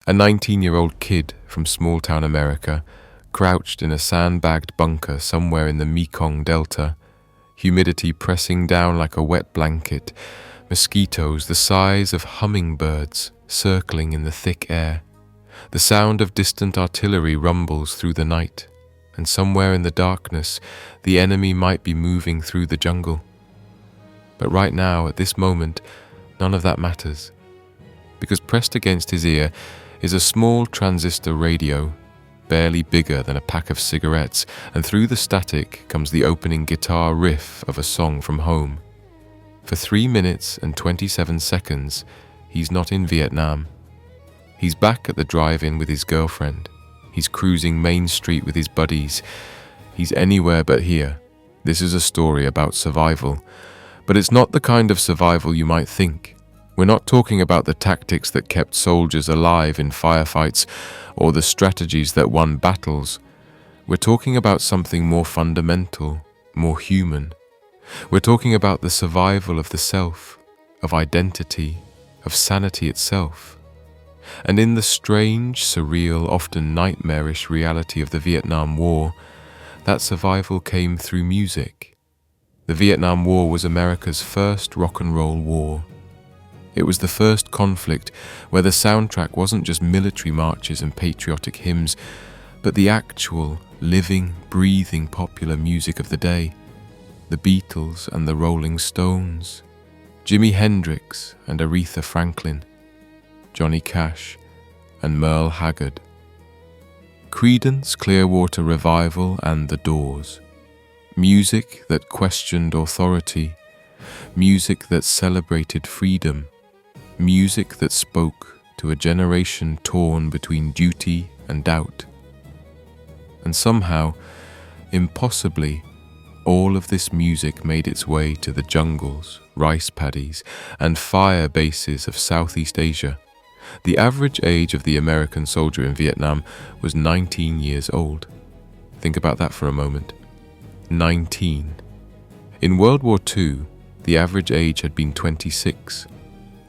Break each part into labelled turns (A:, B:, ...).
A: A 19-year-old kid from small-town America, crouched in a sandbagged bunker somewhere in the Mekong Delta, humidity pressing down like a wet blanket, mosquitoes the size of hummingbirds circling in the thick air. The sound of distant artillery rumbles through the night, and somewhere in the darkness, the enemy might be moving through the jungle. But right now, at this moment, none of that matters, because pressed against his ear is a small transistor radio, barely bigger than a pack of cigarettes, and through the static comes the opening guitar riff of a song from home. For 3 minutes and 27 seconds, he's not in Vietnam. He's back at the drive-in with his girlfriend. He's cruising Main Street with his buddies. He's anywhere but here. This is a story about survival, but it's not the kind of survival you might think. We're not talking about the tactics that kept soldiers alive in firefights or the strategies that won battles. We're talking about something more fundamental, more human. We're talking about the survival of the self, of identity, of sanity itself. And in the strange, surreal, often nightmarish reality of the Vietnam War, that survival came through music. The Vietnam War was America's first rock and roll war. It was the first conflict where the soundtrack wasn't just military marches and patriotic hymns, but the actual, living, breathing popular music of the day. The Beatles and the Rolling Stones, Jimi Hendrix and Aretha Franklin, Johnny Cash and Merle Haggard, Creedence Clearwater Revival and The Doors. Music that questioned authority, music that celebrated freedom, music that spoke to a generation torn between duty and doubt. And somehow, impossibly, all of this music made its way to the jungles, rice paddies, and fire bases of Southeast Asia. The average age of the American soldier in Vietnam was 19 years old. Think about that for a moment. 19. In World War II, the average age had been 26.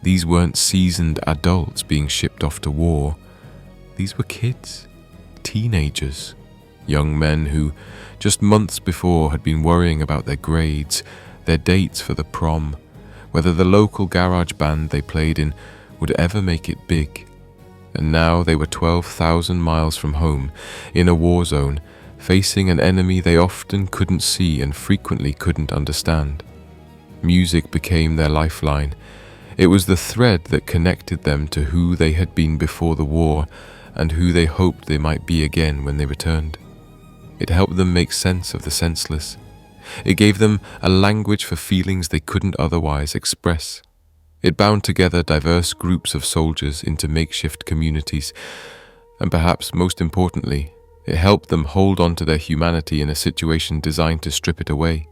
A: These weren't seasoned adults being shipped off to war. These were kids, teenagers, young men who, just months before, had been worrying about their grades, their dates for the prom, whether the local garage band they played in would ever make it big. And now they were 12,000 miles from home, in a war zone, facing an enemy they often couldn't see and frequently couldn't understand. Music became their lifeline. It was the thread that connected them to who they had been before the war and who they hoped they might be again when they returned. It helped them make sense of the senseless. It gave them a language for feelings they couldn't otherwise express. It bound together diverse groups of soldiers into makeshift communities, and perhaps most importantly, it helped them hold on to their humanity in a situation designed to strip it away.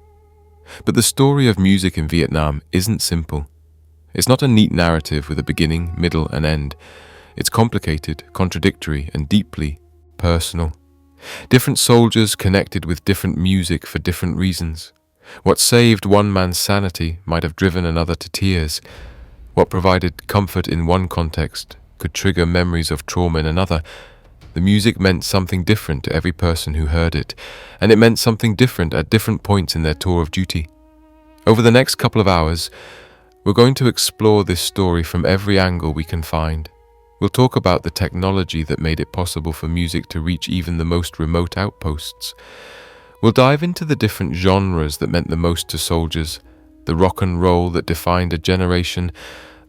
A: But the story of music in Vietnam isn't simple. It's not a neat narrative with a beginning, middle, and end. It's complicated, contradictory, and deeply personal. Different soldiers connected with different music for different reasons. What saved one man's sanity might have driven another to tears. What provided comfort in one context could trigger memories of trauma in another. The music meant something different to every person who heard it, and it meant something different at different points in their tour of duty. Over the next couple of hours, we're going to explore this story from every angle we can find. We'll talk about the technology that made it possible for music to reach even the most remote outposts. We'll dive into the different genres that meant the most to soldiers, the rock and roll that defined a generation,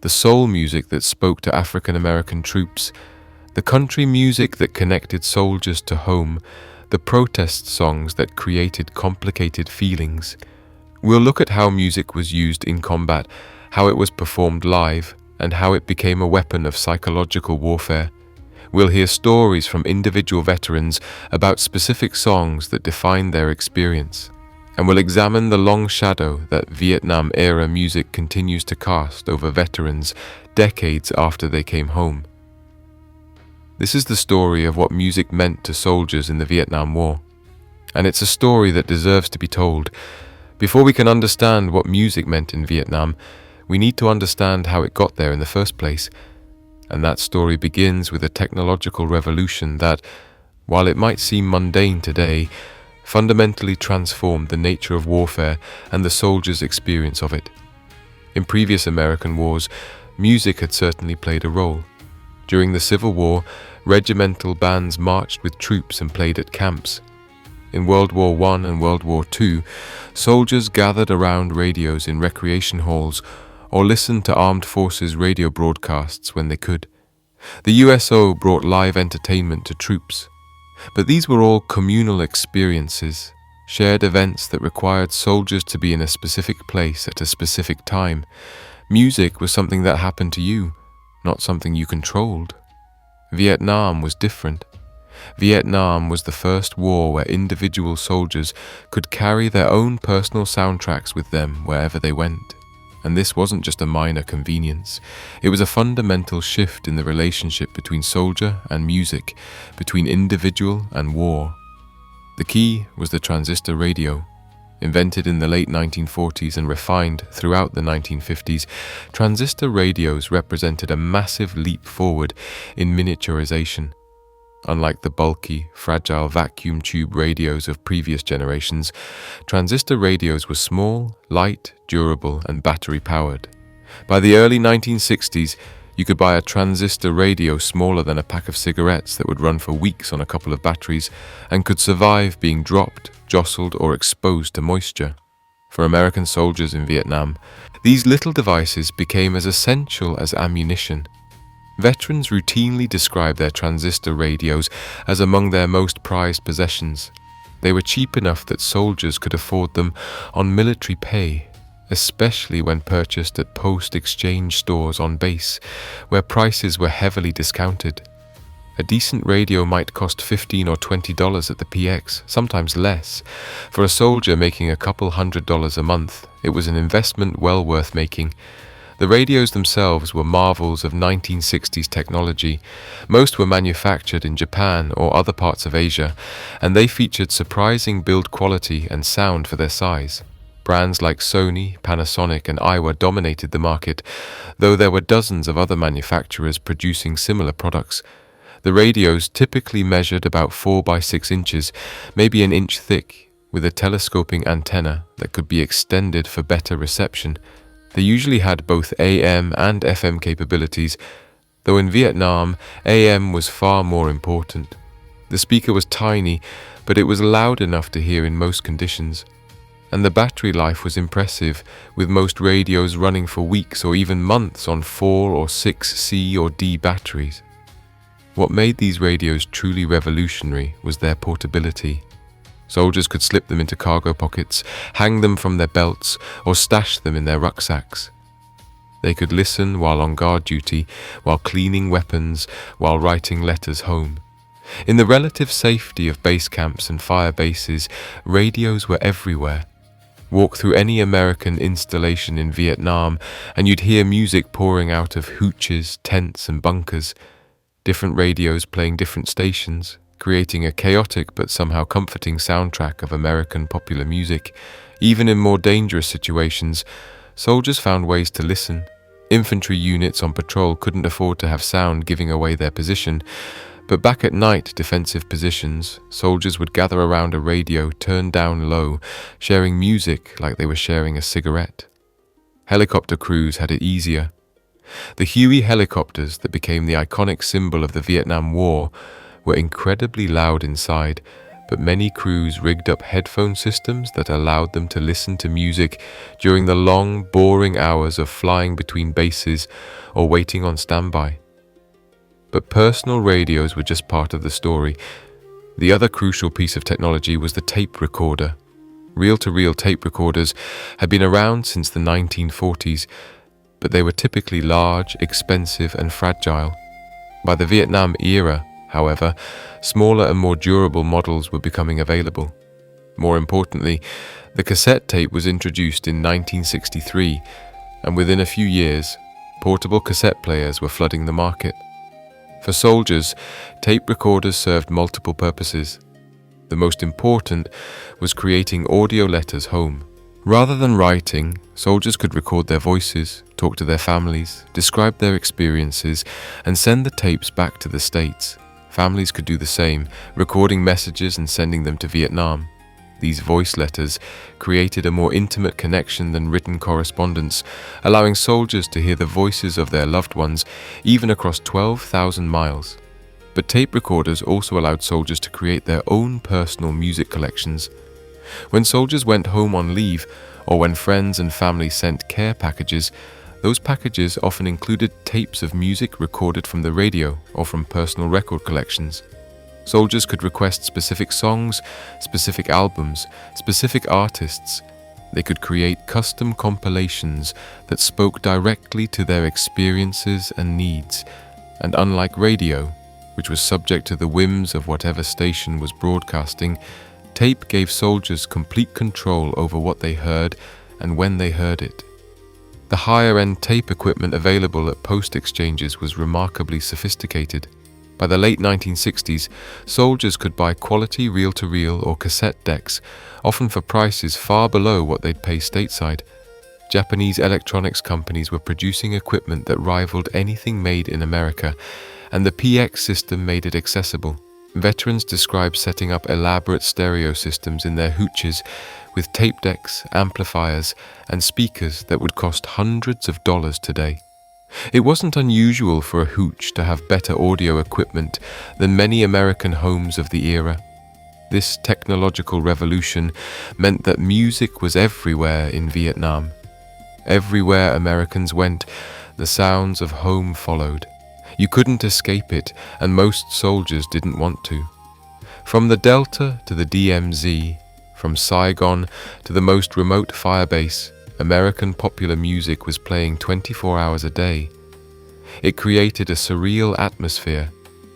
A: the soul music that spoke to African American troops, the country music that connected soldiers to home, the protest songs that created complicated feelings. We'll look at how music was used in combat, how it was performed live, and how it became a weapon of psychological warfare. We'll hear stories from individual veterans about specific songs that defined their experience, and we'll examine the long shadow that Vietnam-era music continues to cast over veterans decades after they came home. This is the story of what music meant to soldiers in the Vietnam War, and it's a story that deserves to be told. Before we can understand what music meant in Vietnam, we need to understand how it got there in the first place. And that story begins with a technological revolution that, while it might seem mundane today, fundamentally transformed the nature of warfare and the soldiers' experience of it. In previous American wars, music had certainly played a role. During the Civil War, regimental bands marched with troops and played at camps. In World War I and World War II, soldiers gathered around radios in recreation halls or listened to armed forces radio broadcasts when they could. The USO brought live entertainment to troops. But these were all communal experiences, shared events that required soldiers to be in a specific place at a specific time. Music was something that happened to you, not something you controlled. Vietnam was different. Vietnam was the first war where individual soldiers could carry their own personal soundtracks with them wherever they went. And this wasn't just a minor convenience. It was a fundamental shift in the relationship between soldier and music, between individual and war. The key was the transistor radio. Invented in the late 1940s and refined throughout the 1950s, transistor radios represented a massive leap forward in miniaturization. Unlike the bulky, fragile vacuum tube radios of previous generations, transistor radios were small, light, durable, and battery-powered. By the early 1960s, you could buy a transistor radio smaller than a pack of cigarettes that would run for weeks on a couple of batteries and could survive being dropped, jostled, or exposed to moisture. For American soldiers in Vietnam, these little devices became as essential as ammunition. Veterans routinely describe their transistor radios as among their most prized possessions. They were cheap enough that soldiers could afford them on military pay, especially when purchased at post-exchange stores on base, where prices were heavily discounted. A decent radio might cost $15 or $20 at the PX, sometimes less. For a soldier making a couple $100 a month, it was an investment well worth making. The radios themselves were marvels of 1960s technology. Most were manufactured in Japan or other parts of Asia, and they featured surprising build quality and sound for their size. Brands like Sony, Panasonic, and Aiwa dominated the market, though there were dozens of other manufacturers producing similar products. The radios typically measured about 4 by 6 inches, maybe an inch thick, with a telescoping antenna that could be extended for better reception. They usually had both AM and FM capabilities, though in Vietnam, AM was far more important. The speaker was tiny, but it was loud enough to hear in most conditions. And the battery life was impressive, with most radios running for weeks or even months on 4 or 6 C or D batteries. What made these radios truly revolutionary was their portability. Soldiers could slip them into cargo pockets, hang them from their belts, or stash them in their rucksacks. They could listen while on guard duty, while cleaning weapons, while writing letters home. In the relative safety of base camps and fire bases, radios were everywhere. Walk through any American installation in Vietnam, and you'd hear music pouring out of hooches, tents, and bunkers. Different radios playing different stations, creating a chaotic but somehow comforting soundtrack of American popular music. Even in more dangerous situations, soldiers found ways to listen. Infantry units on patrol couldn't afford to have sound giving away their position, but back at night defensive positions, soldiers would gather around a radio turned down low, sharing music like they were sharing a cigarette. Helicopter crews had it easier. The Huey helicopters that became the iconic symbol of the Vietnam War were incredibly loud inside, but many crews rigged up headphone systems that allowed them to listen to music during the long, boring hours of flying between bases or waiting on standby. But personal radios were just part of the story. The other crucial piece of technology was the tape recorder. Reel-to-reel tape recorders had been around since the 1940s, but they were typically large, expensive, and fragile. By the Vietnam era, however, smaller and more durable models were becoming available. More importantly, the cassette tape was introduced in 1963, and within a few years, portable cassette players were flooding the market. For soldiers, tape recorders served multiple purposes. The most important was creating audio letters home. Rather than writing, soldiers could record their voices, talk to their families, describe their experiences, and send the tapes back to the States. Families could do the same, recording messages and sending them to Vietnam. These voice letters created a more intimate connection than written correspondence, allowing soldiers to hear the voices of their loved ones even across 12,000 miles. But tape recorders also allowed soldiers to create their own personal music collections. When soldiers went home on leave, or when friends and family sent care packages, those packages often included tapes of music recorded from the radio or from personal record collections. Soldiers could request specific songs, specific albums, specific artists. They could create custom compilations that spoke directly to their experiences and needs. And unlike radio, which was subject to the whims of whatever station was broadcasting, tape gave soldiers complete control over what they heard and when they heard it. The higher-end tape equipment available at post exchanges was remarkably sophisticated. By the late 1960s, soldiers could buy quality reel-to-reel or cassette decks, often for prices far below what they'd pay stateside. Japanese electronics companies were producing equipment that rivaled anything made in America, and the PX system made it accessible. Veterans described setting up elaborate stereo systems in their hooches with tape decks, amplifiers, and speakers that would cost hundreds of dollars today. It wasn't unusual for a hooch to have better audio equipment than many American homes of the era. This technological revolution meant that music was everywhere in Vietnam. Everywhere Americans went, the sounds of home followed. You couldn't escape it, and most soldiers didn't want to. From the Delta to the DMZ, from Saigon to the most remote firebase, American popular music was playing 24 hours a day. It created a surreal atmosphere,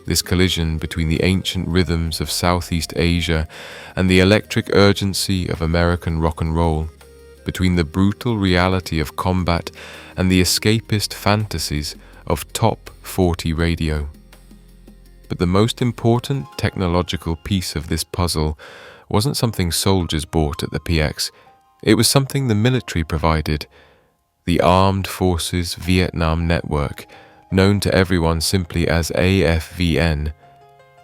A: this collision between the ancient rhythms of Southeast Asia and the electric urgency of American rock and roll, between the brutal reality of combat and the escapist fantasies of top 40 radio. But the most important technological piece of this puzzle wasn't something soldiers bought at the PX. It was something the military provided, the Armed Forces Vietnam Network, known to everyone simply as AFVN.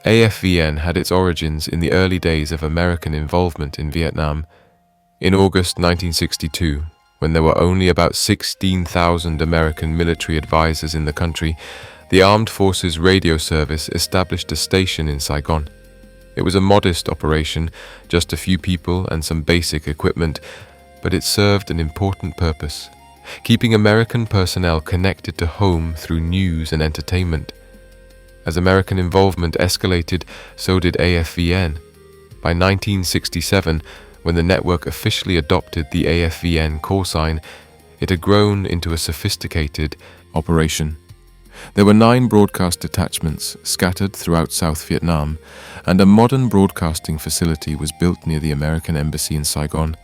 A: AFVN had its origins in the early days of American involvement in Vietnam. In August 1962, when there were only about 16,000 American military advisors in the country, the Armed Forces Radio Service established a station in Saigon. It was a modest operation, just a few people and some basic equipment, but it served an important purpose, keeping American personnel connected to home through news and entertainment. As American involvement escalated, so did AFVN. By 1967, when the network officially adopted the AFVN call sign, it had grown into a sophisticated operation. There were 9 broadcast detachments scattered throughout South Vietnam, and a modern broadcasting facility was built near the American Embassy in Saigon.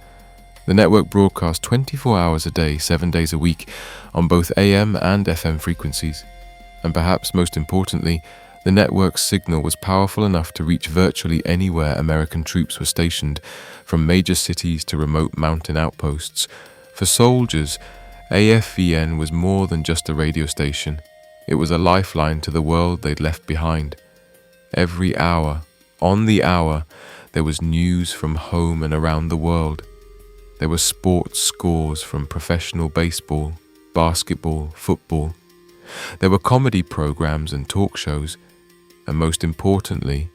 A: The network broadcast 24 hours a day, 7 days a week, on both AM and FM frequencies. And perhaps most importantly, the network's signal was powerful enough to reach virtually anywhere American troops were stationed, from major cities to remote mountain outposts. For soldiers, AFVN was more than just a radio station. It was a lifeline to the world they'd left behind. Every hour, on the hour, there was news from home and around the world. There were sports scores from professional baseball, basketball, football. There were comedy programs and talk shows. And most importantly,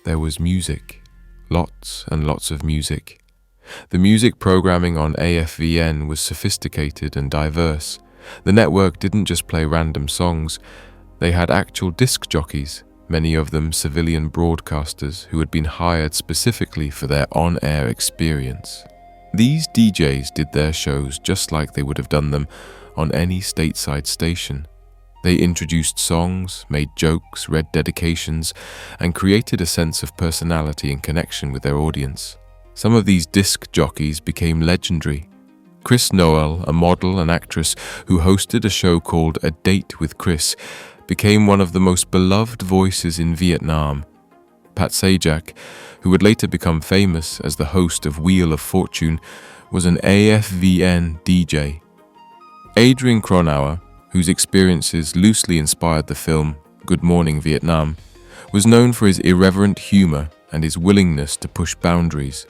A: there was music. Lots and lots of music. The music programming on AFVN was sophisticated and diverse. The network didn't just play random songs. They had actual disc jockeys, many of them civilian broadcasters who had been hired specifically for their on-air experience. These DJs did their shows just like they would have done them on any stateside station. They introduced songs, made jokes, read dedications, and created a sense of personality and connection with their audience. Some of these disc jockeys became legendary. Chris Noel, a model and actress who hosted a show called A Date with Chris, became one of the most beloved voices in Vietnam. Pat Sajak, who would later become famous as the host of Wheel of Fortune, was an AFVN DJ. Adrian Cronauer, whose experiences loosely inspired the film Good Morning Vietnam, was known for his irreverent humor and his willingness to push boundaries.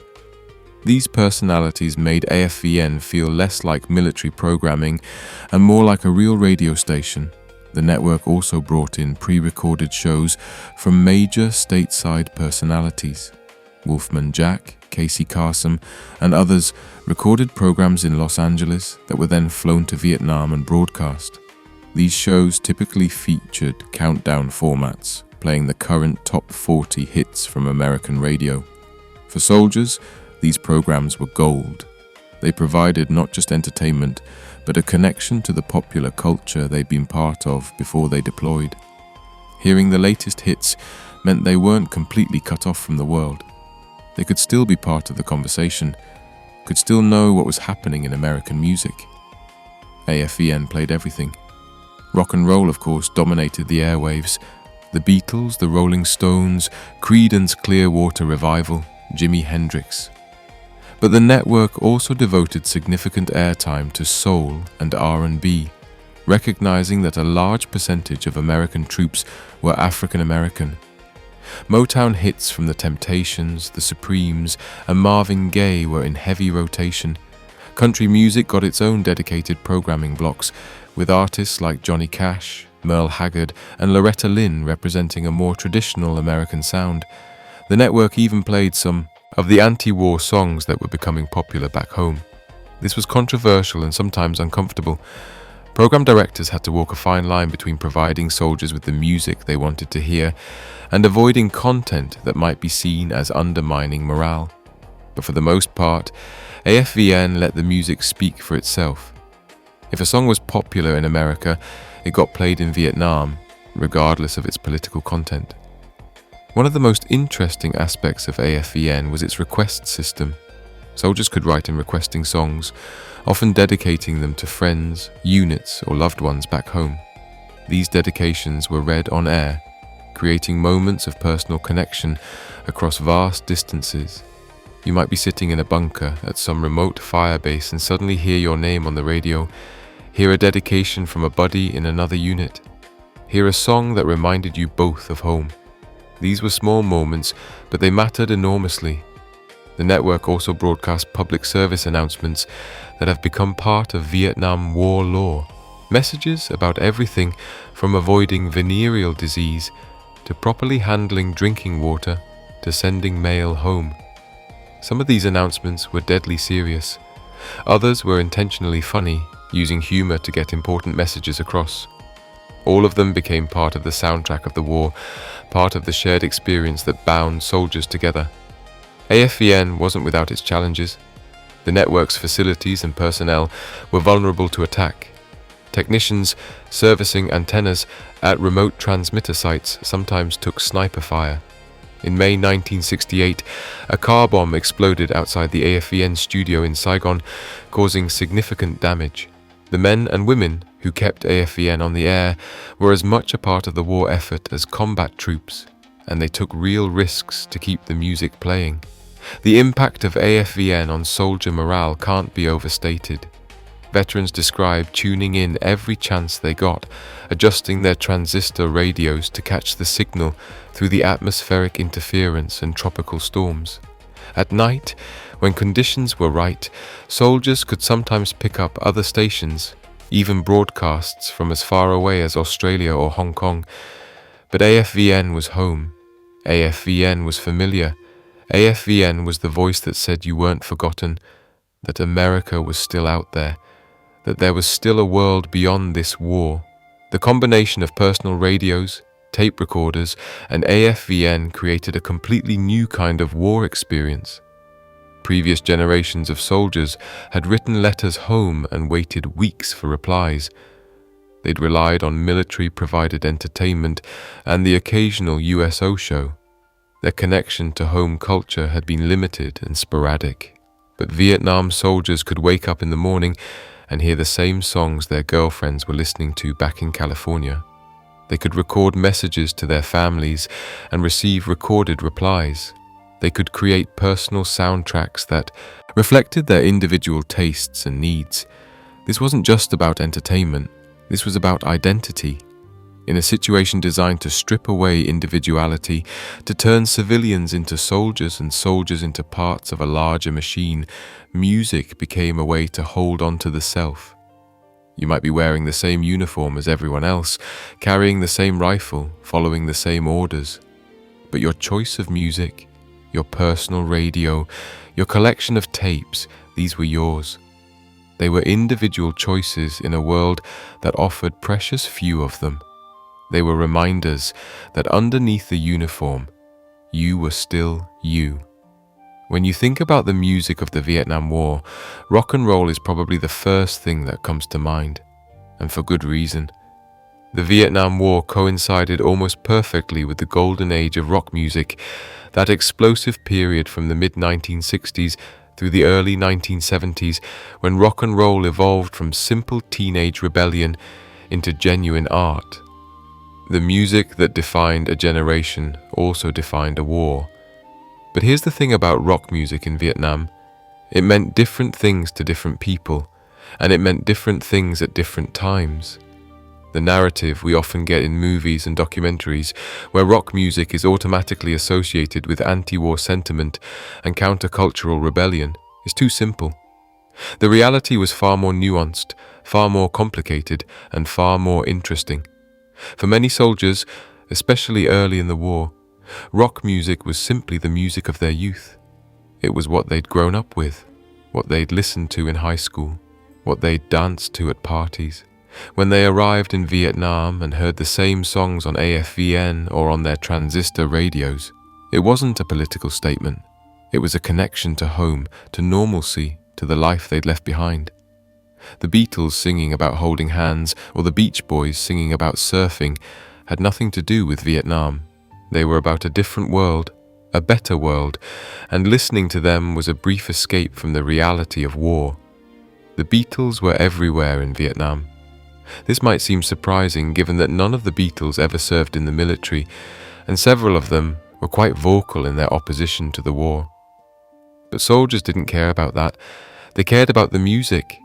A: These personalities made AFVN feel less like military programming and more like a real radio station. The network also brought in pre-recorded shows from major stateside personalities. Wolfman Jack, Casey Kasem, and others recorded programs in Los Angeles that were then flown to Vietnam and broadcast. These shows typically featured countdown formats, playing the current top 40 hits from American radio. For soldiers, these programs were gold. They provided not just entertainment, but a connection to the popular culture they'd been part of before they deployed. Hearing the latest hits meant they weren't completely cut off from the world. They could still be part of the conversation, could still know what was happening in American music. AFVN played everything. Rock and roll, of course, dominated the airwaves. The Beatles, the Rolling Stones, Creedence Clearwater Revival, Jimi Hendrix. But the network also devoted significant airtime to soul and R&B, recognizing that a large percentage of American troops were African American. Motown hits from the Temptations, the Supremes, and Marvin Gaye were in heavy rotation. Country music got its own dedicated programming blocks, with artists like Johnny Cash, Merle Haggard, and Loretta Lynn representing a more traditional American sound. The network even played some of the anti-war songs that were becoming popular back home. This was controversial and sometimes uncomfortable. Program directors had to walk a fine line between providing soldiers with the music they wanted to hear and avoiding content that might be seen as undermining morale. But for the most part, AFVN let the music speak for itself. If a song was popular in America, it got played in Vietnam, regardless of its political content. One of the most interesting aspects of AFVN was its request system. Soldiers could write in requesting songs, often dedicating them to friends, units, or loved ones back home. These dedications were read on air, creating moments of personal connection across vast distances. You might be sitting in a bunker at some remote firebase and suddenly hear your name on the radio, hear a dedication from a buddy in another unit, hear a song that reminded you both of home. These were small moments, but they mattered enormously. The network also broadcast public service announcements that have become part of Vietnam War lore. Messages about everything from avoiding venereal disease to properly handling drinking water to sending mail home. Some of these announcements were deadly serious. Others were intentionally funny, using humor to get important messages across. All of them became part of the soundtrack of the war, part of the shared experience that bound soldiers together. AFVN wasn't without its challenges. The network's facilities and personnel were vulnerable to attack. Technicians servicing antennas at remote transmitter sites sometimes took sniper fire. In May 1968, a car bomb exploded outside the AFVN studio in Saigon, causing significant damage. The men and women who kept AFVN on the air were as much a part of the war effort as combat troops, and they took real risks to keep the music playing. The impact of AFVN on soldier morale can't be overstated. Veterans describe tuning in every chance they got, adjusting their transistor radios to catch the signal through the atmospheric interference and tropical storms. At night, when conditions were right, soldiers could sometimes pick up other stations, even broadcasts from as far away as Australia or Hong Kong. But AFVN was home. AFVN was familiar. AFVN was the voice that said you weren't forgotten, that America was still out there, that there was still a world beyond this war. The combination of personal radios, tape recorders, and AFVN created a completely new kind of war experience. Previous generations of soldiers had written letters home and waited weeks for replies. They'd relied on military-provided entertainment and the occasional USO show. Their connection to home culture had been limited and sporadic. But Vietnam soldiers could wake up in the morning and hear the same songs their girlfriends were listening to back in California. They could record messages to their families and receive recorded replies. They could create personal soundtracks that reflected their individual tastes and needs. This wasn't just about entertainment, this was about identity. In a situation designed to strip away individuality, to turn civilians into soldiers and soldiers into parts of a larger machine, music became a way to hold on to the self. You might be wearing the same uniform as everyone else, carrying the same rifle, following the same orders. But your choice of music, your personal radio, your collection of tapes, these were yours. They were individual choices in a world that offered precious few of them. They were reminders that underneath the uniform, you were still you. When you think about the music of the Vietnam War, rock and roll is probably the first thing that comes to mind, and for good reason. The Vietnam War coincided almost perfectly with the golden age of rock music, that explosive period from the mid-1960s through the early 1970s, when rock and roll evolved from simple teenage rebellion into genuine art. The music that defined a generation also defined a war. But here's the thing about rock music in Vietnam. It meant different things to different people, and it meant different things at different times. The narrative we often get in movies and documentaries, where rock music is automatically associated with anti-war sentiment and countercultural rebellion, is too simple. The reality was far more nuanced, far more complicated, and far more interesting. For many soldiers, especially early in the war, rock music was simply the music of their youth. It was what they'd grown up with, what they'd listened to in high school, what they'd danced to at parties. When they arrived in Vietnam and heard the same songs on AFVN or on their transistor radios, it wasn't a political statement. It was a connection to home, to normalcy, to the life they'd left behind. The Beatles singing about holding hands or the Beach Boys singing about surfing had nothing to do with Vietnam. They were about a different world, a better world, and listening to them was a brief escape from the reality of war. The Beatles were everywhere in Vietnam. This might seem surprising given that none of the Beatles ever served in the military, and several of them were quite vocal in their opposition to the war. But soldiers didn't care about that. They cared about the music.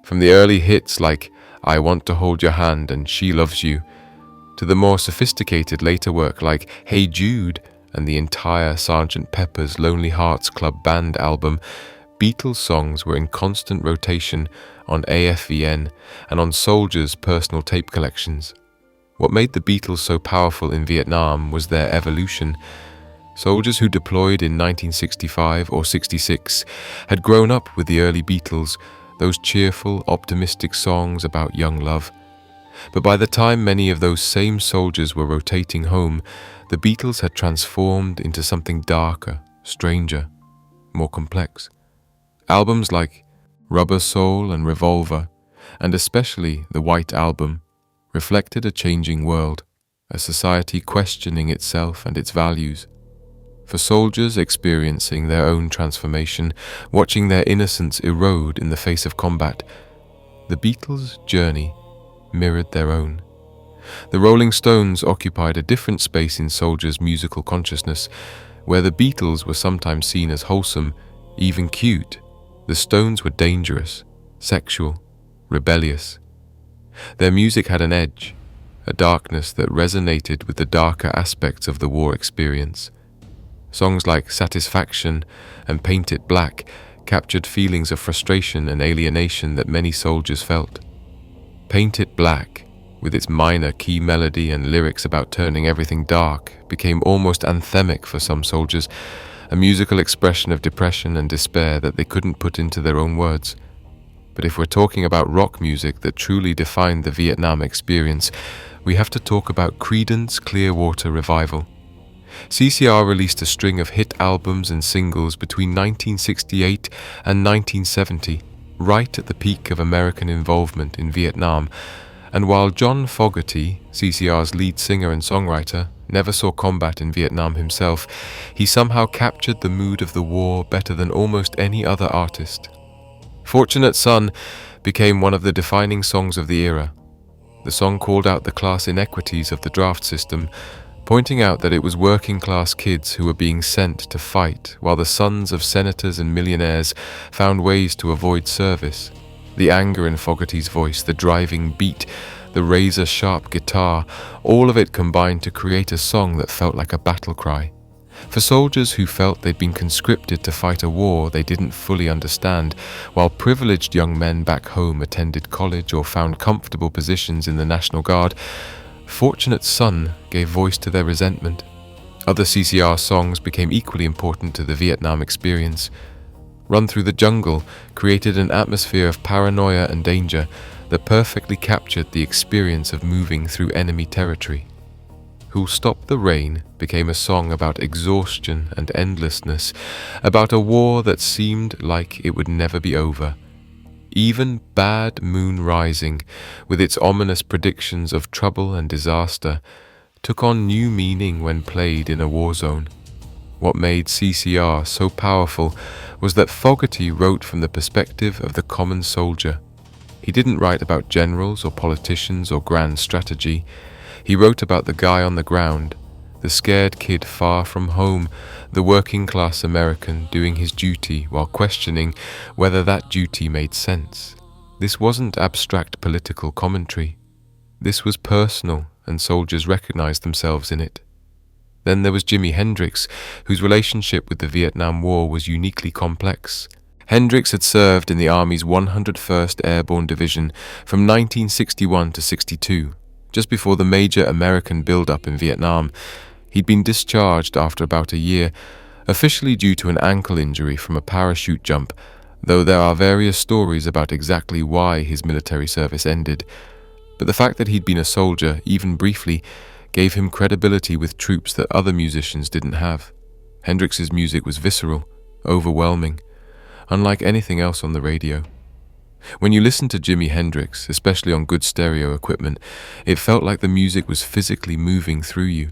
A: From the early hits like I Want to Hold Your Hand and She Loves You, to the more sophisticated later work like Hey Jude and the entire Sgt. Pepper's Lonely Hearts Club Band album, Beatles songs were in constant rotation on AFVN and on soldiers' personal tape collections. What made the Beatles so powerful in Vietnam was their evolution. Soldiers who deployed in 1965 or 66 had grown up with the early Beatles, those cheerful, optimistic songs about young love. But by the time many of those same soldiers were rotating home, the Beatles had transformed into something darker, stranger, more complex. Albums like Rubber Soul and Revolver, and especially the White Album, reflected a changing world, a society questioning itself and its values. For soldiers experiencing their own transformation, watching their innocence erode in the face of combat, the Beatles' journey mirrored their own. The Rolling Stones occupied a different space in soldiers' musical consciousness. Where the Beatles were sometimes seen as wholesome, even cute, the Stones were dangerous, sexual, rebellious. Their music had an edge, a darkness that resonated with the darker aspects of the war experience. Songs like Satisfaction and Paint It Black captured feelings of frustration and alienation that many soldiers felt. Paint It Black, with its minor key melody and lyrics about turning everything dark, became almost anthemic for some soldiers, a musical expression of depression and despair that they couldn't put into their own words. But if we're talking about rock music that truly defined the Vietnam experience, we have to talk about Creedence Clearwater Revival. CCR released a string of hit albums and singles between 1968 and 1970, right at the peak of American involvement in Vietnam, and while John Fogerty, CCR's lead singer and songwriter, never saw combat in Vietnam himself, he somehow captured the mood of the war better than almost any other artist. Fortunate Son became one of the defining songs of the era. The song called out the class inequities of the draft system, pointing out that it was working-class kids who were being sent to fight while the sons of senators and millionaires found ways to avoid service. The anger in Fogerty's voice, the driving beat, the razor-sharp guitar, all of it combined to create a song that felt like a battle cry. For soldiers who felt they'd been conscripted to fight a war they didn't fully understand, while privileged young men back home attended college or found comfortable positions in the National Guard, Fortunate Son gave voice to their resentment. Other CCR songs became equally important to the Vietnam experience. Run Through the Jungle created an atmosphere of paranoia and danger that perfectly captured the experience of moving through enemy territory. Who'll Stop the Rain became a song about exhaustion and endlessness, about a war that seemed like it would never be over. Even Bad Moon Rising, with its ominous predictions of trouble and disaster, took on new meaning when played in a war zone. What made CCR so powerful was that Fogerty wrote from the perspective of the common soldier. He didn't write about generals or politicians or grand strategy. He wrote about the guy on the ground, the scared kid far from home, the working-class American doing his duty while questioning whether that duty made sense. This wasn't abstract political commentary. This was personal, and soldiers recognized themselves in it. Then there was Jimi Hendrix, whose relationship with the Vietnam War was uniquely complex. Hendrix had served in the Army's 101st Airborne Division from 1961 to 62. Just before the major American build-up in Vietnam. He'd been discharged after about a year, officially due to an ankle injury from a parachute jump, though there are various stories about exactly why his military service ended. But the fact that he'd been a soldier, even briefly, gave him credibility with troops that other musicians didn't have. Hendrix's music was visceral, overwhelming, unlike anything else on the radio. When you listened to Jimi Hendrix, especially on good stereo equipment, it felt like the music was physically moving through you.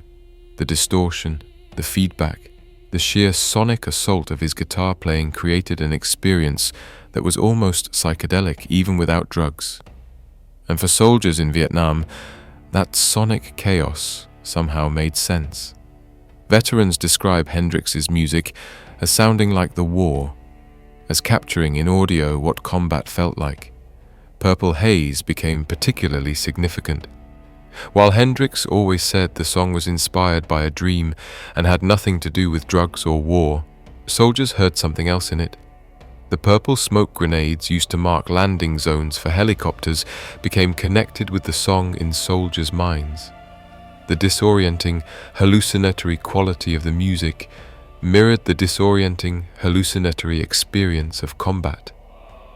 A: The distortion, the feedback, the sheer sonic assault of his guitar playing created an experience that was almost psychedelic even without drugs. And for soldiers in Vietnam, that sonic chaos somehow made sense. Veterans describe Hendrix's music as sounding like the war, as capturing in audio what combat felt like. Purple Haze became particularly significant. While Hendrix always said the song was inspired by a dream and had nothing to do with drugs or war, soldiers heard something else in it. The purple smoke grenades used to mark landing zones for helicopters became connected with the song in soldiers' minds. The disorienting, hallucinatory quality of the music mirrored the disorienting, hallucinatory experience of combat.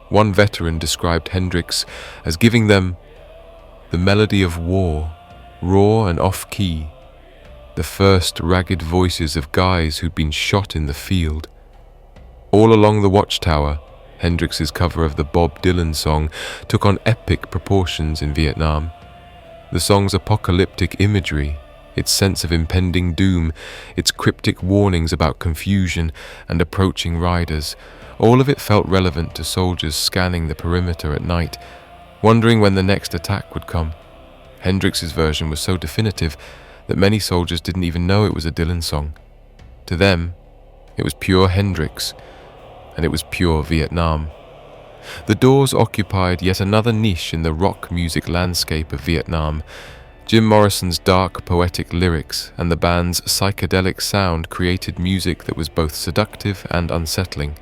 A: One veteran described Hendrix as giving them the melody of war, raw and off-key, the first ragged voices of guys who'd been shot in the field. All Along the Watchtower, Hendrix's cover of the Bob Dylan song, took on epic proportions in Vietnam. The song's apocalyptic imagery, its sense of impending doom, its cryptic warnings about confusion and approaching riders, all of it felt relevant to soldiers scanning the perimeter at night, wondering when the next attack would come. Hendrix's version was so definitive that many soldiers didn't even know it was a Dylan song. To them, it was pure Hendrix, and it was pure Vietnam. The Doors occupied yet another niche in the rock music landscape of Vietnam. Jim Morrison's dark, poetic lyrics and the band's psychedelic sound created music that was both seductive and unsettling.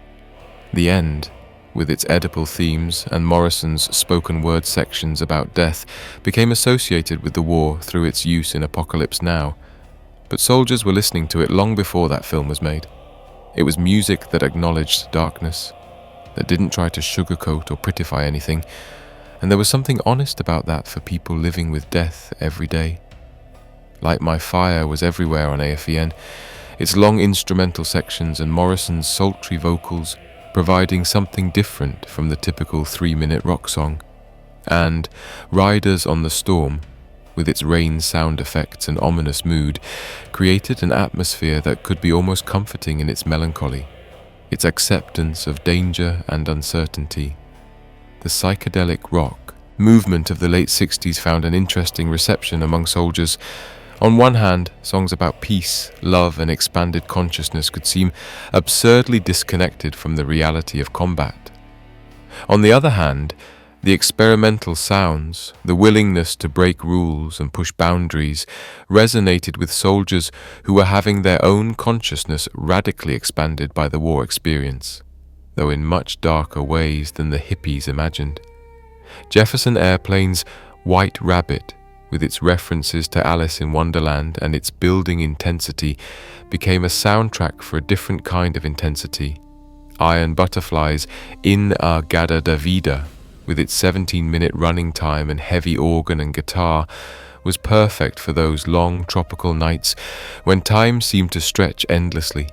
A: The End, with its Oedipal themes and Morrison's spoken word sections about death, became associated with the war through its use in Apocalypse Now. But soldiers were listening to it long before that film was made. It was music that acknowledged darkness, that didn't try to sugarcoat or prettify anything, and there was something honest about that for people living with death every day. Light My Fire was everywhere on AFVN, its long instrumental sections and Morrison's sultry vocals providing something different from the typical 3-minute rock song. And Riders on the Storm, with its rain sound effects and ominous mood, created an atmosphere that could be almost comforting in its melancholy, its acceptance of danger and uncertainty. The psychedelic rock movement of the late 60s found an interesting reception among soldiers. On one hand, songs about peace, love, and expanded consciousness could seem absurdly disconnected from the reality of combat. On the other hand, the experimental sounds, the willingness to break rules and push boundaries, resonated with soldiers who were having their own consciousness radically expanded by the war experience, though in much darker ways than the hippies imagined. Jefferson Airplane's White Rabbit, with its references to Alice in Wonderland and its building intensity, became a soundtrack for a different kind of intensity. Iron Butterfly's In a Gada da Vida, with its 17-minute running time and heavy organ and guitar, was perfect for those long tropical nights when time seemed to stretch endlessly.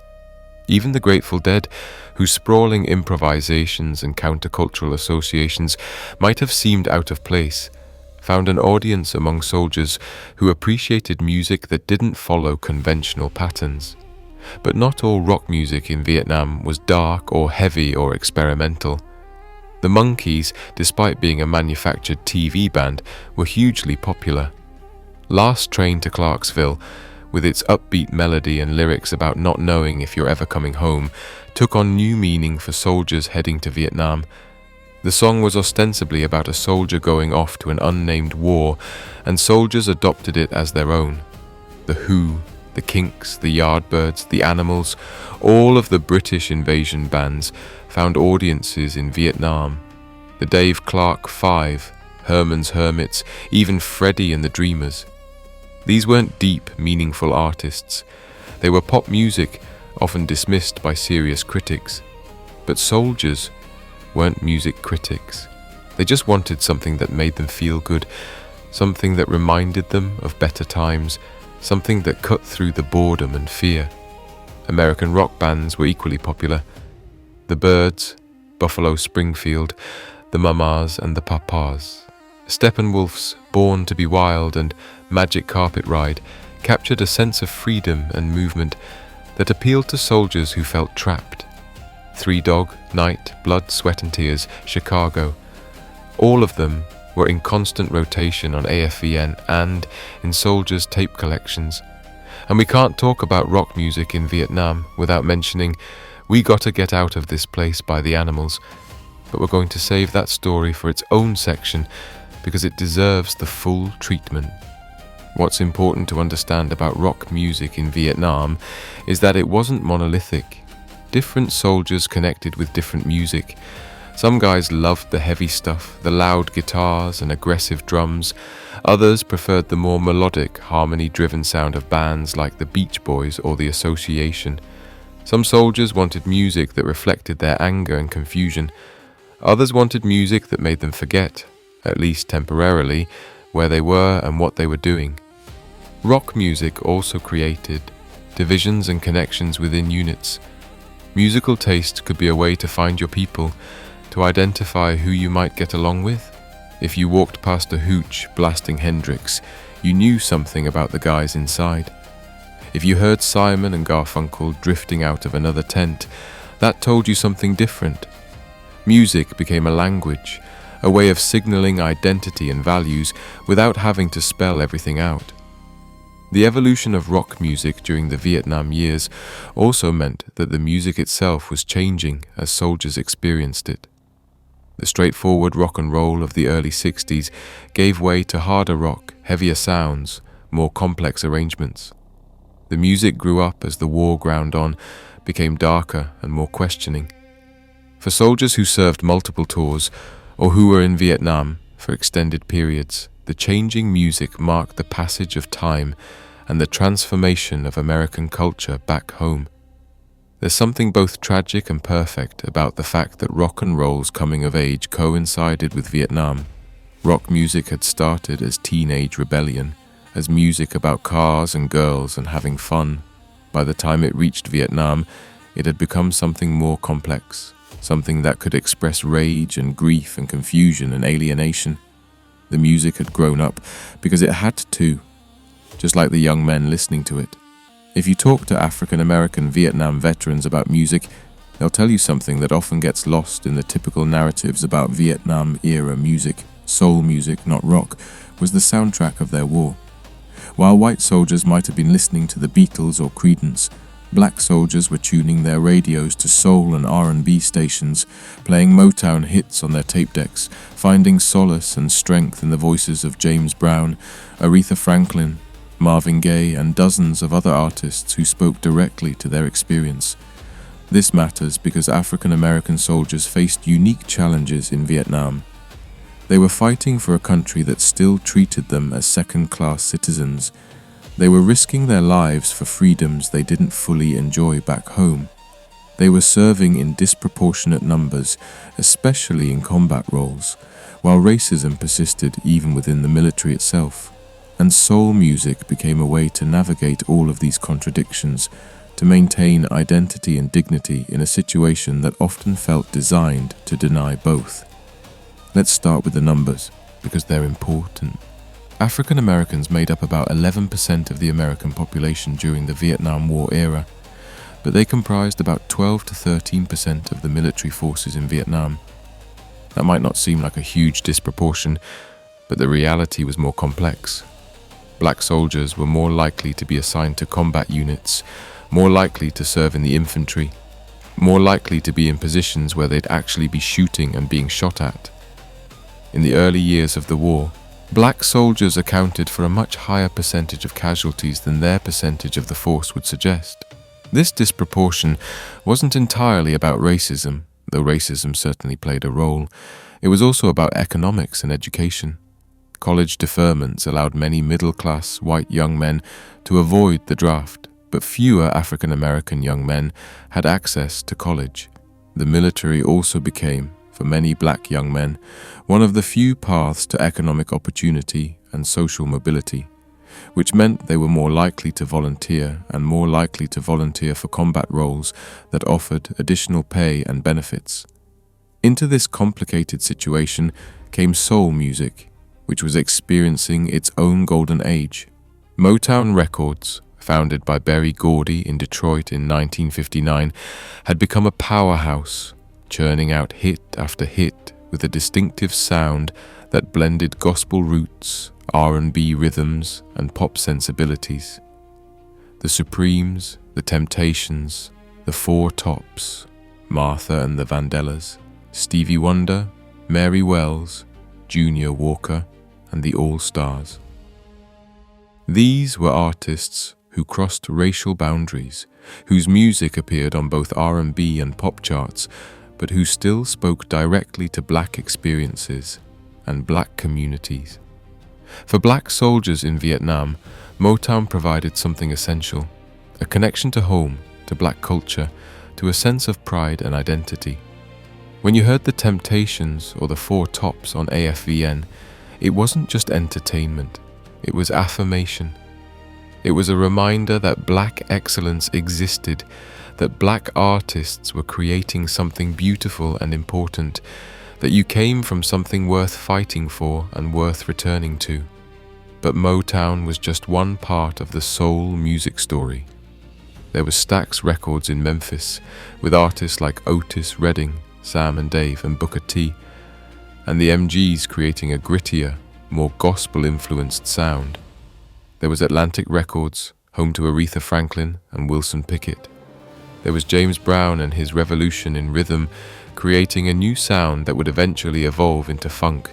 A: Even the Grateful Dead, whose sprawling improvisations and countercultural associations might have seemed out of place, found an audience among soldiers who appreciated music that didn't follow conventional patterns. But not all rock music in Vietnam was dark or heavy or experimental. The Monkees, despite being a manufactured TV band, were hugely popular. Last Train to Clarksville, with its upbeat melody and lyrics about not knowing if you're ever coming home, took on new meaning for soldiers heading to Vietnam. The song was ostensibly about a soldier going off to an unnamed war, and soldiers adopted it as their own. The Who, the Kinks, the Yardbirds, the Animals, all of the British invasion bands found audiences in Vietnam. The Dave Clark Five, Herman's Hermits, even Freddie and the Dreamers. These weren't deep, meaningful artists. They were pop music, often dismissed by serious critics. But soldiers weren't music critics. They just wanted something that made them feel good, something that reminded them of better times, something that cut through the boredom and fear. American rock bands were equally popular. The Byrds, Buffalo Springfield, the Mamas and the Papas. Steppenwolf's Born to be Wild and Magic Carpet Ride captured a sense of freedom and movement that appealed to soldiers who felt trapped. Three Dog, Night, Blood, Sweat and Tears, Chicago. All of them were in constant rotation on AFVN and in soldiers' tape collections. And we can't talk about rock music in Vietnam without mentioning We Gotta Get Out of This Place by the Animals, but we're going to save that story for its own section because it deserves the full treatment. What's important to understand about rock music in Vietnam is that it wasn't monolithic. Different soldiers connected with different music. Some guys loved the heavy stuff, the loud guitars and aggressive drums. Others preferred the more melodic, harmony-driven sound of bands like the Beach Boys or the Association. Some soldiers wanted music that reflected their anger and confusion. Others wanted music that made them forget, at least temporarily, where they were and what they were doing. Rock music also created divisions and connections within units. Musical taste could be a way to find your people, to identify who you might get along with. If you walked past a hooch blasting Hendrix, you knew something about the guys inside. If you heard Simon and Garfunkel drifting out of another tent, that told you something different. Music became a language, a way of signaling identity and values without having to spell everything out. The evolution of rock music during the Vietnam years also meant that the music itself was changing as soldiers experienced it. The straightforward rock and roll of the early 60s gave way to harder rock, heavier sounds, more complex arrangements. The music grew up as the war ground on, became darker and more questioning. For soldiers who served multiple tours, or who were in Vietnam for extended periods, the changing music marked the passage of time and the transformation of American culture back home. There's something both tragic and perfect about the fact that rock and roll's coming of age coincided with Vietnam. Rock music had started as teenage rebellion, as music about cars and girls and having fun. By the time it reached Vietnam, it had become something more complex, something that could express rage and grief and confusion and alienation. The music had grown up because it had to, just like the young men listening to it. If you talk to African-American Vietnam veterans about music, they'll tell you something that often gets lost in the typical narratives about Vietnam-era music. Soul music, not rock, was the soundtrack of their war. While white soldiers might have been listening to the Beatles or Creedence, black soldiers were tuning their radios to soul and R&B stations, playing Motown hits on their tape decks, finding solace and strength in the voices of James Brown, Aretha Franklin, Marvin Gaye, and dozens of other artists who spoke directly to their experience. This matters because African American soldiers faced unique challenges in Vietnam. They were fighting for a country that still treated them as second-class citizens. They were risking their lives for freedoms they didn't fully enjoy back home. They were serving in disproportionate numbers, especially in combat roles, while racism persisted even within the military itself. And soul music became a way to navigate all of these contradictions, to maintain identity and dignity in a situation that often felt designed to deny both. Let's start with the numbers, because they're important. African Americans made up about 11% of the American population during the Vietnam War era, but they comprised about 12 to 13% of the military forces in Vietnam. That might not seem like a huge disproportion, but the reality was more complex. Black soldiers were more likely to be assigned to combat units, more likely to serve in the infantry, more likely to be in positions where they'd actually be shooting and being shot at. In the early years of the war, black soldiers accounted for a much higher percentage of casualties than their percentage of the force would suggest. This disproportion wasn't entirely about racism, though racism certainly played a role. It was also about economics and education. College deferments allowed many middle-class white young men to avoid the draft, but fewer African American young men had access to college. The military also became, for many black young men, one of the few paths to economic opportunity and social mobility, which meant they were more likely to volunteer and more likely to volunteer for combat roles that offered additional pay and benefits. Into this complicated situation came soul music, which was experiencing its own golden age. Motown Records, founded by Berry Gordy in Detroit in 1959, had become a powerhouse, churning out hit after hit with a distinctive sound that blended gospel roots, R&B rhythms, and pop sensibilities. The Supremes, the Temptations, the Four Tops, Martha and the Vandellas, Stevie Wonder, Mary Wells, Junior Walker, and the All-Stars. These were artists who crossed racial boundaries, whose music appeared on both R&B and pop charts, but who still spoke directly to black experiences and black communities. For black soldiers in Vietnam, Motown provided something essential, a connection to home, to black culture, to a sense of pride and identity. When you heard the Temptations or the Four Tops on AFVN, it wasn't just entertainment, it was affirmation. It was a reminder that black excellence existed, that black artists were creating something beautiful and important, that you came from something worth fighting for and worth returning to. But Motown was just one part of the soul music story. There was Stax Records in Memphis, with artists like Otis Redding, Sam and Dave, and Booker T, and the MGs creating a grittier, more gospel-influenced sound. There was Atlantic Records, home to Aretha Franklin and Wilson Pickett. There was James Brown and his revolution in rhythm, creating a new sound that would eventually evolve into funk.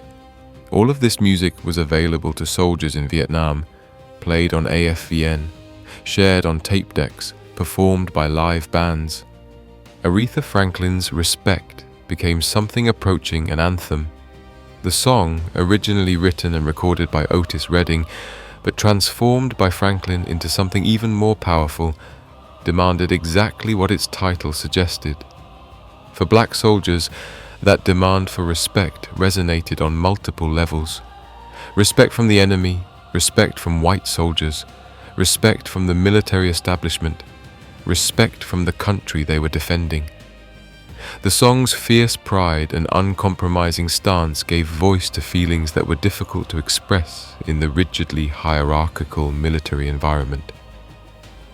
A: All of this music was available to soldiers in Vietnam, played on AFVN, shared on tape decks, performed by live bands. Aretha Franklin's Respect became something approaching an anthem. The song, originally written and recorded by Otis Redding, but transformed by Franklin into something even more powerful, demanded exactly what its title suggested. For black soldiers, that demand for respect resonated on multiple levels. Respect from the enemy, respect from white soldiers, respect from the military establishment, respect from the country they were defending. The song's fierce pride and uncompromising stance gave voice to feelings that were difficult to express in the rigidly hierarchical military environment.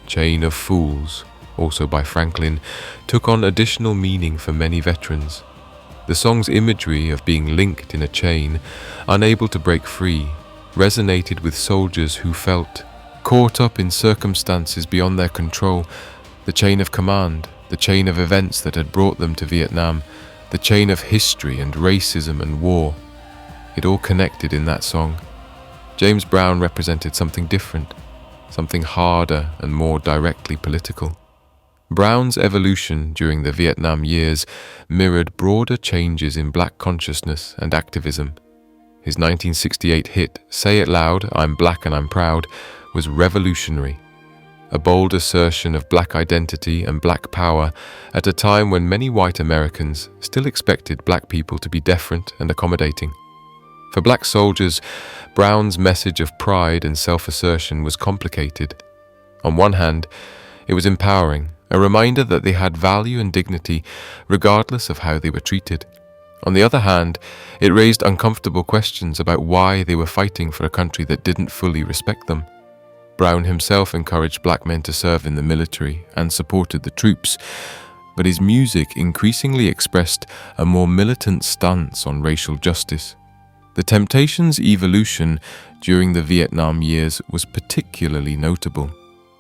A: Chain of Fools, also by Franklin, took on additional meaning for many veterans. The song's imagery of being linked in a chain, unable to break free, resonated with soldiers who felt caught up in circumstances beyond their control, the chain of command, the chain of events that had brought them to Vietnam, the chain of history and racism and war. It all connected in that song. James Brown represented something different, something harder and more directly political. Brown's evolution during the Vietnam years mirrored broader changes in black consciousness and activism. His 1968 hit, Say It Loud, I'm Black and I'm Proud, was revolutionary. A bold assertion of black identity and black power at a time when many white Americans still expected black people to be deferent and accommodating. For black soldiers, Brown's message of pride and self-assertion was complicated. On one hand, it was empowering, a reminder that they had value and dignity regardless of how they were treated. On the other hand, it raised uncomfortable questions about why they were fighting for a country that didn't fully respect them. Brown himself encouraged black men to serve in the military and supported the troops, but his music increasingly expressed a more militant stance on racial justice. The Temptations' evolution during the Vietnam years was particularly notable.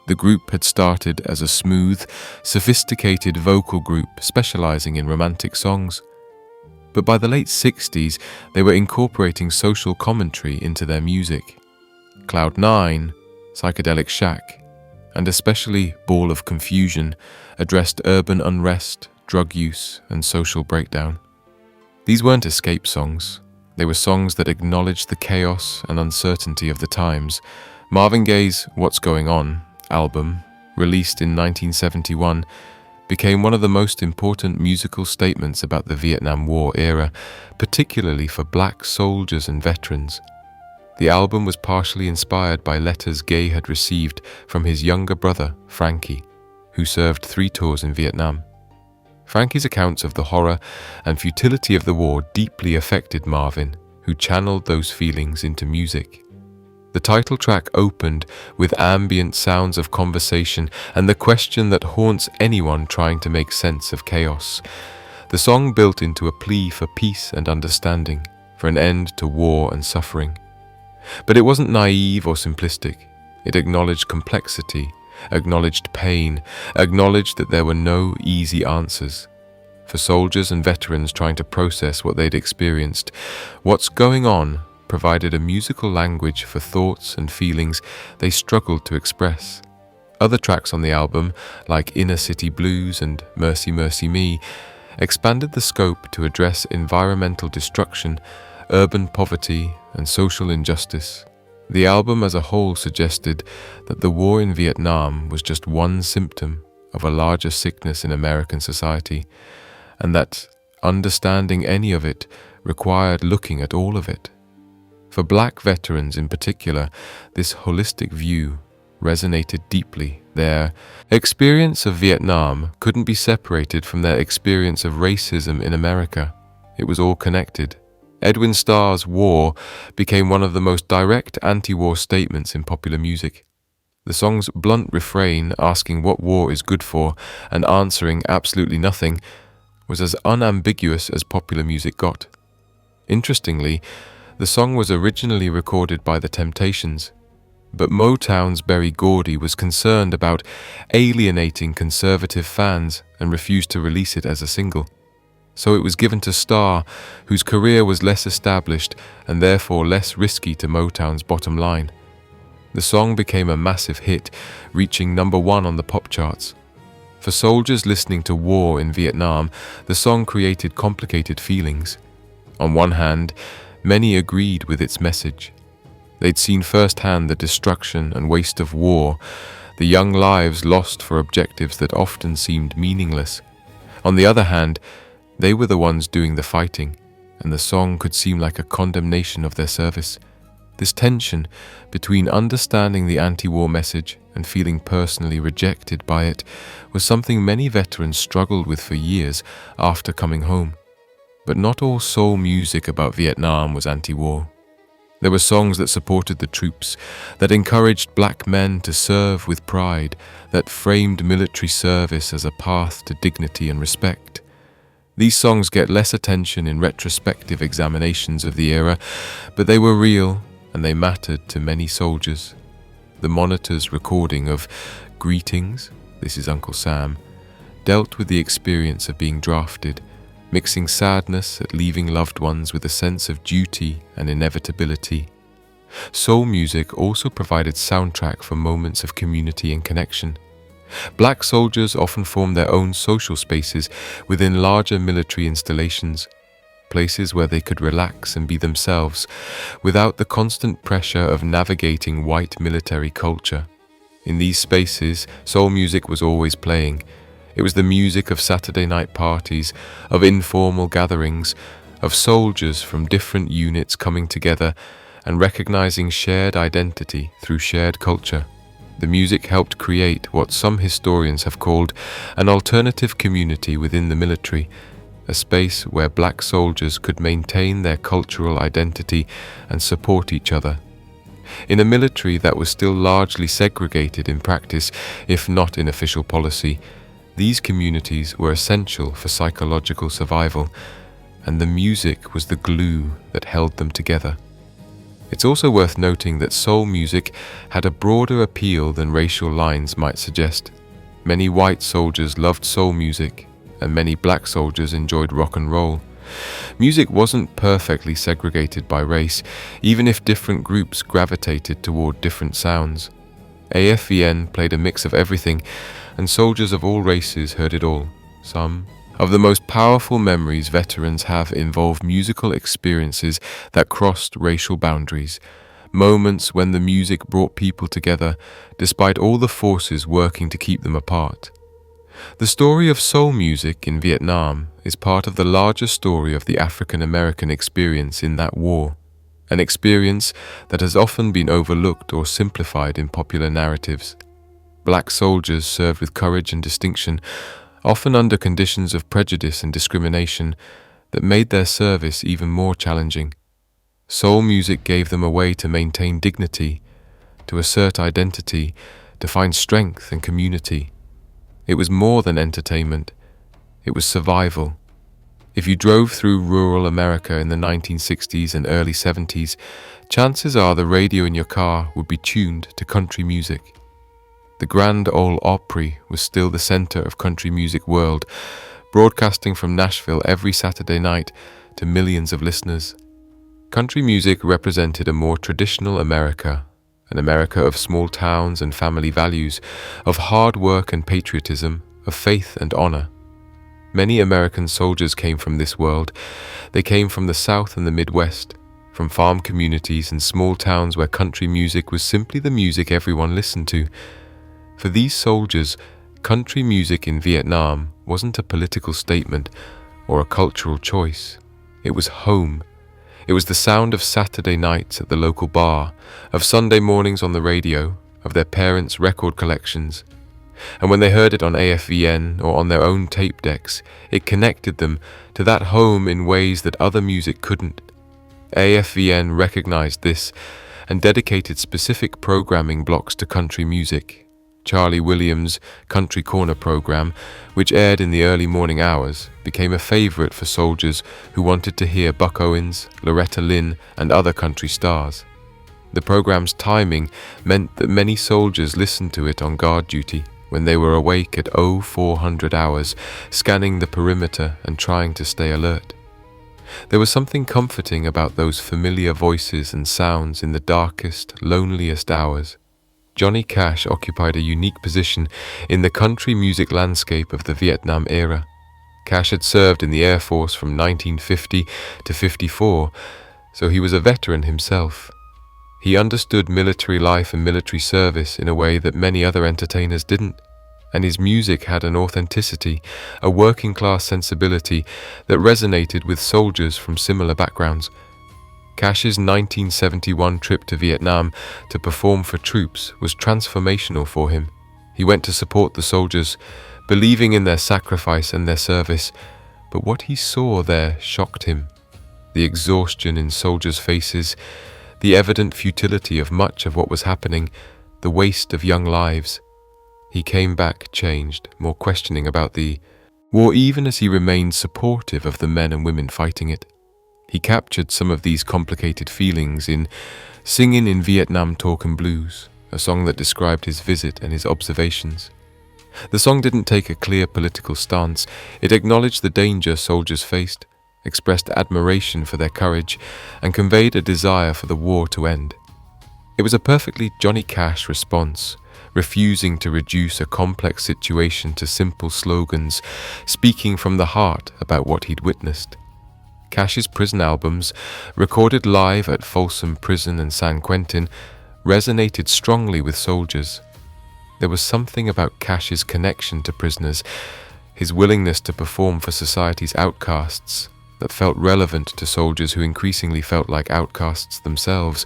A: The group had started as a smooth, sophisticated vocal group specializing in romantic songs. But by the late 60s, they were incorporating social commentary into their music. Cloud 9, Psychedelic Shack, and especially Ball of Confusion addressed urban unrest, drug use, and social breakdown. These weren't escape songs. They were songs that acknowledged the chaos and uncertainty of the times. Marvin Gaye's What's Going On album, released in 1971, became one of the most important musical statements about the Vietnam War era, particularly for black soldiers and veterans. The album was partially inspired by letters Gaye had received from his younger brother, Frankie, who served 3 tours in Vietnam. Frankie's accounts of the horror and futility of the war deeply affected Marvin, who channeled those feelings into music. The title track opened with ambient sounds of conversation and the question that haunts anyone trying to make sense of chaos. The song built into a plea for peace and understanding, for an end to war and suffering. But it wasn't naive or simplistic. It acknowledged complexity, acknowledged pain, acknowledged that there were no easy answers. For soldiers and veterans trying to process what they'd experienced, What's Going On provided a musical language for thoughts and feelings they struggled to express. Other tracks on the album, like Inner City Blues and Mercy Mercy Me, expanded the scope to address environmental destruction, urban poverty, and social injustice. The album as a whole suggested that the war in Vietnam was just one symptom of a larger sickness in American society, and that understanding any of it required looking at all of it. For black veterans in particular, this holistic view resonated deeply. Their experience of Vietnam couldn't be separated from their experience of racism in America. It was all connected. Edwin Starr's War became one of the most direct anti-war statements in popular music. The song's blunt refrain, asking what war is good for and answering absolutely nothing, was as unambiguous as popular music got. Interestingly, the song was originally recorded by the Temptations, but Motown's Berry Gordy was concerned about alienating conservative fans and refused to release it as a single. So it was given to Starr, whose career was less established and therefore less risky to Motown's bottom line. The song became a massive hit, reaching #1 on the pop charts. For soldiers listening to war in Vietnam, the song created complicated feelings. On one hand, many agreed with its message. They'd seen firsthand the destruction and waste of war, the young lives lost for objectives that often seemed meaningless. On the other hand, they were the ones doing the fighting, and the song could seem like a condemnation of their service. This tension between understanding the anti-war message and feeling personally rejected by it was something many veterans struggled with for years after coming home. But not all soul music about Vietnam was anti-war. There were songs that supported the troops, that encouraged black men to serve with pride, that framed military service as a path to dignity and respect. These songs get less attention in retrospective examinations of the era, but they were real and they mattered to many soldiers. The Monitor's recording of "Greetings, this is Uncle Sam" dealt with the experience of being drafted, mixing sadness at leaving loved ones with a sense of duty and inevitability. Soul music also provided soundtrack for moments of community and connection. Black soldiers often formed their own social spaces within larger military installations, places where they could relax and be themselves without the constant pressure of navigating white military culture. In these spaces, soul music was always playing. It was the music of Saturday night parties, of informal gatherings, of soldiers from different units coming together and recognizing shared identity through shared culture. The music helped create what some historians have called an alternative community within the military, a space where black soldiers could maintain their cultural identity and support each other. In a military that was still largely segregated in practice, if not in official policy, these communities were essential for psychological survival, and the music was the glue that held them together. It's also worth noting that soul music had a broader appeal than racial lines might suggest. Many white soldiers loved soul music, and many black soldiers enjoyed rock and roll. Music wasn't perfectly segregated by race, even if different groups gravitated toward different sounds. AFVN played a mix of everything, and soldiers of all races heard it all. Some of the most powerful memories veterans have involve musical experiences that crossed racial boundaries, moments when the music brought people together despite all the forces working to keep them apart. The story of soul music in Vietnam is part of the larger story of the African American experience in that war, an experience that has often been overlooked or simplified in popular narratives. Black soldiers served with courage and distinction, often under conditions of prejudice and discrimination that made their service even more challenging. Soul music gave them a way to maintain dignity, to assert identity, to find strength and community. It was more than entertainment. It was survival. If you drove through rural America in the 1960s and early 70s, chances are the radio in your car would be tuned to country music. The Grand Ole Opry was still the center of country music world, broadcasting from Nashville every Saturday night to millions of listeners. Country music represented a more traditional America, an America of small towns and family values, of hard work and patriotism, of faith and honor. Many American soldiers came from this world. They came from the South and the Midwest, from farm communities and small towns where country music was simply the music everyone listened to. For these soldiers, country music in Vietnam wasn't a political statement or a cultural choice. It was home. It was the sound of Saturday nights at the local bar, of Sunday mornings on the radio, of their parents' record collections. And when they heard it on AFVN or on their own tape decks, it connected them to that home in ways that other music couldn't. AFVN recognized this and dedicated specific programming blocks to country music. Charlie Williams' Country Corner program, which aired in the early morning hours, became a favorite for soldiers who wanted to hear Buck Owens, Loretta Lynn, and other country stars. The program's timing meant that many soldiers listened to it on guard duty when they were awake at 0400 hours, scanning the perimeter and trying to stay alert. There was something comforting about those familiar voices and sounds in the darkest, loneliest hours. Johnny Cash occupied a unique position in the country music landscape of the Vietnam era. Cash had served in the Air Force from 1950 to 54, so he was a veteran himself. He understood military life and military service in a way that many other entertainers didn't, and his music had an authenticity, a working-class sensibility that resonated with soldiers from similar backgrounds. Cash's 1971 trip to Vietnam to perform for troops was transformational for him. He went to support the soldiers, believing in their sacrifice and their service, but what he saw there shocked him. The exhaustion in soldiers' faces, the evident futility of much of what was happening, the waste of young lives. He came back changed, more questioning about the war, even as he remained supportive of the men and women fighting it. He captured some of these complicated feelings in Singin' in Vietnam Talkin' Blues, a song that described his visit and his observations. The song didn't take a clear political stance. It acknowledged the danger soldiers faced, expressed admiration for their courage, and conveyed a desire for the war to end. It was a perfectly Johnny Cash response, refusing to reduce a complex situation to simple slogans, speaking from the heart about what he'd witnessed. Cash's prison albums, recorded live at Folsom Prison and San Quentin, resonated strongly with soldiers. There was something about Cash's connection to prisoners, his willingness to perform for society's outcasts, that felt relevant to soldiers who increasingly felt like outcasts themselves.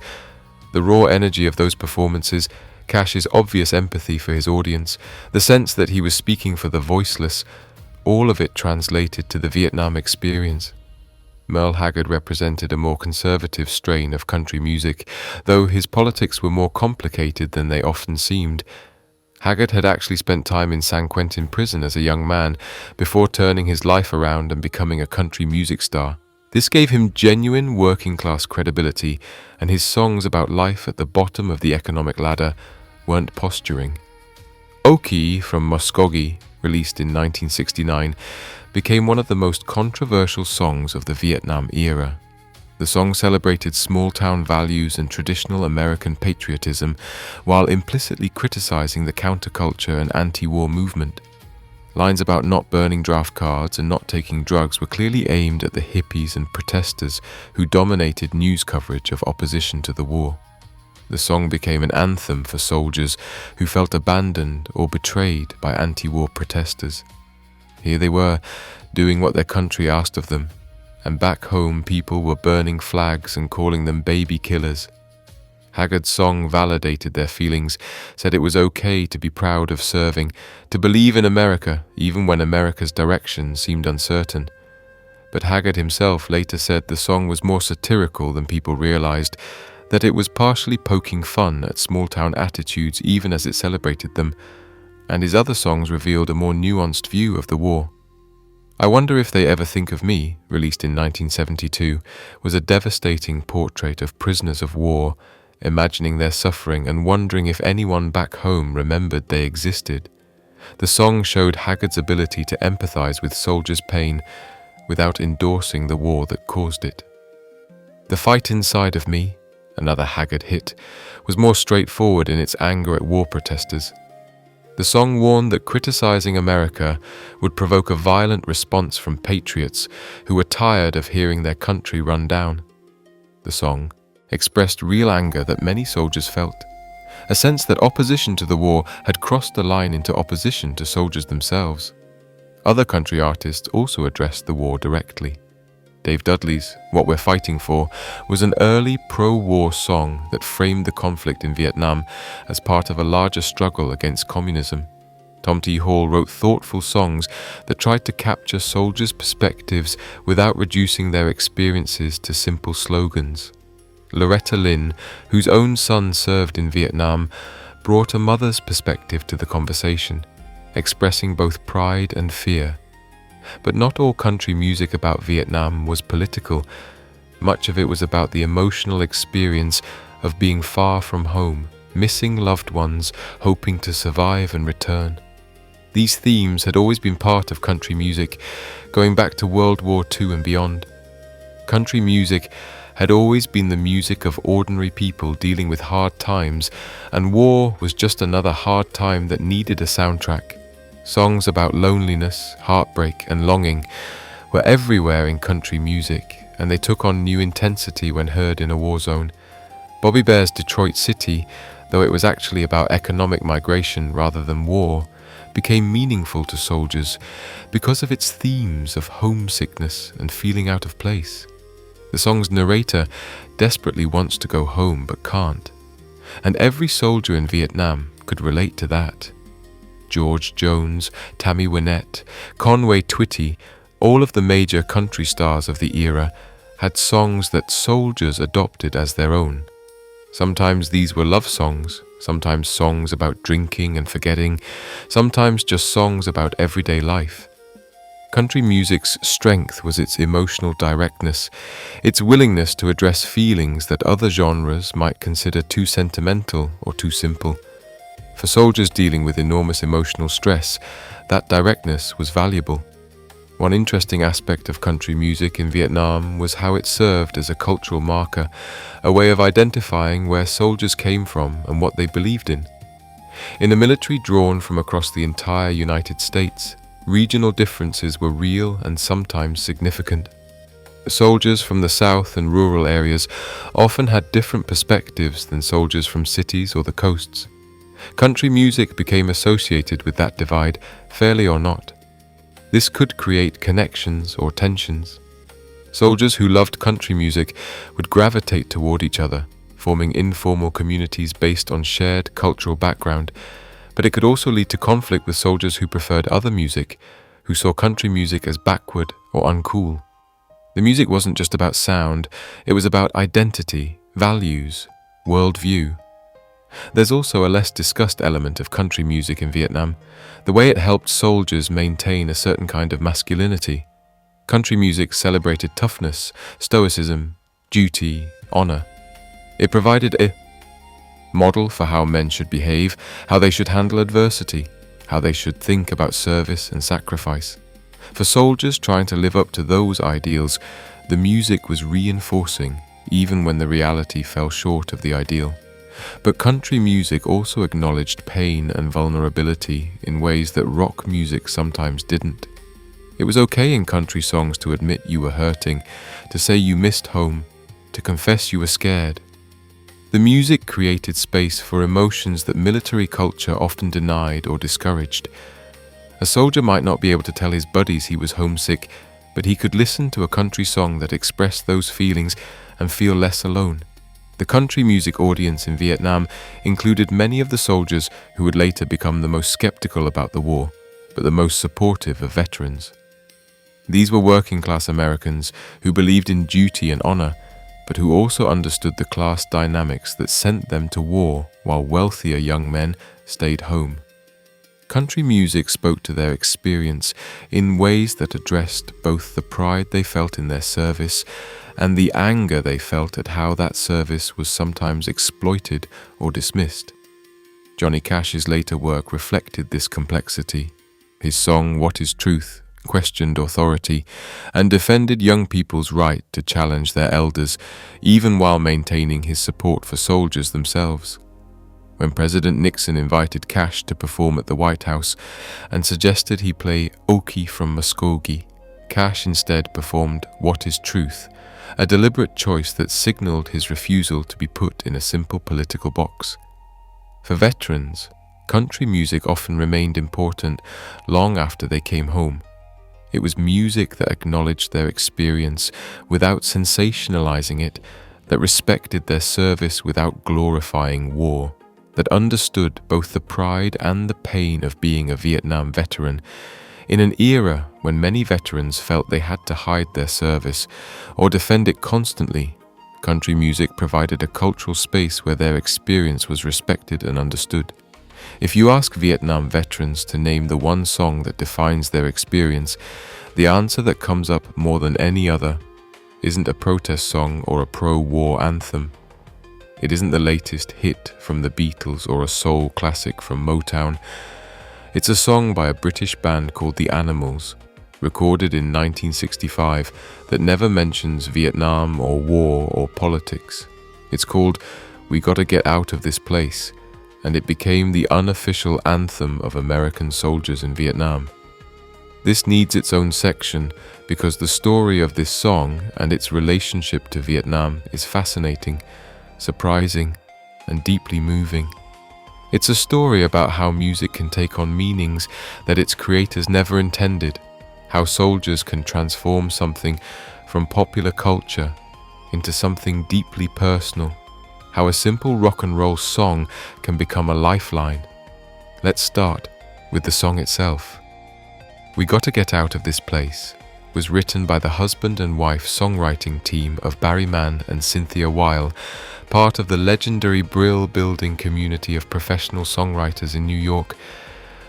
A: The raw energy of those performances, Cash's obvious empathy for his audience, the sense that he was speaking for the voiceless, all of it translated to the Vietnam experience. Merle Haggard represented a more conservative strain of country music, though his politics were more complicated than they often seemed. Haggard had actually spent time in San Quentin prison as a young man before turning his life around and becoming a country music star. This gave him genuine working-class credibility, and his songs about life at the bottom of the economic ladder weren't posturing. Okie from Muskogee, released in 1969, became one of the most controversial songs of the Vietnam era. The song celebrated small-town values and traditional American patriotism, while implicitly criticizing the counterculture and anti-war movement. Lines about not burning draft cards and not taking drugs were clearly aimed at the hippies and protesters who dominated news coverage of opposition to the war. The song became an anthem for soldiers who felt abandoned or betrayed by anti-war protesters. Here they were, doing what their country asked of them, and back home people were burning flags and calling them baby killers. Haggard's song validated their feelings, said it was okay to be proud of serving, to believe in America even when America's direction seemed uncertain. But Haggard himself later said the song was more satirical than people realized, that it was partially poking fun at small-town attitudes even as it celebrated them, and his other songs revealed a more nuanced view of the war. I Wonder If They Ever Think of Me, released in 1972, was a devastating portrait of prisoners of war, imagining their suffering and wondering if anyone back home remembered they existed. The song showed Haggard's ability to empathize with soldiers' pain without endorsing the war that caused it. The Fight Inside of Me, another Haggard hit, was more straightforward in its anger at war protesters. The song warned that criticizing America would provoke a violent response from patriots who were tired of hearing their country run down. The song expressed real anger that many soldiers felt, a sense that opposition to the war had crossed the line into opposition to soldiers themselves. Other country artists also addressed the war directly. Dave Dudley's What We're Fighting For was an early pro-war song that framed the conflict in Vietnam as part of a larger struggle against communism. Tom T. Hall wrote thoughtful songs that tried to capture soldiers' perspectives without reducing their experiences to simple slogans. Loretta Lynn, whose own son served in Vietnam, brought a mother's perspective to the conversation, expressing both pride and fear. But not all country music about Vietnam was political. Much of it was about the emotional experience of being far from home, missing loved ones, hoping to survive and return. These themes had always been part of country music, going back to World War II and beyond. Country music had always been the music of ordinary people dealing with hard times, and war was just another hard time that needed a soundtrack. Songs about loneliness, heartbreak, and longing were everywhere in country music, and they took on new intensity when heard in a war zone. Bobby Bear's Detroit City, though it was actually about economic migration rather than war, became meaningful to soldiers because of its themes of homesickness and feeling out of place. The song's narrator desperately wants to go home but can't, and every soldier in Vietnam could relate to that. George Jones, Tammy Wynette, Conway Twitty, all of the major country stars of the era, had songs that soldiers adopted as their own. Sometimes these were love songs, sometimes songs about drinking and forgetting, sometimes just songs about everyday life. Country music's strength was its emotional directness, its willingness to address feelings that other genres might consider too sentimental or too simple. For soldiers dealing with enormous emotional stress, that directness was valuable. One interesting aspect of country music in Vietnam was how it served as a cultural marker, a way of identifying where soldiers came from and what they believed in. In a military drawn from across the entire United States, regional differences were real and sometimes significant. Soldiers from the south and rural areas often had different perspectives than soldiers from cities or the coasts. Country music became associated with that divide, fairly or not. This could create connections or tensions. Soldiers who loved country music would gravitate toward each other, forming informal communities based on shared cultural background, but it could also lead to conflict with soldiers who preferred other music, who saw country music as backward or uncool. The music wasn't just about sound, it was about identity, values, worldview. There's also a less discussed element of country music in Vietnam, the way it helped soldiers maintain a certain kind of masculinity. Country music celebrated toughness, stoicism, duty, honor. It provided a model for how men should behave, how they should handle adversity, how they should think about service and sacrifice. For soldiers trying to live up to those ideals, the music was reinforcing, even when the reality fell short of the ideal. But country music also acknowledged pain and vulnerability in ways that rock music sometimes didn't. It was okay in country songs to admit you were hurting, to say you missed home, to confess you were scared. The music created space for emotions that military culture often denied or discouraged. A soldier might not be able to tell his buddies he was homesick, but he could listen to a country song that expressed those feelings and feel less alone. The country music audience in Vietnam included many of the soldiers who would later become the most skeptical about the war, but the most supportive of veterans. These were working-class Americans who believed in duty and honor, but who also understood the class dynamics that sent them to war while wealthier young men stayed home. Country music spoke to their experience in ways that addressed both the pride they felt in their service and the anger they felt at how that service was sometimes exploited or dismissed. Johnny Cash's later work reflected this complexity. His song "What is Truth" questioned authority and defended young people's right to challenge their elders, even while maintaining his support for soldiers themselves. When President Nixon invited Cash to perform at the White House and suggested he play Okie from Muskogee, Cash instead performed "What is Truth," a deliberate choice that signaled his refusal to be put in a simple political box. For veterans, country music often remained important long after they came home. It was music that acknowledged their experience without sensationalizing it, that respected their service without glorifying war, that understood both the pride and the pain of being a Vietnam veteran. In an era when many veterans felt they had to hide their service or defend it constantly, country music provided a cultural space where their experience was respected and understood. If you ask Vietnam veterans to name the one song that defines their experience, the answer that comes up more than any other isn't a protest song or a pro-war anthem. It isn't the latest hit from the Beatles or a soul classic from Motown. It's a song by a British band called The Animals, recorded in 1965, that never mentions Vietnam or war or politics. It's called "We Gotta Get Out of This Place," and it became the unofficial anthem of American soldiers in Vietnam. This needs its own section because the story of this song and its relationship to Vietnam is fascinating, surprising, and deeply moving. It's a story about how music can take on meanings that its creators never intended, how soldiers can transform something from popular culture into something deeply personal, how a simple rock and roll song can become a lifeline. Let's start with the song itself. "We Gotta Get Out of This Place" was written by the husband and wife songwriting team of Barry Mann and Cynthia Weil, part of the legendary Brill Building community of professional songwriters in New York.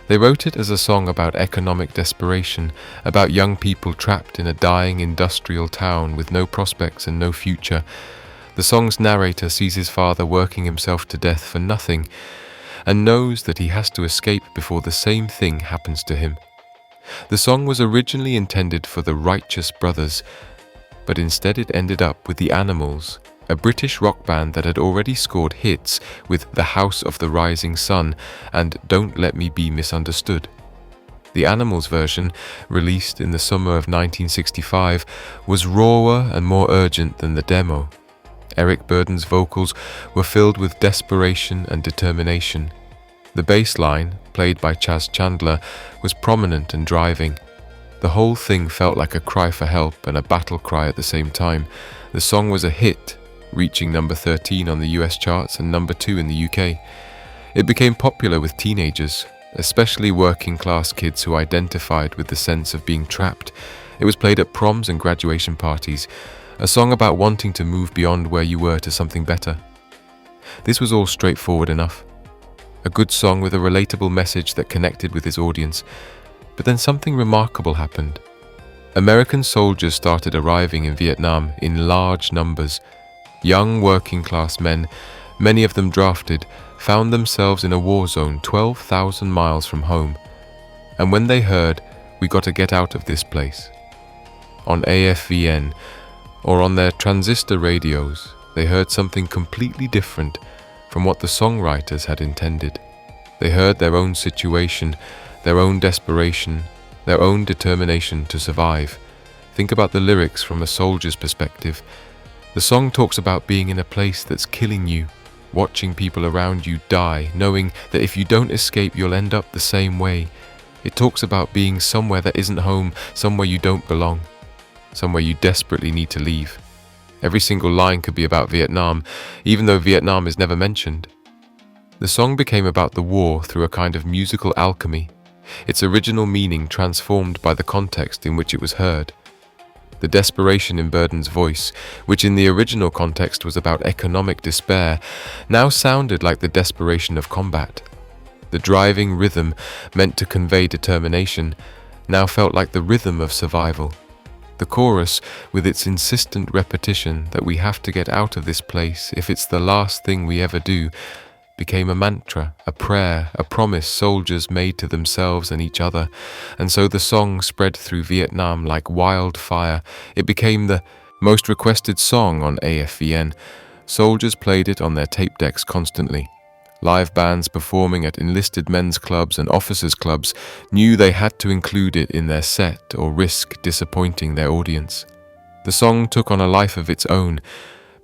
A: They wrote it as a song about economic desperation, about young people trapped in a dying industrial town with no prospects and no future. The song's narrator sees his father working himself to death for nothing and knows that he has to escape before the same thing happens to him. The song was originally intended for the Righteous Brothers, but instead it ended up with the Animals, a British rock band that had already scored hits with The House of the Rising Sun and Don't Let Me Be Misunderstood. The Animals version, released in the summer of 1965, was rawer and more urgent than the demo. Eric Burdon's vocals were filled with desperation and determination. The bass line, played by Chas Chandler, was prominent and driving. The whole thing felt like a cry for help and a battle cry at the same time. The song was a hit, reaching number 13 on the US charts and number 2 in the UK. It became popular with teenagers, especially working-class kids who identified with the sense of being trapped. It was played at proms and graduation parties, a song about wanting to move beyond where you were to something better. This was all straightforward enough. A good song with a relatable message that connected with his audience. But then something remarkable happened. American soldiers started arriving in Vietnam in large numbers. Young working-class men, many of them drafted, found themselves in a war zone 12,000 miles from home. And when they heard, "We got to get out of this place," on AFVN or on their transistor radios, they heard something completely different from what the songwriters had intended. They heard their own situation, their own desperation, their own determination to survive. Think about the lyrics from a soldier's perspective. The song talks about being in a place that's killing you, watching people around you die, knowing that if you don't escape, you'll end up the same way. It talks about being somewhere that isn't home, somewhere you don't belong, somewhere you desperately need to leave. Every single line could be about Vietnam, even though Vietnam is never mentioned. The song became about the war through a kind of musical alchemy, its original meaning transformed by the context in which it was heard. The desperation in Burdon's voice, which in the original context was about economic despair, now sounded like the desperation of combat. The driving rhythm, meant to convey determination, now felt like the rhythm of survival. The chorus, with its insistent repetition that we have to get out of this place if it's the last thing we ever do, became a mantra, a prayer, a promise soldiers made to themselves and each other, and so the song spread through Vietnam like wildfire. It became the most requested song on AFVN. Soldiers played it on their tape decks constantly. Live bands performing at enlisted men's clubs and officers' clubs knew they had to include it in their set or risk disappointing their audience. The song took on a life of its own,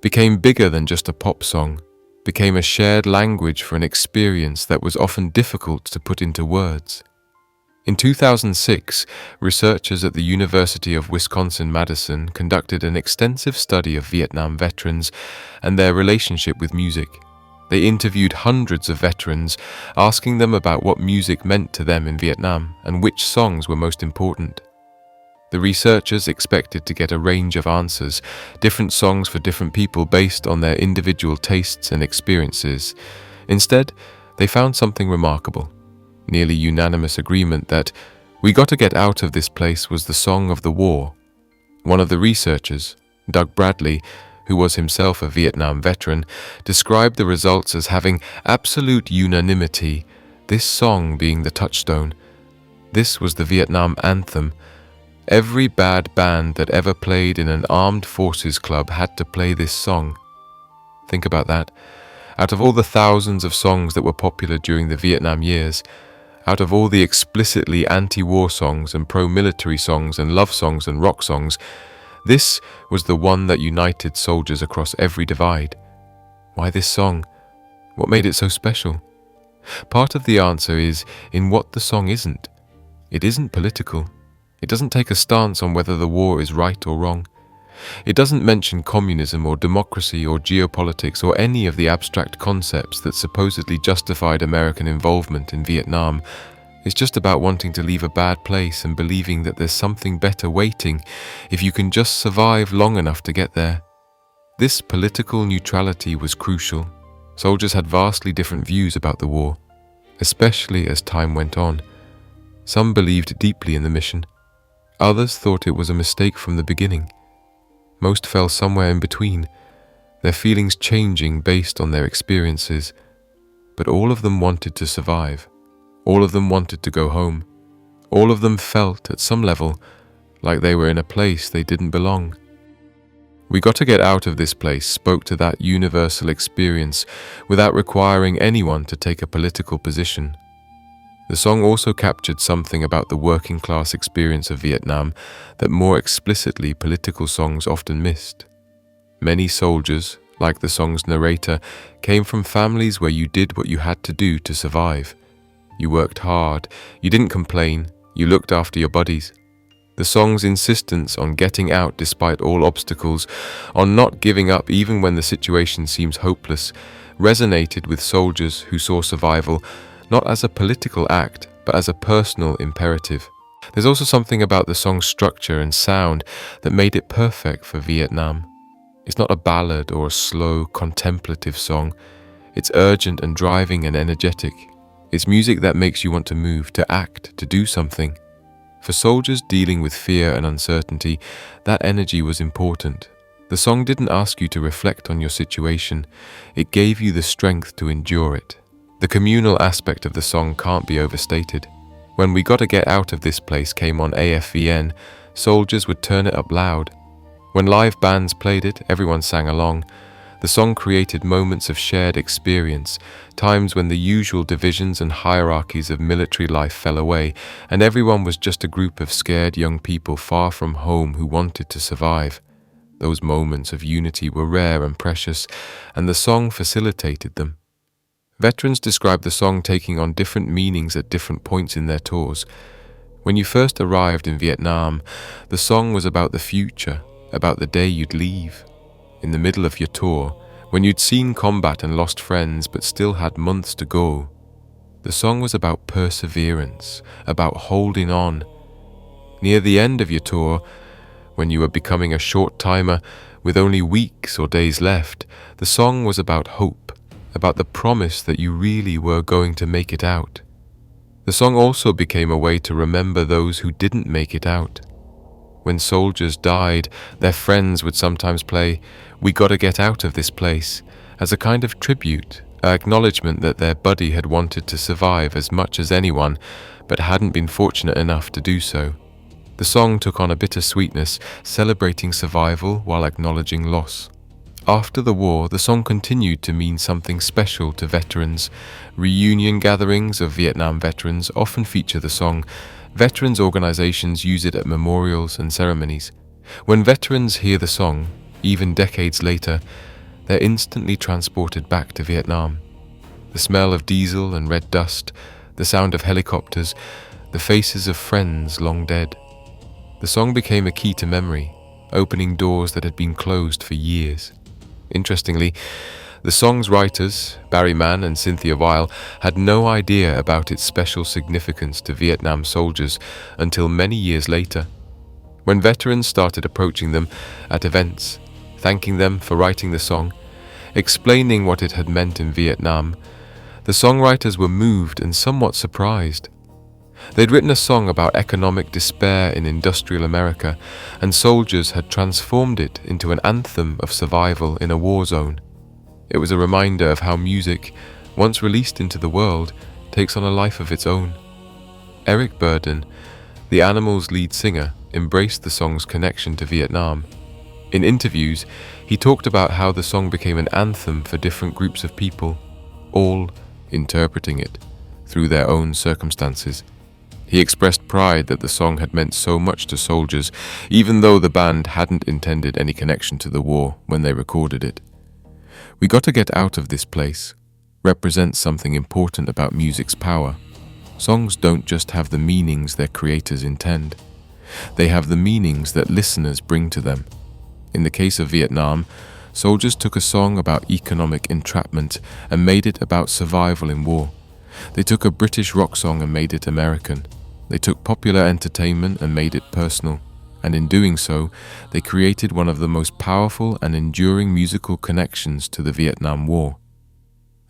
A: became bigger than just a pop song, became a shared language for an experience that was often difficult to put into words. In 2006, researchers at the University of Wisconsin-Madison conducted an extensive study of Vietnam veterans and their relationship with music. They interviewed hundreds of veterans, asking them about what music meant to them in Vietnam and which songs were most important. The researchers expected to get a range of answers, different songs for different people based on their individual tastes and experiences. Instead, they found something remarkable. Nearly unanimous agreement that "We Got to Get Out of This Place" was the song of the war. One of the researchers, Doug Bradley, who was himself a Vietnam veteran, described the results as having absolute unanimity, this song being the touchstone. This was the Vietnam anthem. Every bad band that ever played in an armed forces club had to play this song. Think about that. Out of all the thousands of songs that were popular during the Vietnam years, out of all the explicitly anti-war songs and pro-military songs and love songs and rock songs, this was the one that united soldiers across every divide. Why this song? What made it so special? Part of the answer is in what the song isn't. It isn't political. It doesn't take a stance on whether the war is right or wrong. It doesn't mention communism or democracy or geopolitics or any of the abstract concepts that supposedly justified American involvement in Vietnam. It's just about wanting to leave a bad place and believing that there's something better waiting if you can just survive long enough to get there. This political neutrality was crucial. Soldiers had vastly different views about the war, especially as time went on. Some believed deeply in the mission. Others thought it was a mistake from the beginning. Most fell somewhere in between, their feelings changing based on their experiences. But all of them wanted to survive. All of them wanted to go home. All of them felt, at some level, like they were in a place they didn't belong. We Got to Get Out of This Place spoke to that universal experience without requiring anyone to take a political position. The song also captured something about the working class experience of Vietnam that more explicitly political songs often missed. Many soldiers, like the song's narrator, came from families where you did what you had to do to survive. You worked hard, you didn't complain, you looked after your buddies. The song's insistence on getting out despite all obstacles, on not giving up even when the situation seems hopeless, resonated with soldiers who saw survival not as a political act, but as a personal imperative. There's also something about the song's structure and sound that made it perfect for Vietnam. It's not a ballad or a slow, contemplative song. It's urgent and driving and energetic. It's music that makes you want to move, to act, to do something. For soldiers dealing with fear and uncertainty, that energy was important. The song didn't ask you to reflect on your situation. It gave you the strength to endure it. The communal aspect of the song can't be overstated. When We Gotta Get Out of This Place came on AFVN, soldiers would turn it up loud. When live bands played it, everyone sang along. The song created moments of shared experience, times when the usual divisions and hierarchies of military life fell away, and everyone was just a group of scared young people far from home who wanted to survive. Those moments of unity were rare and precious, and the song facilitated them. Veterans describe the song taking on different meanings at different points in their tours. When you first arrived in Vietnam, the song was about the future, about the day you'd leave. In the middle of your tour, when you'd seen combat and lost friends but still had months to go, the song was about perseverance, about holding on. Near the end of your tour, when you were becoming a short-timer with only weeks or days left, the song was about hope, about the promise that you really were going to make it out. The song also became a way to remember those who didn't make it out. When soldiers died, their friends would sometimes play "We Gotta Get Out of This Place" as a kind of tribute, an acknowledgement that their buddy had wanted to survive as much as anyone, but hadn't been fortunate enough to do so. The song took on a bittersweetness, celebrating survival while acknowledging loss. After the war, the song continued to mean something special to veterans. Reunion gatherings of Vietnam veterans often feature the song. Veterans organizations use it at memorials and ceremonies. When veterans hear the song, even decades later, they're instantly transported back to Vietnam. The smell of diesel and red dust, the sound of helicopters, the faces of friends long dead. The song became a key to memory, opening doors that had been closed for years. Interestingly, the song's writers, Barry Mann and Cynthia Weil, had no idea about its special significance to Vietnam soldiers until many years later. When veterans started approaching them at events, thanking them for writing the song, explaining what it had meant in Vietnam, the songwriters were moved and somewhat surprised. They'd written a song about economic despair in industrial America, and soldiers had transformed it into an anthem of survival in a war zone. It was a reminder of how music, once released into the world, takes on a life of its own. Eric Burdon, the Animals' lead singer, embraced the song's connection to Vietnam. In interviews, he talked about how the song became an anthem for different groups of people, all interpreting it through their own circumstances. He expressed pride that the song had meant so much to soldiers, even though the band hadn't intended any connection to the war when they recorded it. We Gotta Get Out of This Place represents something important about music's power. Songs don't just have the meanings their creators intend. They have the meanings that listeners bring to them. In the case of Vietnam, soldiers took a song about economic entrapment and made it about survival in war. They took a British rock song and made it American. They took popular entertainment and made it personal. And in doing so, they created one of the most powerful and enduring musical connections to the Vietnam War.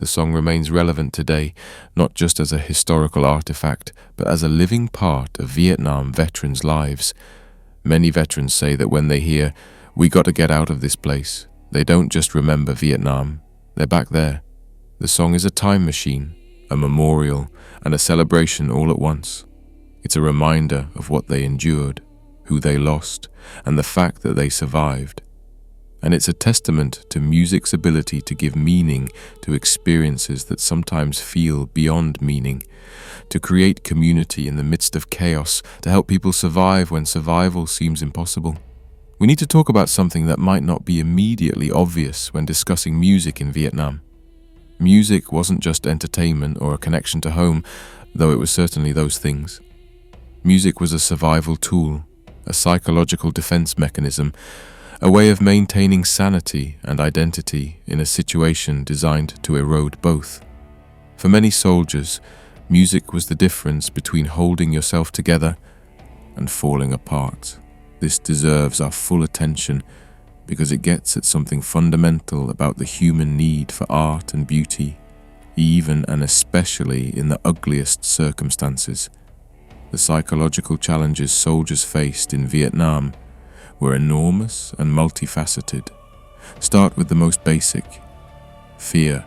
A: The song remains relevant today, not just as a historical artifact, but as a living part of Vietnam veterans' lives. Many veterans say that when they hear, "We got to get out of this place," they don't just remember Vietnam, they're back there. The song is a time machine, a memorial, and a celebration all at once. It's a reminder of what they endured, who they lost, and the fact that they survived. And it's a testament to music's ability to give meaning to experiences that sometimes feel beyond meaning, to create community in the midst of chaos, to help people survive when survival seems impossible. We need to talk about something that might not be immediately obvious when discussing music in Vietnam. Music wasn't just entertainment or a connection to home, though it was certainly those things. Music was a survival tool, a psychological defense mechanism, a way of maintaining sanity and identity in a situation designed to erode both. For many soldiers, music was the difference between holding yourself together and falling apart. This deserves our full attention because it gets at something fundamental about the human need for art and beauty, even and especially in the ugliest circumstances. The psychological challenges soldiers faced in Vietnam were enormous and multifaceted. Start with the most basic: fear.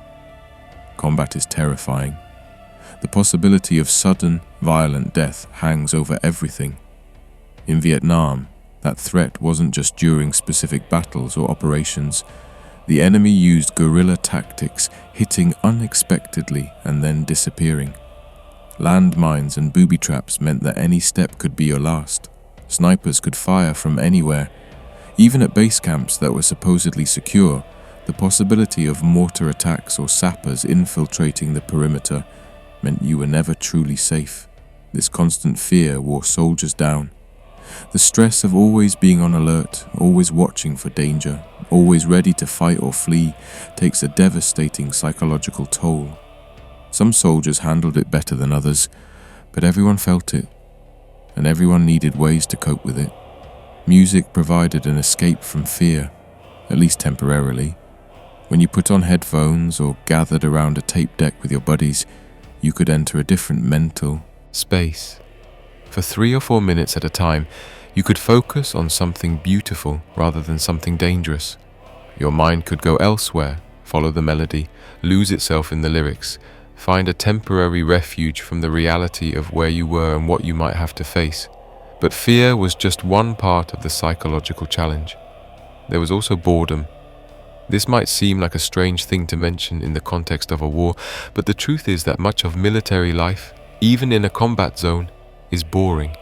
A: Combat is terrifying. The possibility of sudden, violent death hangs over everything. In Vietnam, that threat wasn't just during specific battles or operations. The enemy used guerrilla tactics, hitting unexpectedly and then disappearing. Landmines and booby traps meant that any step could be your last. Snipers could fire from anywhere. Even at base camps that were supposedly secure, the possibility of mortar attacks or sappers infiltrating the perimeter meant you were never truly safe. This constant fear wore soldiers down. The stress of always being on alert, always watching for danger, always ready to fight or flee, takes a devastating psychological toll. Some soldiers handled it better than others, but everyone felt it, and everyone needed ways to cope with it. Music provided an escape from fear, at least temporarily. When you put on headphones or gathered around a tape deck with your buddies, you could enter a different mental space. For 3 or 4 minutes at a time, you could focus on something beautiful rather than something dangerous. Your mind could go elsewhere, follow the melody, lose itself in the lyrics, find a temporary refuge from the reality of where you were and what you might have to face. But fear was just one part of the psychological challenge. There was also boredom. This might seem like a strange thing to mention in the context of a war, but the truth is that much of military life, even in a combat zone, is boring.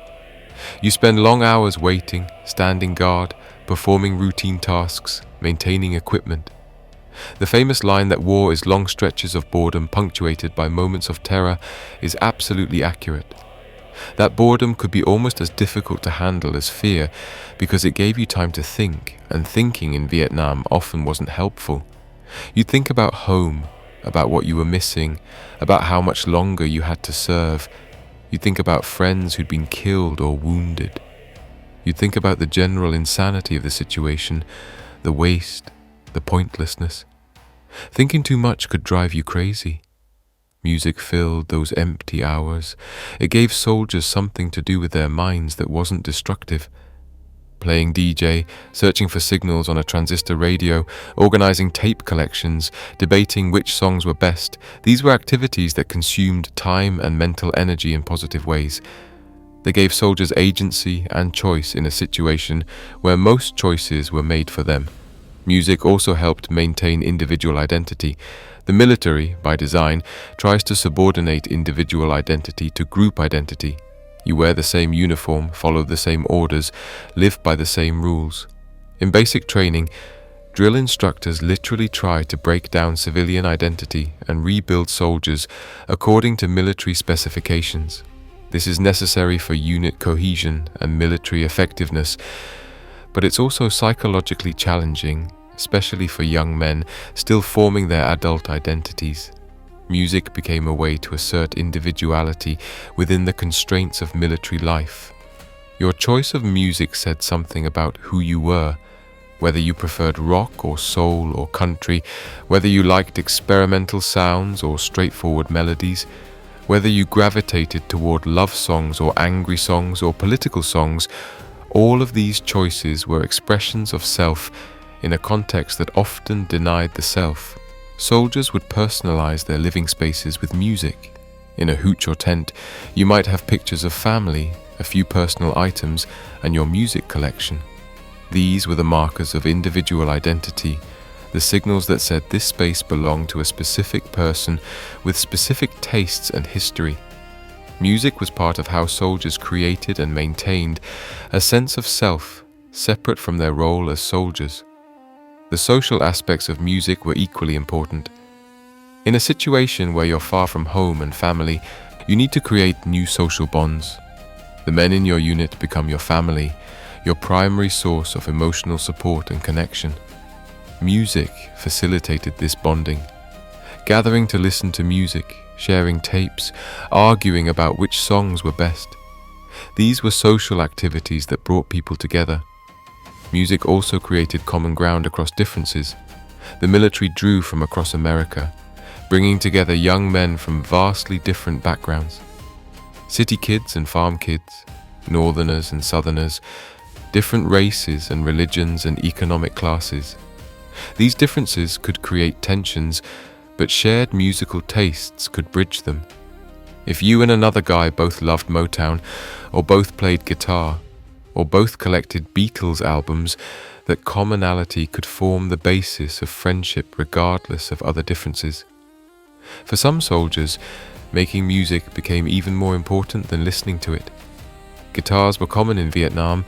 A: You spend long hours waiting, standing guard, performing routine tasks, maintaining equipment. The famous line that war is long stretches of boredom punctuated by moments of terror is absolutely accurate. That boredom could be almost as difficult to handle as fear because it gave you time to think, and thinking in Vietnam often wasn't helpful. You'd think about home, about what you were missing, about how much longer you had to serve. You'd think about friends who'd been killed or wounded. You'd think about the general insanity of the situation, the waste, the pointlessness. Thinking too much could drive you crazy. Music filled those empty hours. It gave soldiers something to do with their minds that wasn't destructive. Playing DJ, searching for signals on a transistor radio, organizing tape collections, debating which songs were best, these were activities that consumed time and mental energy in positive ways. They gave soldiers agency and choice in a situation where most choices were made for them. Music also helped maintain individual identity. The military, by design, tries to subordinate individual identity to group identity. You wear the same uniform, follow the same orders, live by the same rules. In basic training, drill instructors literally try to break down civilian identity and rebuild soldiers according to military specifications. This is necessary for unit cohesion and military effectiveness, but it's also psychologically challenging, especially for young men still forming their adult identities. Music became a way to assert individuality within the constraints of military life. Your choice of music said something about who you were, Whether you preferred rock or soul or country, whether you liked experimental sounds or straightforward melodies, whether you gravitated toward love songs or angry songs or political songs, all of these choices were expressions of self in a context that often denied the self. Soldiers would personalize their living spaces with music. In a hooch or tent, you might have pictures of family, a few personal items, and your music collection. These were the markers of individual identity, the signals that said this space belonged to a specific person with specific tastes and history. Music was part of how soldiers created and maintained a sense of self, separate from their role as soldiers. The social aspects of music were equally important. In a situation where you're far from home and family, you need to create new social bonds. The men in your unit become your family, your primary source of emotional support and connection. Music facilitated this bonding. Gathering to listen to music, sharing tapes, arguing about which songs were best. These were social activities that brought people together. Music also created common ground across differences. The military drew from across America, bringing together young men from vastly different backgrounds. City kids and farm kids, northerners and southerners, different races and religions and economic classes. These differences could create tensions, but shared musical tastes could bridge them. If you and another guy both loved Motown, or both played guitar, or both collected Beatles albums, that commonality could form the basis of friendship regardless of other differences. For some soldiers, making music became even more important than listening to it. Guitars were common in Vietnam,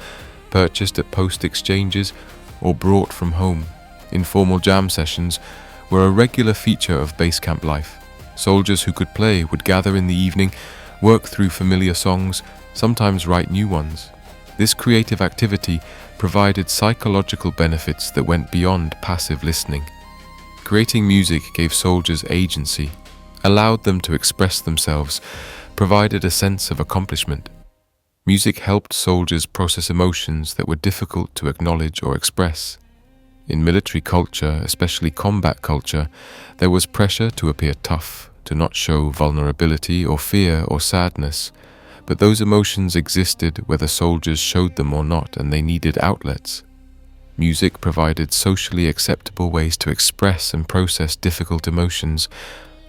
A: purchased at post exchanges or brought from home. Informal jam sessions were a regular feature of base camp life. Soldiers who could play would gather in the evening, work through familiar songs, sometimes write new ones. This creative activity provided psychological benefits that went beyond passive listening. Creating music gave soldiers agency, allowed them to express themselves, provided a sense of accomplishment. Music helped soldiers process emotions that were difficult to acknowledge or express. In military culture, especially combat culture, there was pressure to appear tough, to not show vulnerability or fear or sadness. But those emotions existed whether soldiers showed them or not, and they needed outlets. Music provided socially acceptable ways to express and process difficult emotions.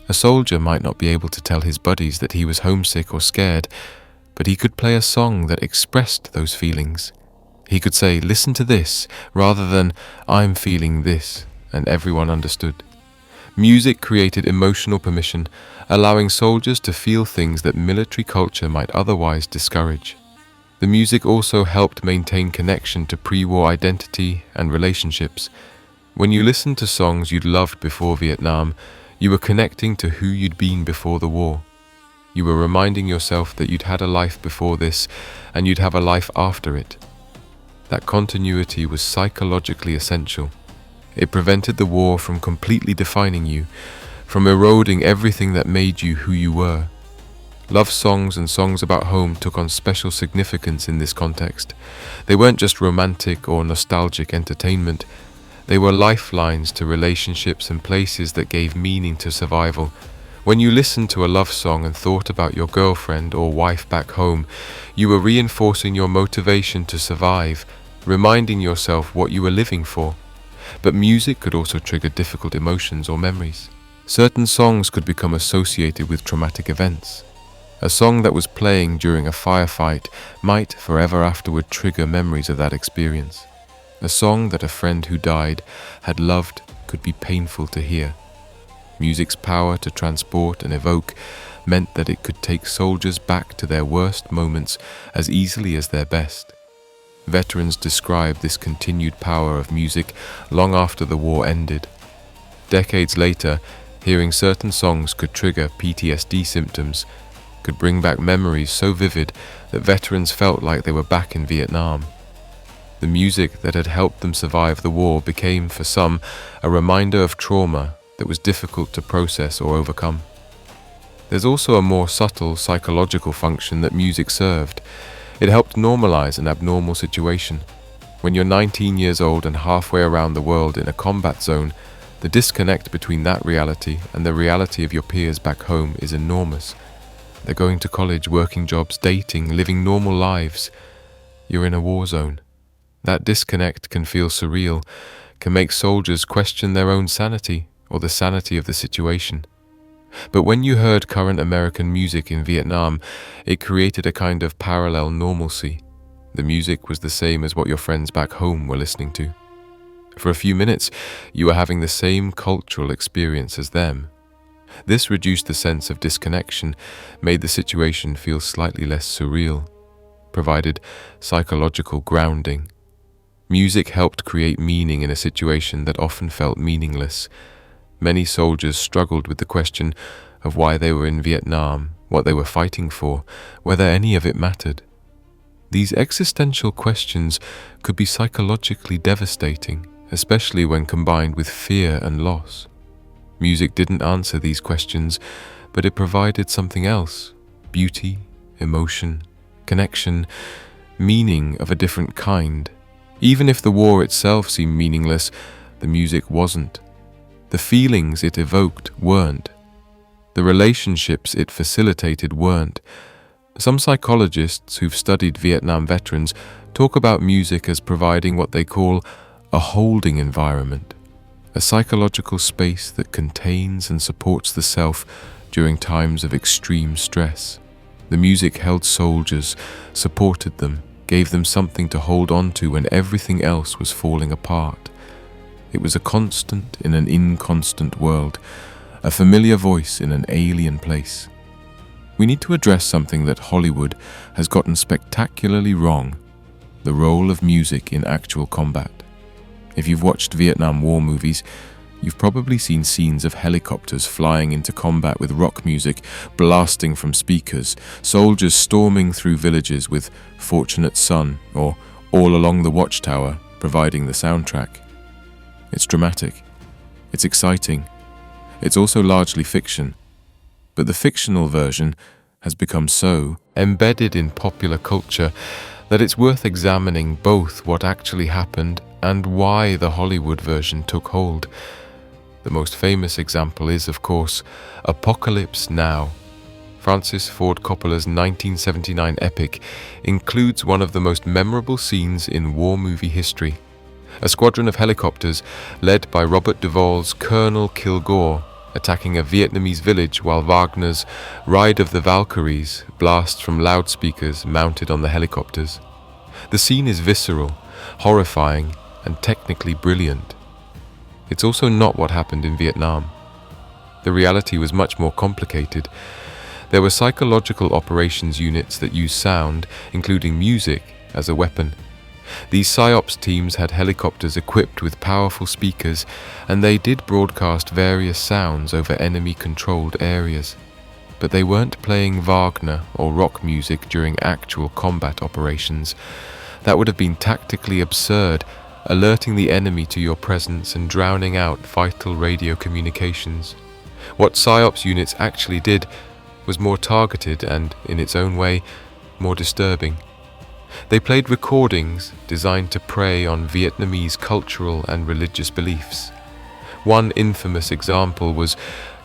A: A soldier might not be able to tell his buddies that he was homesick or scared, but he could play a song that expressed those feelings. He could say, "Listen to this," rather than, "I'm feeling this," and everyone understood. Music created emotional permission, allowing soldiers to feel things that military culture might otherwise discourage. The music also helped maintain connection to pre-war identity and relationships. When you listened to songs you'd loved before Vietnam, you were connecting to who you'd been before the war. You were reminding yourself that you'd had a life before this, and you'd have a life after it. That continuity was psychologically essential. It prevented the war from completely defining you, from eroding everything that made you who you were. Love songs and songs about home took on special significance in this context. They weren't just romantic or nostalgic entertainment. They were lifelines to relationships and places that gave meaning to survival. When you listened to a love song and thought about your girlfriend or wife back home, you were reinforcing your motivation to survive, reminding yourself what you were living for. But music could also trigger difficult emotions or memories. Certain songs could become associated with traumatic events. A song that was playing during a firefight might forever afterward trigger memories of that experience. A song that a friend who died had loved could be painful to hear. Music's power to transport and evoke meant that it could take soldiers back to their worst moments as easily as their best. Veterans described this continued power of music long after the war ended. Decades later, hearing certain songs could trigger PTSD symptoms, could bring back memories so vivid that veterans felt like they were back in Vietnam. The music that had helped them survive the war became, for some, a reminder of trauma that was difficult to process or overcome. There's also a more subtle psychological function that music served. It helped normalize an abnormal situation. When you're 19 years old and halfway around the world in a combat zone, the disconnect between that reality and the reality of your peers back home is enormous. They're going to college, working jobs, dating, living normal lives. You're in a war zone. That disconnect can feel surreal, can make soldiers question their own sanity or the sanity of the situation. But when you heard current American music in Vietnam, it created a kind of parallel normalcy. The music was the same as what your friends back home were listening to. For a few minutes, you were having the same cultural experience as them. This reduced the sense of disconnection, made the situation feel slightly less surreal, provided psychological grounding. Music helped create meaning in a situation that often felt meaningless. Many soldiers struggled with the question of why they were in Vietnam, what they were fighting for, whether any of it mattered. These existential questions could be psychologically devastating, especially when combined with fear and loss. Music didn't answer these questions, but it provided something else: beauty, emotion, connection, meaning of a different kind. Even if the war itself seemed meaningless, the music wasn't. The feelings it evoked weren't. The relationships it facilitated weren't. Some psychologists who've studied Vietnam veterans talk about music as providing what they call a holding environment, a psychological space that contains and supports the self during times of extreme stress. The music held soldiers, supported them, gave them something to hold on to when everything else was falling apart. It was a constant in an inconstant world, a familiar voice in an alien place. We need to address something that Hollywood has gotten spectacularly wrong: the role of music in actual combat. If you've watched Vietnam War movies, you've probably seen scenes of helicopters flying into combat with rock music blasting from speakers, soldiers storming through villages with Fortunate Son or All Along the Watchtower providing the soundtrack. It's dramatic, it's exciting, it's also largely fiction, but the fictional version has become so embedded in popular culture that it's worth examining both what actually happened and why the Hollywood version took hold. The most famous example is, of course, Apocalypse Now. Francis Ford Coppola's 1979 epic includes one of the most memorable scenes in war movie history. A squadron of helicopters, led by Robert Duvall's Colonel Kilgore, attacking a Vietnamese village while Wagner's Ride of the Valkyries blasts from loudspeakers mounted on the helicopters. The scene is visceral, horrifying, and technically brilliant. It's also not what happened in Vietnam. The reality was much more complicated. There were psychological operations units that used sound, including music, as a weapon. These PSYOPs teams had helicopters equipped with powerful speakers, and they did broadcast various sounds over enemy-controlled areas. But they weren't playing Wagner or rock music during actual combat operations. That would have been tactically absurd, alerting the enemy to your presence and drowning out vital radio communications. What PSYOPs units actually did was more targeted and, in its own way, more disturbing. They played recordings designed to prey on Vietnamese cultural and religious beliefs. One infamous example was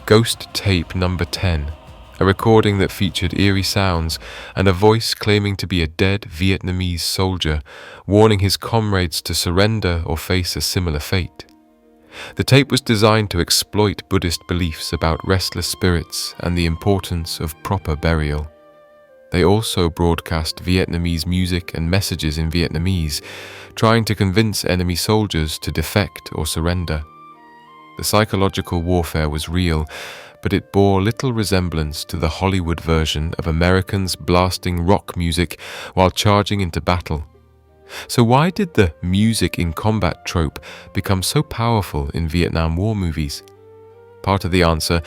A: Ghost Tape Number 10, a recording that featured eerie sounds and a voice claiming to be a dead Vietnamese soldier, warning his comrades to surrender or face a similar fate. The tape was designed to exploit Buddhist beliefs about restless spirits and the importance of proper burial. They also broadcast Vietnamese music and messages in Vietnamese, trying to convince enemy soldiers to defect or surrender. The psychological warfare was real, but it bore little resemblance to the Hollywood version of Americans blasting rock music while charging into battle. So why did the music in combat trope become so powerful in Vietnam War movies? Part of the answer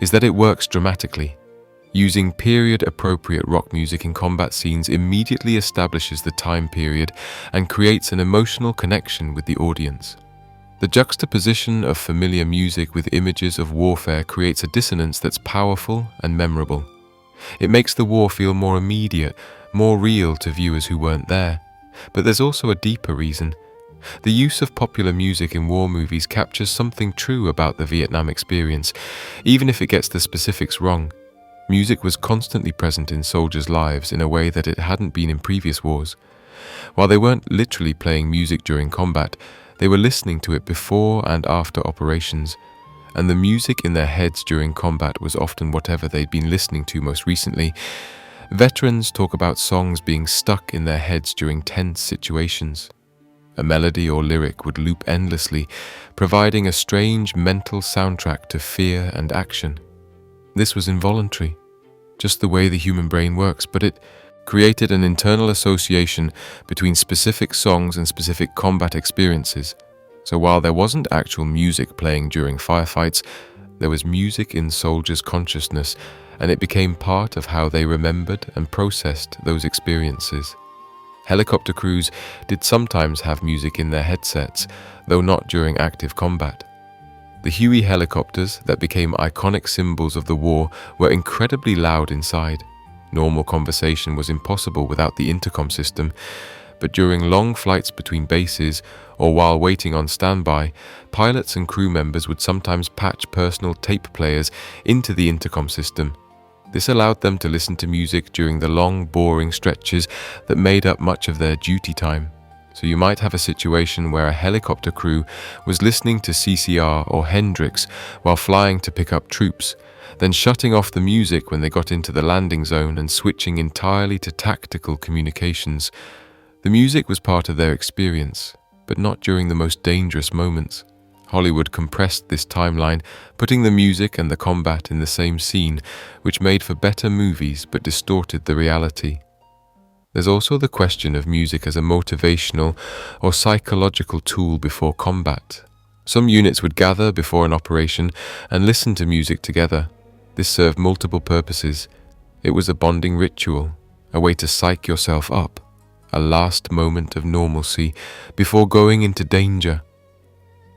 A: is that it works dramatically. Using period-appropriate rock music in combat scenes immediately establishes the time period and creates an emotional connection with the audience. The juxtaposition of familiar music with images of warfare creates a dissonance that's powerful and memorable. It makes the war feel more immediate, more real to viewers who weren't there. But there's also a deeper reason. The use of popular music in war movies captures something true about the Vietnam experience, even if it gets the specifics wrong. Music was constantly present in soldiers' lives in a way that it hadn't been in previous wars. While they weren't literally playing music during combat, they were listening to it before and after operations, and the music in their heads during combat was often whatever they'd been listening to most recently. Veterans talk about songs being stuck in their heads during tense situations. A melody or lyric would loop endlessly, providing a strange mental soundtrack to fear and action. This was involuntary, just the way the human brain works, but it created an internal association between specific songs and specific combat experiences. So while there wasn't actual music playing during firefights, there was music in soldiers' consciousness, and it became part of how they remembered and processed those experiences. Helicopter crews did sometimes have music in their headsets, though not during active combat. The Huey helicopters that became iconic symbols of the war were incredibly loud inside. Normal conversation was impossible without the intercom system, but during long flights between bases or while waiting on standby, pilots and crew members would sometimes patch personal tape players into the intercom system. This allowed them to listen to music during the long, boring stretches that made up much of their duty time. So you might have a situation where a helicopter crew was listening to CCR or Hendrix while flying to pick up troops, then shutting off the music when they got into the landing zone and switching entirely to tactical communications. The music was part of their experience, but not during the most dangerous moments. Hollywood compressed this timeline, putting the music and the combat in the same scene, which made for better movies but distorted the reality. There's also the question of music as a motivational or psychological tool before combat. Some units would gather before an operation and listen to music together. This served multiple purposes. It was a bonding ritual, a way to psych yourself up, a last moment of normalcy before going into danger.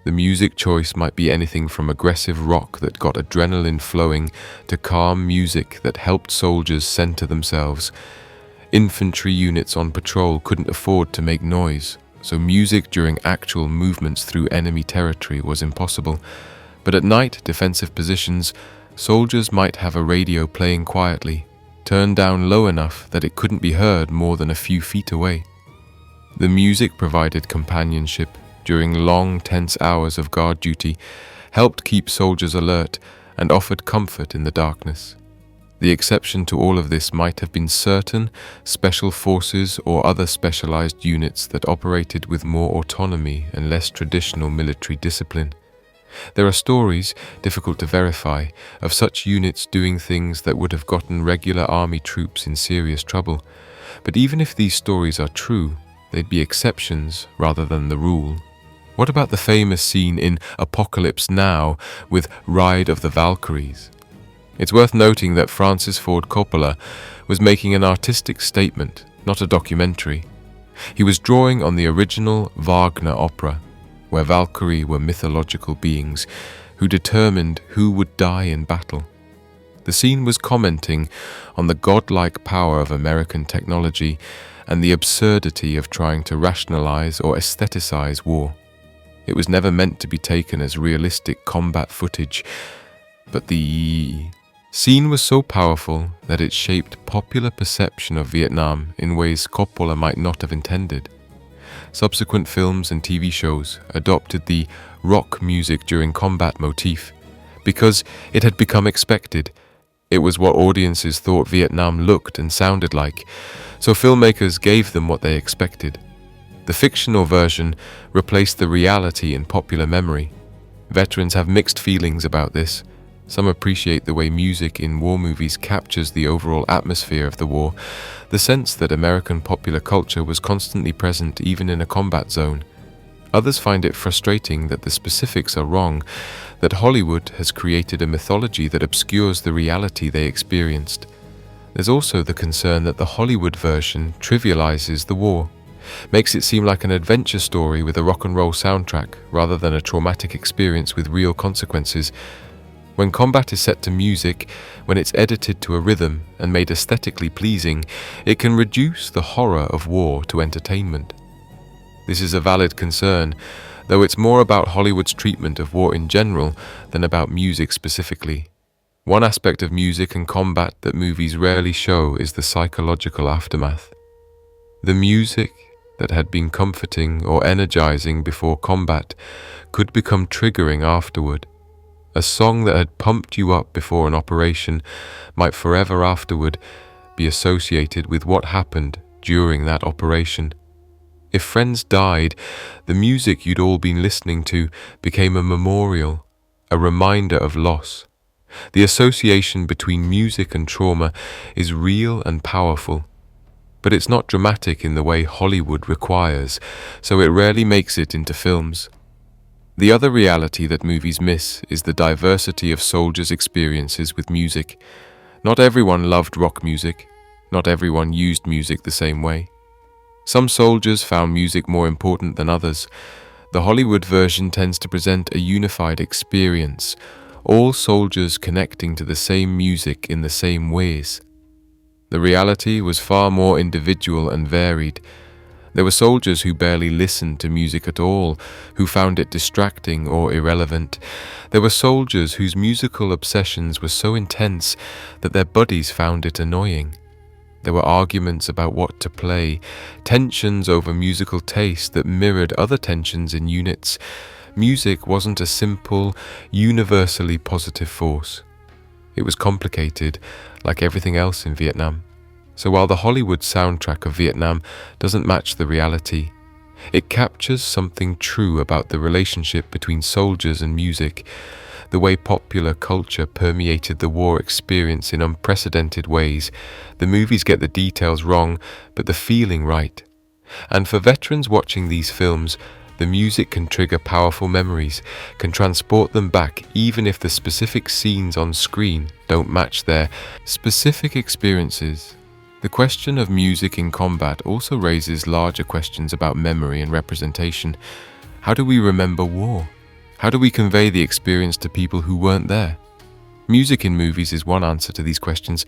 A: The music choice might be anything from aggressive rock that got adrenaline flowing to calm music that helped soldiers center themselves. Infantry units on patrol couldn't afford to make noise, so music during actual movements through enemy territory was impossible. But at night, defensive positions, soldiers might have a radio playing quietly, turned down low enough that it couldn't be heard more than a few feet away. The music provided companionship during long, tense hours of guard duty, helped keep soldiers alert, and offered comfort in the darkness. The exception to all of this might have been certain special forces or other specialized units that operated with more autonomy and less traditional military discipline. There are stories, difficult to verify, of such units doing things that would have gotten regular army troops in serious trouble. But even if these stories are true, they'd be exceptions rather than the rule. What about the famous scene in Apocalypse Now with Ride of the Valkyries? It's worth noting that Francis Ford Coppola was making an artistic statement, not a documentary. He was drawing on the original Wagner opera, where Valkyrie were mythological beings who determined who would die in battle. The scene was commenting on the godlike power of American technology and the absurdity of trying to rationalize or aestheticize war. It was never meant to be taken as realistic combat footage, but the scene was so powerful that it shaped popular perception of Vietnam in ways Coppola might not have intended. Subsequent films and TV shows adopted the rock music during combat motif because it had become expected. It was what audiences thought Vietnam looked and sounded like, so filmmakers gave them what they expected. The fictional version replaced the reality in popular memory. Veterans have mixed feelings about this. Some appreciate the way music in war movies captures the overall atmosphere of the war, the sense that American popular culture was constantly present even in a combat zone. Others find it frustrating that the specifics are wrong, that Hollywood has created a mythology that obscures the reality they experienced. There's also the concern that the Hollywood version trivializes the war, makes it seem like an adventure story with a rock and roll soundtrack rather than a traumatic experience with real consequences. When combat is set to music, when it's edited to a rhythm and made aesthetically pleasing, it can reduce the horror of war to entertainment. This is a valid concern, though it's more about Hollywood's treatment of war in general than about music specifically. One aspect of music and combat that movies rarely show is the psychological aftermath. The music that had been comforting or energizing before combat could become triggering afterward. A song that had pumped you up before an operation might forever afterward be associated with what happened during that operation. If friends died, the music you'd all been listening to became a memorial, a reminder of loss. The association between music and trauma is real and powerful, but it's not dramatic in the way Hollywood requires, so it rarely makes it into films. The other reality that movies miss is the diversity of soldiers' experiences with music. Not everyone loved rock music. Not everyone used music the same way. Some soldiers found music more important than others. The Hollywood version tends to present a unified experience, all soldiers connecting to the same music in the same ways. The reality was far more individual and varied. There were soldiers who barely listened to music at all, who found it distracting or irrelevant. There were soldiers whose musical obsessions were so intense that their buddies found it annoying. There were arguments about what to play, tensions over musical taste that mirrored other tensions in units. Music wasn't a simple, universally positive force. It was complicated, like everything else in Vietnam. So while the Hollywood soundtrack of Vietnam doesn't match the reality, it captures something true about the relationship between soldiers and music, the way popular culture permeated the war experience in unprecedented ways. The movies get the details wrong, but the feeling right. And for veterans watching these films, the music can trigger powerful memories, can transport them back even if the specific scenes on screen don't match their specific experiences. The question of music in combat also raises larger questions about memory and representation. How do we remember war? How do we convey the experience to people who weren't there? Music in movies is one answer to these questions,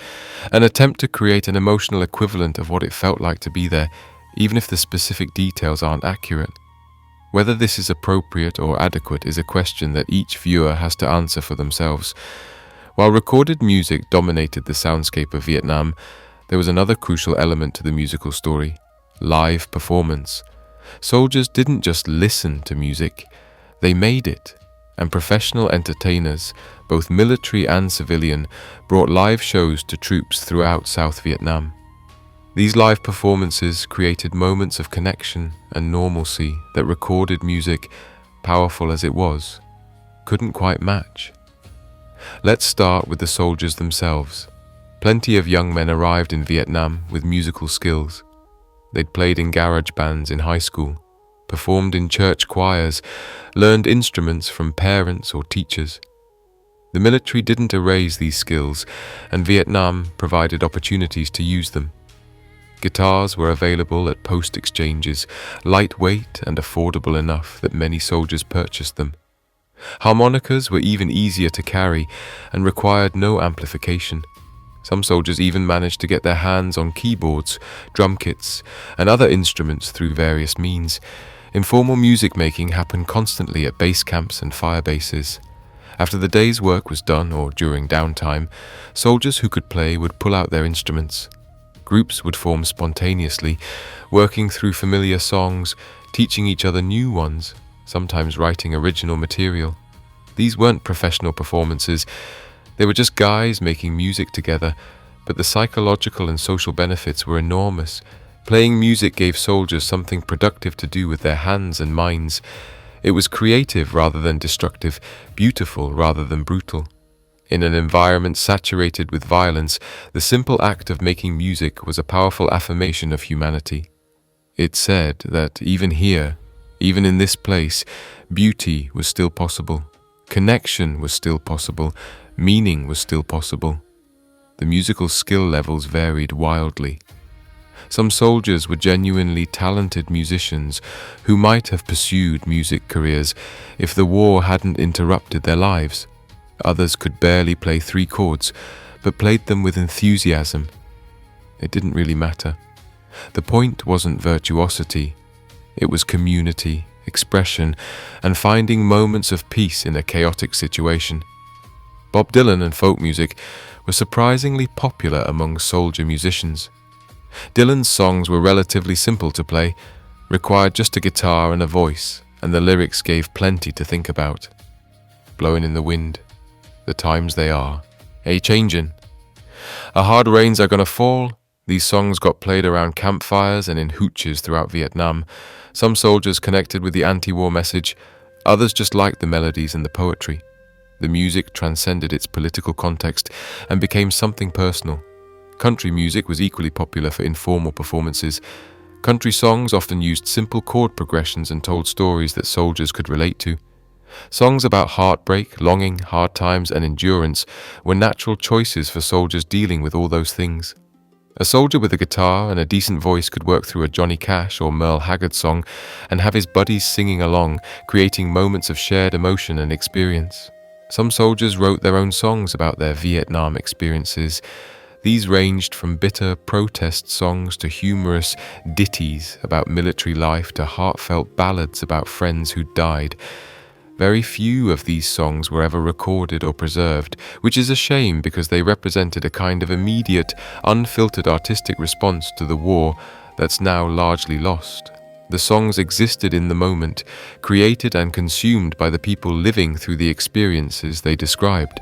A: an attempt to create an emotional equivalent of what it felt like to be there, even if the specific details aren't accurate. Whether this is appropriate or adequate is a question that each viewer has to answer for themselves. While recorded music dominated the soundscape of Vietnam, there was another crucial element to the musical story: live performance. Soldiers didn't just listen to music, they made it, and professional entertainers, both military and civilian, brought live shows to troops throughout South Vietnam. These live performances created moments of connection and normalcy that recorded music, powerful as it was, couldn't quite match. Let's start with the soldiers themselves. Plenty of young men arrived in Vietnam with musical skills. They'd played in garage bands in high school, performed in church choirs, learned instruments from parents or teachers. The military didn't erase these skills, and Vietnam provided opportunities to use them. Guitars were available at post exchanges, lightweight and affordable enough that many soldiers purchased them. Harmonicas were even easier to carry and required no amplification. Some soldiers even managed to get their hands on keyboards, drum kits, and other instruments through various means. Informal music making happened constantly at base camps and fire bases. After the day's work was done or during downtime, soldiers who could play would pull out their instruments. Groups would form spontaneously, working through familiar songs, teaching each other new ones, sometimes writing original material. These weren't professional performances. They were just guys making music together, but the psychological and social benefits were enormous. Playing music gave soldiers something productive to do with their hands and minds. It was creative rather than destructive, beautiful rather than brutal. In an environment saturated with violence, the simple act of making music was a powerful affirmation of humanity. It said that even here, even in this place, beauty was still possible, connection was still possible, meaning was still possible. The musical skill levels varied wildly. Some soldiers were genuinely talented musicians who might have pursued music careers if the war hadn't interrupted their lives. Others could barely play 3 chords, but played them with enthusiasm. It didn't really matter. The point wasn't virtuosity. It was community, expression, and finding moments of peace in a chaotic situation. Bob Dylan and folk music were surprisingly popular among soldier musicians. Dylan's songs were relatively simple to play, required just a guitar and a voice, and the lyrics gave plenty to think about. Blowing in the wind, the times they are, a-changin'. A hard rains are gonna fall. These songs got played around campfires and in hooches throughout Vietnam. Some soldiers connected with the anti-war message, others just liked the melodies and the poetry. The music transcended its political context and became something personal. Country music was equally popular for informal performances. Country songs often used simple chord progressions and told stories that soldiers could relate to. Songs about heartbreak, longing, hard times, and endurance were natural choices for soldiers dealing with all those things. A soldier with a guitar and a decent voice could work through a Johnny Cash or Merle Haggard song and have his buddies singing along, creating moments of shared emotion and experience. Some soldiers wrote their own songs about their Vietnam experiences. These ranged from bitter protest songs to humorous ditties about military life to heartfelt ballads about friends who died. Very few of these songs were ever recorded or preserved, which is a shame because they represented a kind of immediate, unfiltered artistic response to the war that's now largely lost. The songs existed in the moment, created and consumed by the people living through the experiences they described.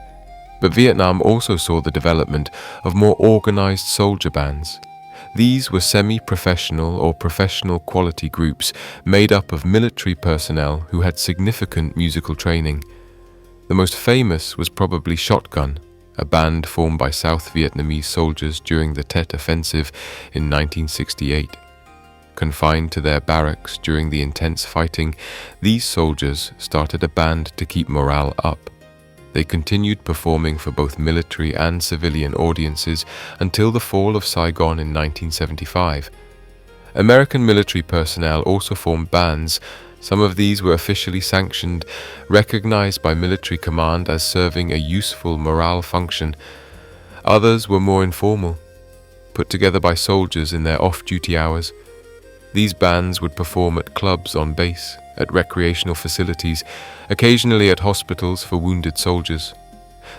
A: But Vietnam also saw the development of more organized soldier bands. These were semi-professional or professional quality groups made up of military personnel who had significant musical training. The most famous was probably Shotgun, a band formed by South Vietnamese soldiers during the Tet Offensive in 1968. Confined to their barracks during the intense fighting, these soldiers started a band to keep morale up. They continued performing for both military and civilian audiences until the fall of Saigon in 1975. American military personnel also formed bands. Some of these were officially sanctioned, recognized by military command as serving a useful morale function. Others were more informal, put together by soldiers in their off-duty hours. These bands would perform at clubs on base, at recreational facilities, occasionally at hospitals for wounded soldiers.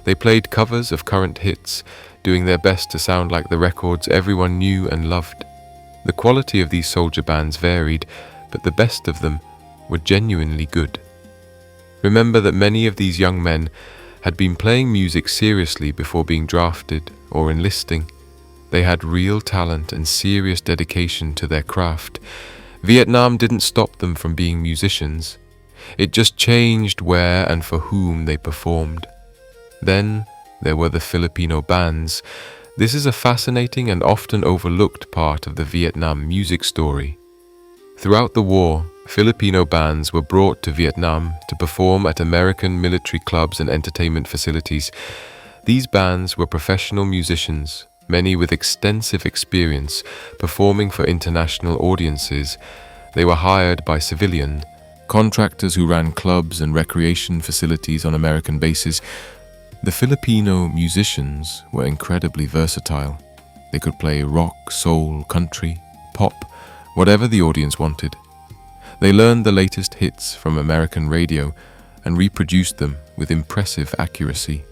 A: They played covers of current hits, doing their best to sound like the records everyone knew and loved. The quality of these soldier bands varied, but the best of them were genuinely good. Remember that many of these young men had been playing music seriously before being drafted or enlisting. They had real talent and serious dedication to their craft. Vietnam didn't stop them from being musicians. It just changed where and for whom they performed. Then there were the Filipino bands. This is a fascinating and often overlooked part of the Vietnam music story. Throughout the war, Filipino bands were brought to Vietnam to perform at American military clubs and entertainment facilities. These bands were professional musicians, many with extensive experience performing for international audiences. They were hired by civilian contractors who ran clubs and recreation facilities on American bases. The Filipino musicians were incredibly versatile. They could play rock, soul, country, pop, whatever the audience wanted. They learned the latest hits from American radio and reproduced them with impressive accuracy.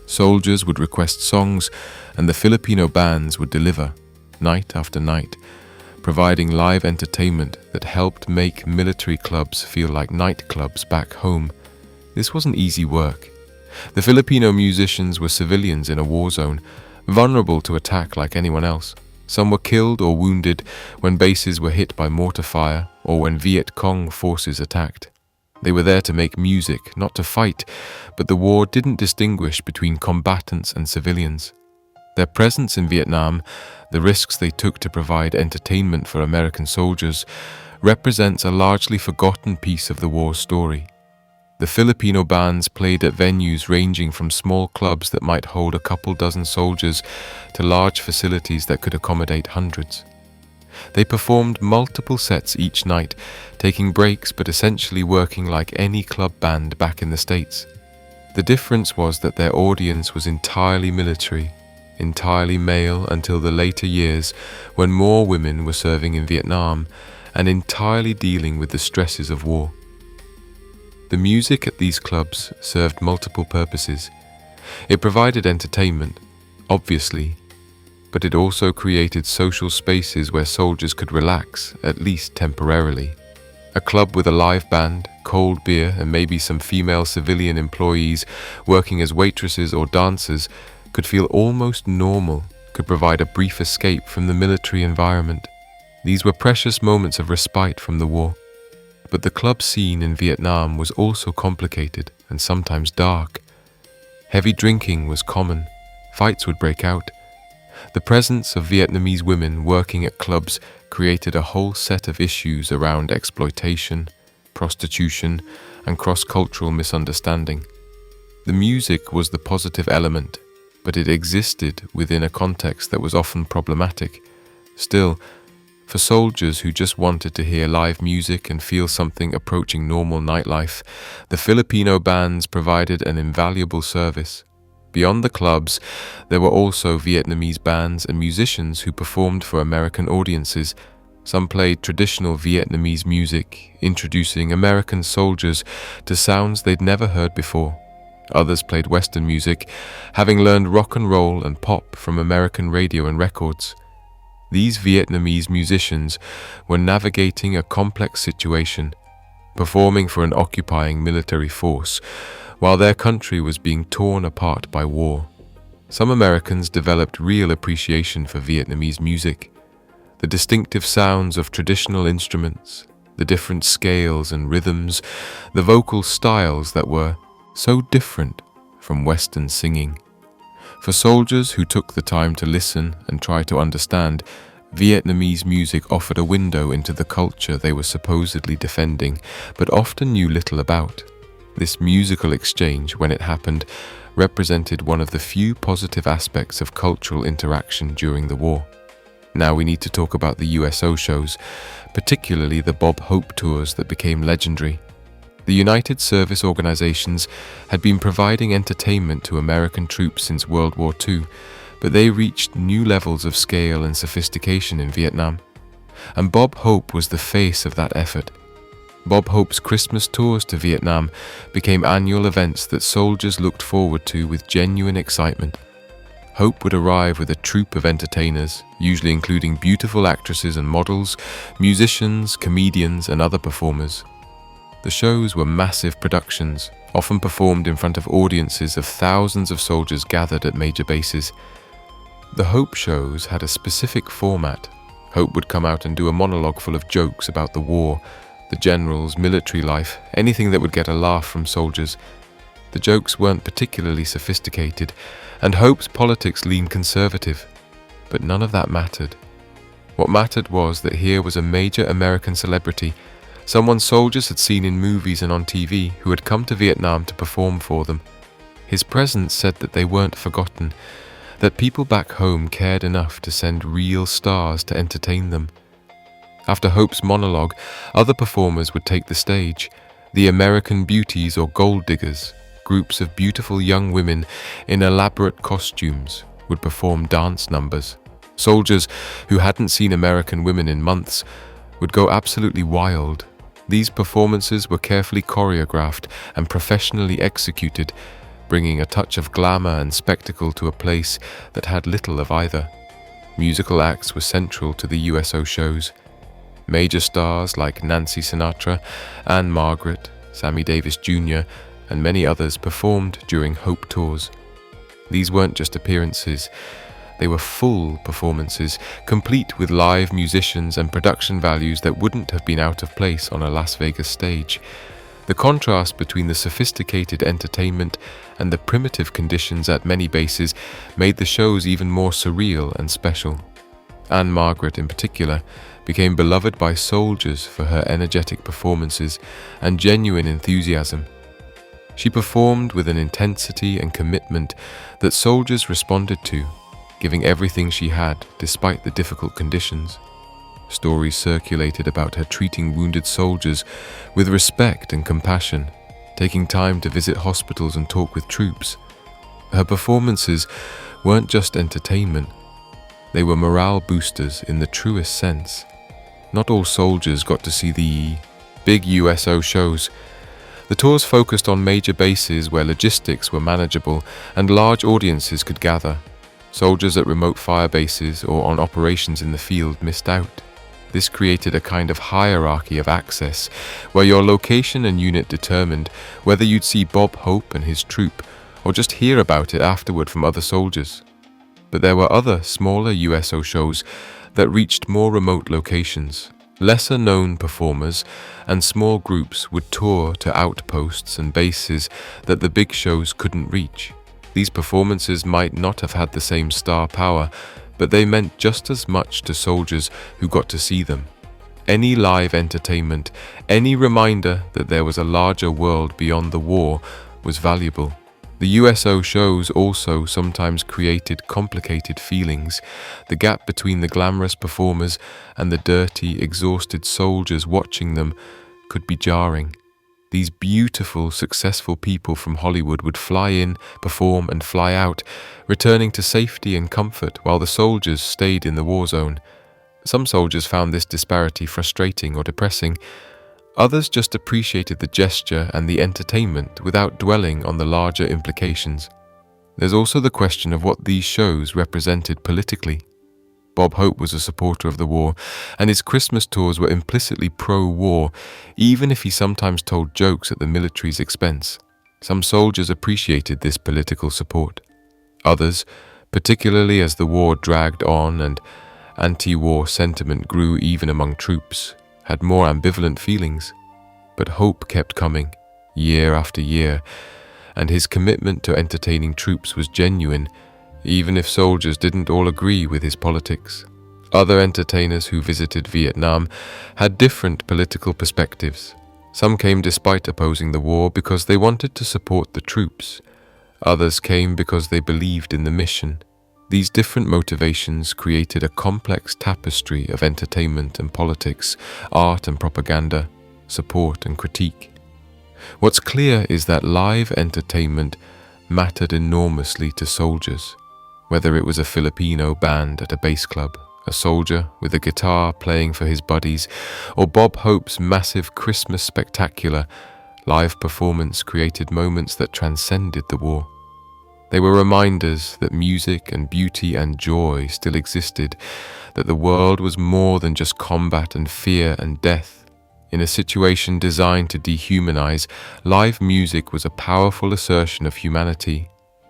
A: Soldiers would request songs, and the Filipino bands would deliver, night after night, providing live entertainment that helped make military clubs feel like nightclubs back home. This wasn't easy work. The Filipino musicians were civilians in a war zone, vulnerable to attack like anyone else. Some were killed or wounded when bases were hit by mortar fire or when Viet Cong forces attacked. They were there to make music, not to fight, but the war didn't distinguish between combatants and civilians. Their presence in Vietnam, the risks they took to provide entertainment for American soldiers, represents a largely forgotten piece of the war's story. The Filipino bands played at venues ranging from small clubs that might hold a couple dozen soldiers to large facilities that could accommodate hundreds. They performed multiple sets each night, taking breaks but essentially working like any club band back in the States. The difference was that their audience was entirely military, entirely male until the later years when more women were serving in Vietnam and entirely dealing with the stresses of war. The music at these clubs served multiple purposes. It provided entertainment, obviously, but it also created social spaces where soldiers could relax, at least temporarily. A club with a live band, cold beer, and maybe some female civilian employees working as waitresses or dancers could feel almost normal, could provide a brief escape from the military environment. These were precious moments of respite from the war. But the club scene in Vietnam was also complicated and sometimes dark. Heavy drinking was common. Fights would break out. The presence of Vietnamese women working at clubs created a whole set of issues around exploitation, prostitution, and cross-cultural misunderstanding. The music was the positive element, but it existed within a context that was often problematic. Still, for soldiers who just wanted to hear live music and feel something approaching normal nightlife, the Filipino bands provided an invaluable service. Beyond the clubs, there were also Vietnamese bands and musicians who performed for American audiences. Some played traditional Vietnamese music, introducing American soldiers to sounds they'd never heard before. Others played Western music, having learned rock and roll and pop from American radio and records. These Vietnamese musicians were navigating a complex situation, performing for an occupying military force, while their country was being torn apart by war. Some Americans developed real appreciation for Vietnamese music. The distinctive sounds of traditional instruments, the different scales and rhythms, the vocal styles that were so different from Western singing. For soldiers who took the time to listen and try to understand, Vietnamese music offered a window into the culture they were supposedly defending, but often knew little about. This musical exchange, when it happened, represented one of the few positive aspects of cultural interaction during the war. Now we need to talk about the USO shows, particularly the Bob Hope tours that became legendary. The United Service Organizations had been providing entertainment to American troops since World War II, but they reached new levels of scale and sophistication in Vietnam. And Bob Hope was the face of that effort. Bob Hope's Christmas tours to Vietnam became annual events that soldiers looked forward to with genuine excitement. Hope would arrive with a troupe of entertainers, usually including beautiful actresses and models, musicians, comedians, and other performers. The shows were massive productions, often performed in front of audiences of thousands of soldiers gathered at major bases. The Hope shows had a specific format. Hope would come out and do a monologue full of jokes about the war, the generals, military life, anything that would get a laugh from soldiers. The jokes weren't particularly sophisticated, and Hope's politics leaned conservative. But none of that mattered. What mattered was that here was a major American celebrity, someone soldiers had seen in movies and on TV, who had come to Vietnam to perform for them. His presence said that they weren't forgotten, that people back home cared enough to send real stars to entertain them. After Hope's monologue, other performers would take the stage. The American Beauties or Gold Diggers, groups of beautiful young women in elaborate costumes, would perform dance numbers. Soldiers who hadn't seen American women in months would go absolutely wild. These performances were carefully choreographed and professionally executed, bringing a touch of glamour and spectacle to a place that had little of either. Musical acts were central to the USO shows. Major stars like Nancy Sinatra, Ann-Margret, Sammy Davis Jr., and many others performed during Hope tours. These weren't just appearances, they were full performances, complete with live musicians and production values that wouldn't have been out of place on a Las Vegas stage. The contrast between the sophisticated entertainment and the primitive conditions at many bases made the shows even more surreal and special. Ann-Margret, in particular, became beloved by soldiers for her energetic performances and genuine enthusiasm. She performed with an intensity and commitment that soldiers responded to, giving everything she had despite the difficult conditions. Stories circulated about her treating wounded soldiers with respect and compassion, taking time to visit hospitals and talk with troops. Her performances weren't just entertainment, they were morale boosters in the truest sense. Not all soldiers got to see the big USO shows. The tours focused on major bases where logistics were manageable and large audiences could gather. Soldiers at remote fire bases or on operations in the field missed out. This created a kind of hierarchy of access, where your location and unit determined whether you'd see Bob Hope and his troop, or just hear about it afterward from other soldiers. But there were other, smaller USO shows that reached more remote locations. Lesser-known performers and small groups would tour to outposts and bases that the big shows couldn't reach. These performances might not have had the same star power, but they meant just as much to soldiers who got to see them. Any live entertainment, any reminder that there was a larger world beyond the war was valuable. The USO shows also sometimes created complicated feelings. The gap between the glamorous performers and the dirty, exhausted soldiers watching them could be jarring. These beautiful, successful people from Hollywood would fly in, perform, and fly out, returning to safety and comfort while the soldiers stayed in the war zone. Some soldiers found this disparity frustrating or depressing. Others just appreciated the gesture and the entertainment without dwelling on the larger implications. There's also the question of what these shows represented politically. Bob Hope was a supporter of the war, and his Christmas tours were implicitly pro-war, even if he sometimes told jokes at the military's expense. Some soldiers appreciated this political support. Others, particularly as the war dragged on and anti-war sentiment grew even among troops, had more ambivalent feelings. But Hope kept coming, year after year, and his commitment to entertaining troops was genuine, even if soldiers didn't all agree with his politics. Other entertainers who visited Vietnam had different political perspectives. Some came despite opposing the war because they wanted to support the troops. Others came because they believed in the mission. These different motivations created a complex tapestry of entertainment and politics, art and propaganda, support and critique. What's clear is that live entertainment mattered enormously to soldiers. Whether it was a Filipino band at a bass club, a soldier with a guitar playing for his buddies, or Bob Hope's massive Christmas spectacular, live performance created moments that transcended the war. They were reminders that music and beauty and joy still existed, that the world was more than just combat and fear and death. In a situation designed to dehumanize, live music was a powerful assertion of humanity.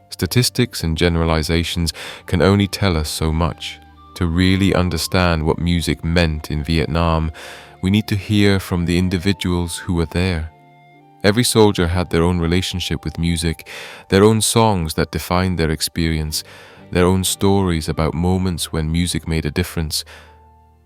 A: Statistics and generalizations can only tell us so much. To really understand what music meant in Vietnam, we need to hear from the individuals who were there. Every soldier had their own relationship with music, their own songs that defined their experience, their own stories about moments when music made a difference.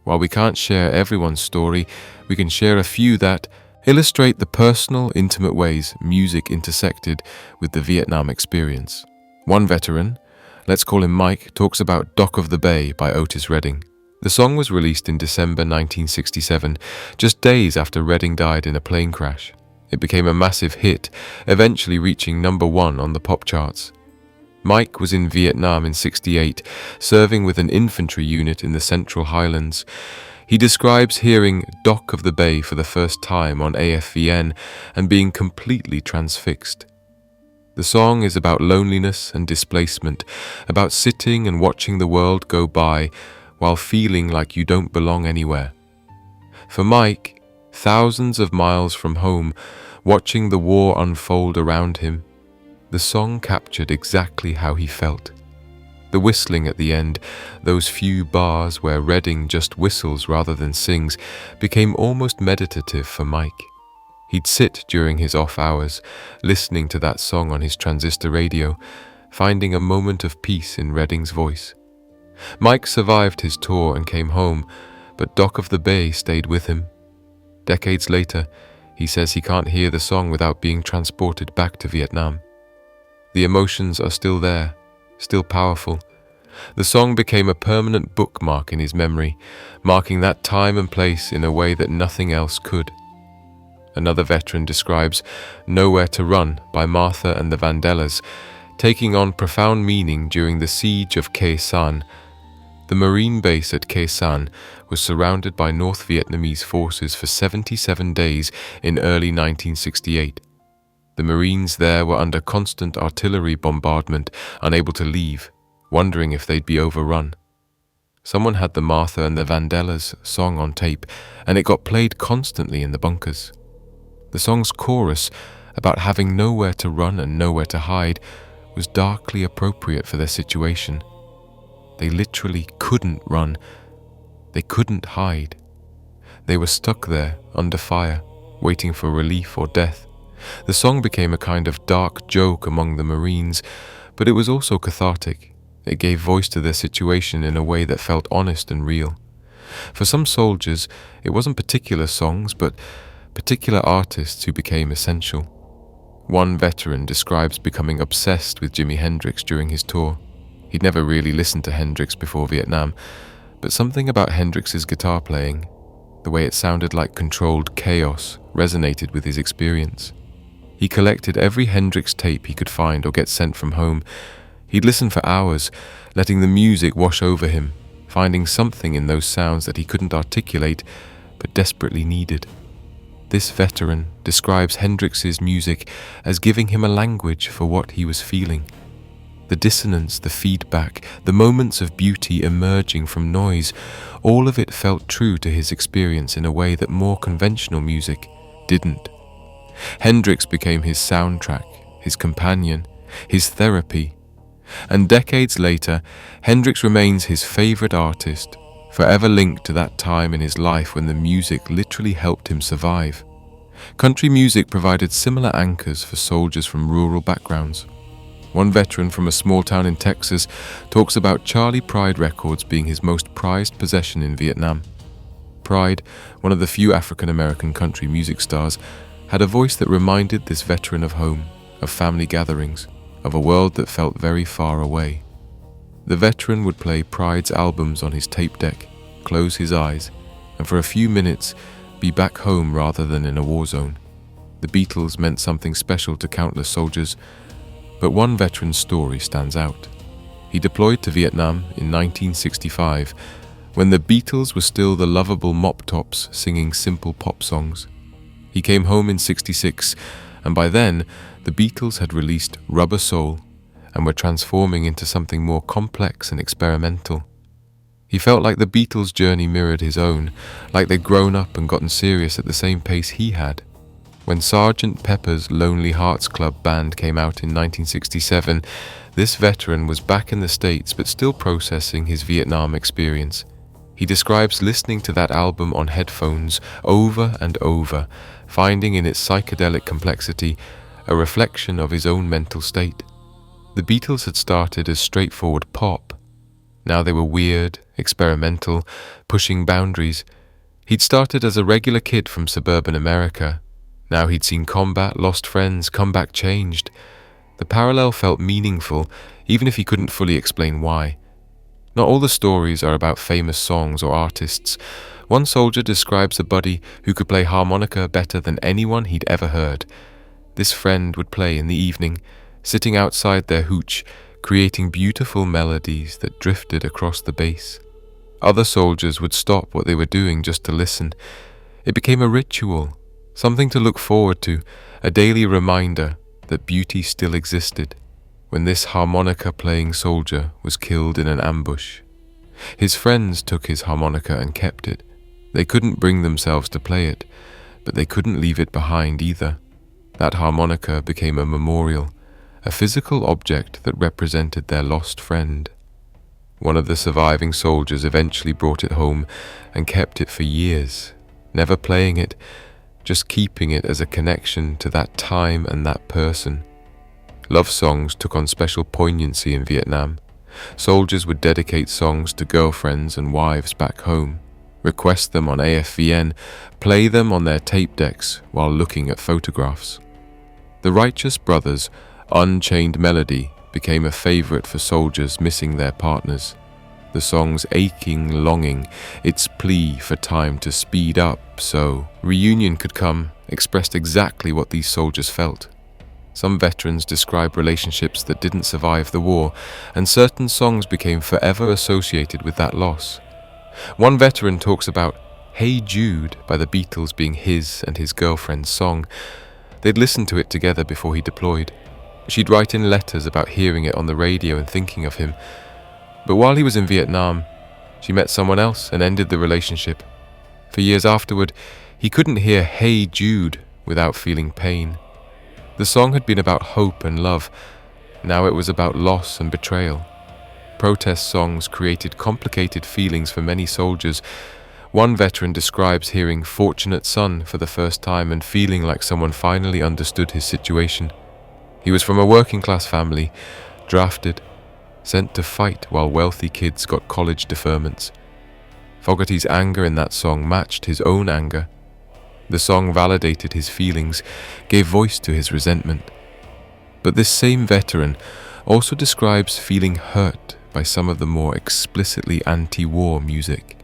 A: While we can't share everyone's story, we can share a few that illustrate the personal, intimate ways music intersected with the Vietnam experience. One veteran, let's call him Mike, talks about Dock of the Bay by Otis Redding. The song was released in December 1967, just days after Redding died in a plane crash. It became a massive hit, eventually reaching #1 on the pop charts. Mike was in Vietnam in '68, serving with an infantry unit in the Central Highlands. He describes hearing Dock of the Bay for the first time on AFVN and being completely transfixed. The song is about loneliness and displacement, about sitting and watching the world go by while feeling like you don't belong anywhere. For Mike, thousands of miles from home, watching the war unfold around him, the song captured exactly how he felt. The whistling at the end, those few bars where Redding just whistles rather than sings, became almost meditative for Mike. He'd sit during his off hours, listening to that song on his transistor radio, finding a moment of peace in Redding's voice. Mike survived his tour and came home, but Dock of the Bay stayed with him. Decades later, he says he can't hear the song without being transported back to Vietnam. The emotions are still there, still powerful. The song became a permanent bookmark in his memory, marking that time and place in a way that nothing else could. Another veteran describes Nowhere to Run by Martha and the Vandellas, taking on profound meaning during the siege of Khe Sanh. The Marine base at Khe Sanh was surrounded by North Vietnamese forces for 77 days in early 1968. The Marines there were under constant artillery bombardment, unable to leave, wondering if they'd be overrun. Someone had the Martha and the Vandellas song on tape, and it got played constantly in the bunkers. The song's chorus, about having nowhere to run and nowhere to hide, was darkly appropriate for their situation. They literally couldn't run. They couldn't hide. They were stuck there, under fire, waiting for relief or death. The song became a kind of dark joke among the Marines, but it was also cathartic. It gave voice to their situation in a way that felt honest and real. For some soldiers, it wasn't particular songs, but particular artists who became essential. One veteran describes becoming obsessed with Jimi Hendrix during his tour. He'd never really listened to Hendrix before Vietnam, but something about Hendrix's guitar playing, the way it sounded like controlled chaos, resonated with his experience. He collected every Hendrix tape he could find or get sent from home. He'd listen for hours, letting the music wash over him, finding something in those sounds that he couldn't articulate, but desperately needed. This veteran describes Hendrix's music as giving him a language for what he was feeling. The dissonance, the feedback, the moments of beauty emerging from noise, all of it felt true to his experience in a way that more conventional music didn't. Hendrix became his soundtrack, his companion, his therapy. And decades later, Hendrix remains his favorite artist, forever linked to that time in his life when the music literally helped him survive. Country music provided similar anchors for soldiers from rural backgrounds. One veteran from a small town in Texas talks about Charlie Pride Records being his most prized possession in Vietnam. Pride, one of the few African-American country music stars, had a voice that reminded this veteran of home, of family gatherings, of a world that felt very far away. The veteran would play Pride's albums on his tape deck, close his eyes, and for a few minutes be back home rather than in a war zone. The Beatles meant something special to countless soldiers, but one veteran's story stands out. He deployed to Vietnam in 1965, when the Beatles were still the lovable mop tops singing simple pop songs. He came home in '66, and by then, the Beatles had released Rubber Soul and were transforming into something more complex and experimental. He felt like the Beatles' journey mirrored his own, like they'd grown up and gotten serious at the same pace he had. When Sgt. Pepper's Lonely Hearts Club Band came out in 1967, this veteran was back in the States but still processing his Vietnam experience. He describes listening to that album on headphones over and over, finding in its psychedelic complexity a reflection of his own mental state. The Beatles had started as straightforward pop. Now they were weird, experimental, pushing boundaries. He'd started as a regular kid from suburban America. Now he'd seen combat, lost friends, come back changed. The parallel felt meaningful, even if he couldn't fully explain why. Not all the stories are about famous songs or artists. One soldier describes a buddy who could play harmonica better than anyone he'd ever heard. This friend would play in the evening, sitting outside their hooch, creating beautiful melodies that drifted across the bass. Other soldiers would stop what they were doing just to listen. It became a ritual, something to look forward to, a daily reminder that beauty still existed when this harmonica-playing soldier was killed in an ambush. His friends took his harmonica and kept it. They couldn't bring themselves to play it, but they couldn't leave it behind either. That harmonica became a memorial, a physical object that represented their lost friend. One of the surviving soldiers eventually brought it home and kept it for years, never playing it, just keeping it as a connection to that time and that person. Love songs took on special poignancy in Vietnam. Soldiers would dedicate songs to girlfriends and wives back home, request them on AFVN, play them on their tape decks while looking at photographs. The Righteous Brothers' Unchained Melody became a favorite for soldiers missing their partners. The song's aching longing, its plea for time to speed up so reunion could come expressed exactly what these soldiers felt. Some veterans describe relationships that didn't survive the war, and certain songs became forever associated with that loss. One veteran talks about "Hey Jude" by the Beatles being his and his girlfriend's song. They'd listened to it together before he deployed. She'd write in letters about hearing it on the radio and thinking of him. But while he was in Vietnam, she met someone else and ended the relationship. For years afterward, he couldn't hear "Hey Jude" without feeling pain. The song had been about hope and love. Now it was about loss and betrayal. Protest songs created complicated feelings for many soldiers. One veteran describes hearing "Fortunate Son" for the first time and feeling like someone finally understood his situation. He was from a working-class family, drafted, sent to fight while wealthy kids got college deferments. Fogerty's anger in that song matched his own anger. The song validated his feelings, gave voice to his resentment. But this same veteran also describes feeling hurt by some of the more explicitly anti-war music.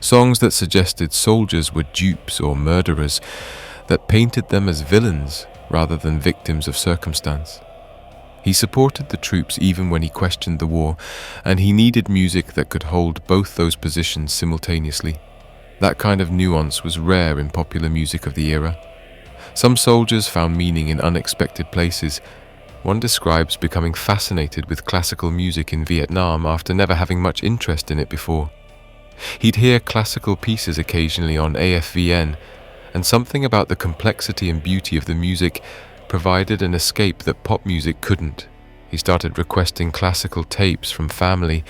A: Songs that suggested soldiers were dupes or murderers, that painted them as villains rather than victims of circumstance. He supported the troops even when he questioned the war, and he needed music that could hold both those positions simultaneously. That kind of nuance was rare in popular music of the era. Some soldiers found meaning in unexpected places. One describes becoming fascinated with classical music in Vietnam after never having much interest in it before. He'd hear classical pieces occasionally on AFVN, and something about the complexity and beauty of the music provided an escape that pop music couldn't. He started requesting classical tapes from family,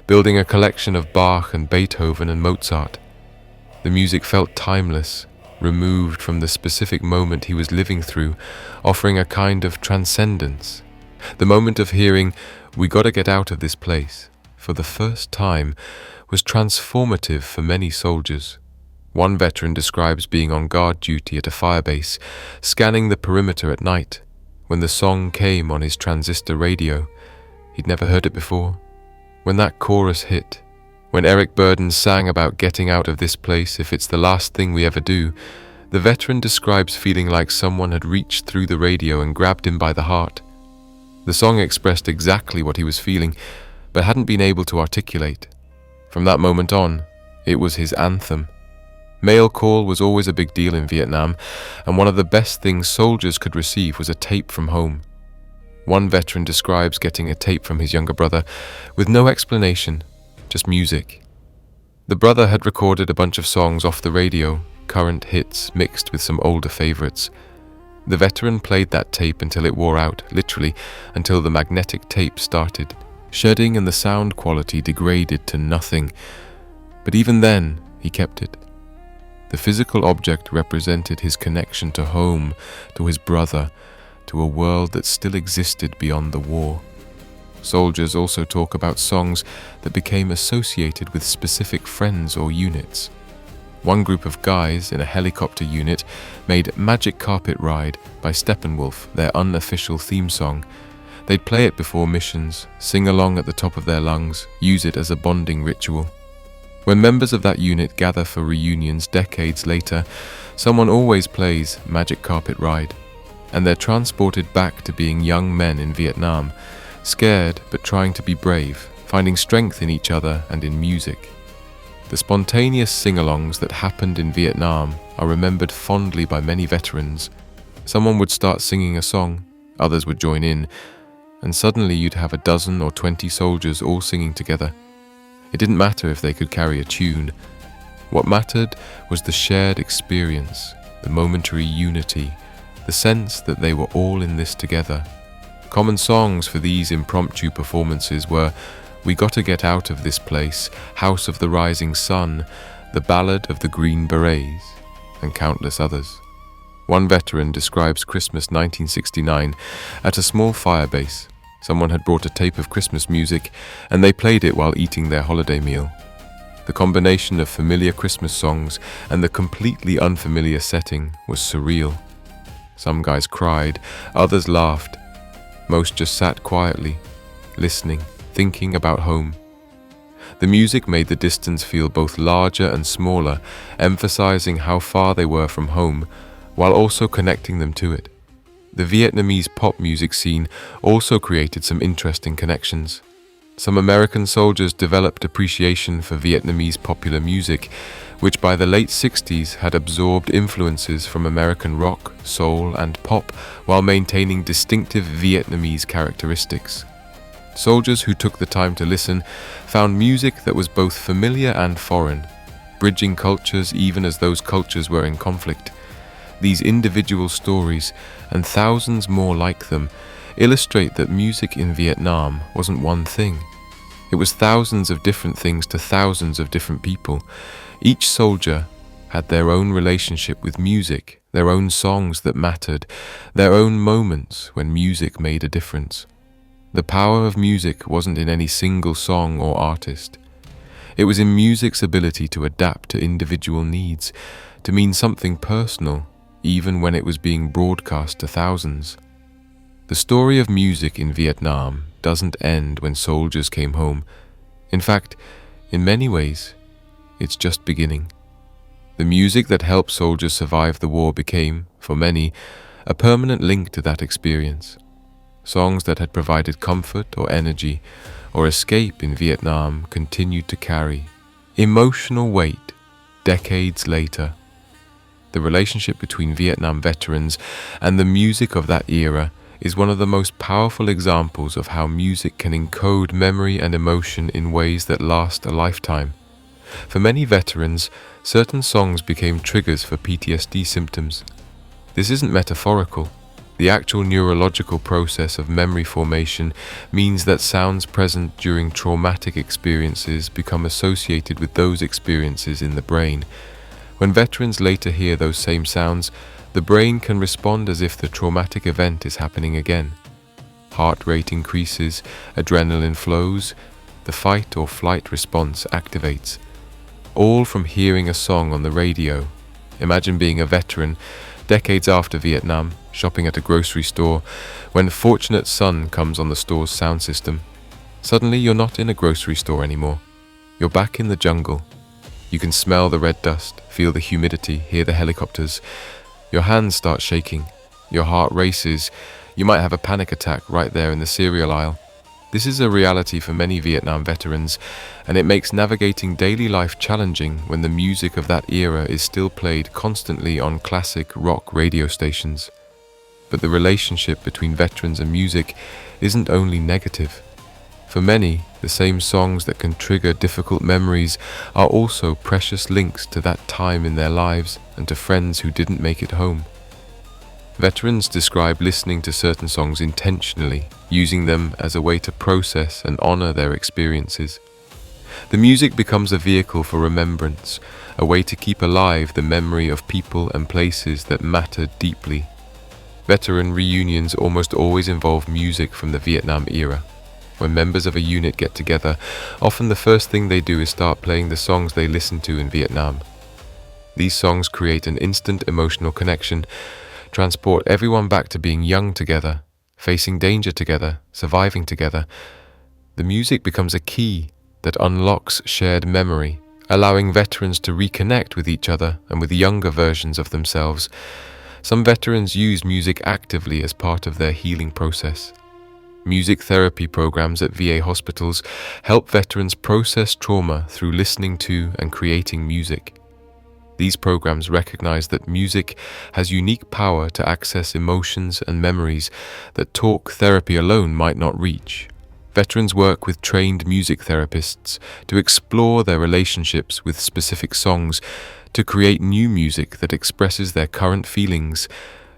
A: building a collection of Bach and Beethoven and Mozart. The music felt timeless, removed from the specific moment he was living through, offering a kind of transcendence. The moment of hearing "We Gotta Get Out of This Place" for the first time was transformative for many soldiers. One veteran describes being on guard duty at a firebase, scanning the perimeter at night, when the song came on his transistor radio. He'd never heard it before. When that chorus hit, when Eric Burdon sang about getting out of this place if it's the last thing we ever do, the veteran describes feeling like someone had reached through the radio and grabbed him by the heart. The song expressed exactly what he was feeling, but hadn't been able to articulate. From that moment on, it was his anthem. Mail call was always a big deal in Vietnam, and one of the best things soldiers could receive was a tape from home. One veteran describes getting a tape from his younger brother with no explanation, just music. The brother had recorded a bunch of songs off the radio, current hits mixed with some older favorites. The veteran played that tape until it wore out, literally, until the magnetic tape started shedding and the sound quality degraded to nothing. But even then, he kept it. The physical object represented his connection to home, to his brother, to a world that still existed beyond the war. Soldiers also talk about songs that became associated with specific friends or units. One group of guys in a helicopter unit made Magic Carpet Ride by Steppenwolf their unofficial theme song. They'd play it before missions, sing along at the top of their lungs, use it as a bonding ritual. When members of that unit gather for reunions decades later, someone always plays Magic Carpet Ride, and they're transported back to being young men in Vietnam, scared but trying to be brave, finding strength in each other and in music. The spontaneous sing-alongs that happened in Vietnam are remembered fondly by many veterans. Someone would start singing a song, others would join in, and suddenly you'd have a dozen or 20 soldiers all singing together. It didn't matter if they could carry a tune. What mattered was the shared experience, the momentary unity, the sense that they were all in this together. Common songs for these impromptu performances were "We Gotta Get Out of This Place," "House of the Rising Sun," "The Ballad of the Green Berets," and countless others. One veteran describes Christmas 1969 at a small firebase. Someone had brought a tape of Christmas music, and they played it while eating their holiday meal. The combination of familiar Christmas songs and the completely unfamiliar setting was surreal. Some guys cried, others laughed. Most just sat quietly, listening, thinking about home. The music made the distance feel both larger and smaller, emphasizing how far they were from home, while also connecting them to it. The Vietnamese pop music scene also created some interesting connections. Some American soldiers developed appreciation for Vietnamese popular music, which by the late 60s had absorbed influences from American rock, soul, and pop while maintaining distinctive Vietnamese characteristics. Soldiers who took the time to listen found music that was both familiar and foreign, bridging cultures even as those cultures were in conflict. These individual stories, and thousands more like them, illustrate that music in Vietnam wasn't one thing. It was thousands of different things to thousands of different people. Each soldier had their own relationship with music, their own songs that mattered, their own moments when music made a difference. The power of music wasn't in any single song or artist. It was in music's ability to adapt to individual needs, to mean something personal, even when it was being broadcast to thousands. The story of music in Vietnam doesn't end when soldiers came home. In fact, in many ways, it's just beginning. The music that helped soldiers survive the war became, for many, a permanent link to that experience. Songs that had provided comfort or energy or escape in Vietnam continued to carry emotional weight decades later. The relationship between Vietnam veterans and the music of that era is one of the most powerful examples of how music can encode memory and emotion in ways that last a lifetime. For many veterans, certain songs became triggers for PTSD symptoms. This isn't metaphorical. The actual neurological process of memory formation means that sounds present during traumatic experiences become associated with those experiences in the brain. When veterans later hear those same sounds, the brain can respond as if the traumatic event is happening again. Heart rate increases, adrenaline flows, the fight or flight response activates. All from hearing a song on the radio. Imagine being a veteran, decades after Vietnam, shopping at a grocery store, when Fortunate Son comes on the store's sound system. Suddenly you're not in a grocery store anymore. You're back in the jungle. You can smell the red dust, feel the humidity, hear the helicopters. Your hands start shaking. Your heart races. You might have a panic attack right there in the cereal aisle. This is a reality for many Vietnam veterans, and it makes navigating daily life challenging when the music of that era is still played constantly on classic rock radio stations. But the relationship between veterans and music isn't only negative. For many, the same songs that can trigger difficult memories are also precious links to that time in their lives and to friends who didn't make it home. Veterans describe listening to certain songs intentionally, using them as a way to process and honor their experiences. The music becomes a vehicle for remembrance, a way to keep alive the memory of people and places that mattered deeply. Veteran reunions almost always involve music from the Vietnam era. When members of a unit get together, often the first thing they do is start playing the songs they listened to in Vietnam. These songs create an instant emotional connection, transport everyone back to being young together, facing danger together, surviving together. The music becomes a key that unlocks shared memory, allowing veterans to reconnect with each other and with younger versions of themselves. Some veterans use music actively as part of their healing process. Music therapy programs at VA hospitals help veterans process trauma through listening to and creating music. These programs recognize that music has unique power to access emotions and memories that talk therapy alone might not reach. Veterans work with trained music therapists to explore their relationships with specific songs, to create new music that expresses their current feelings,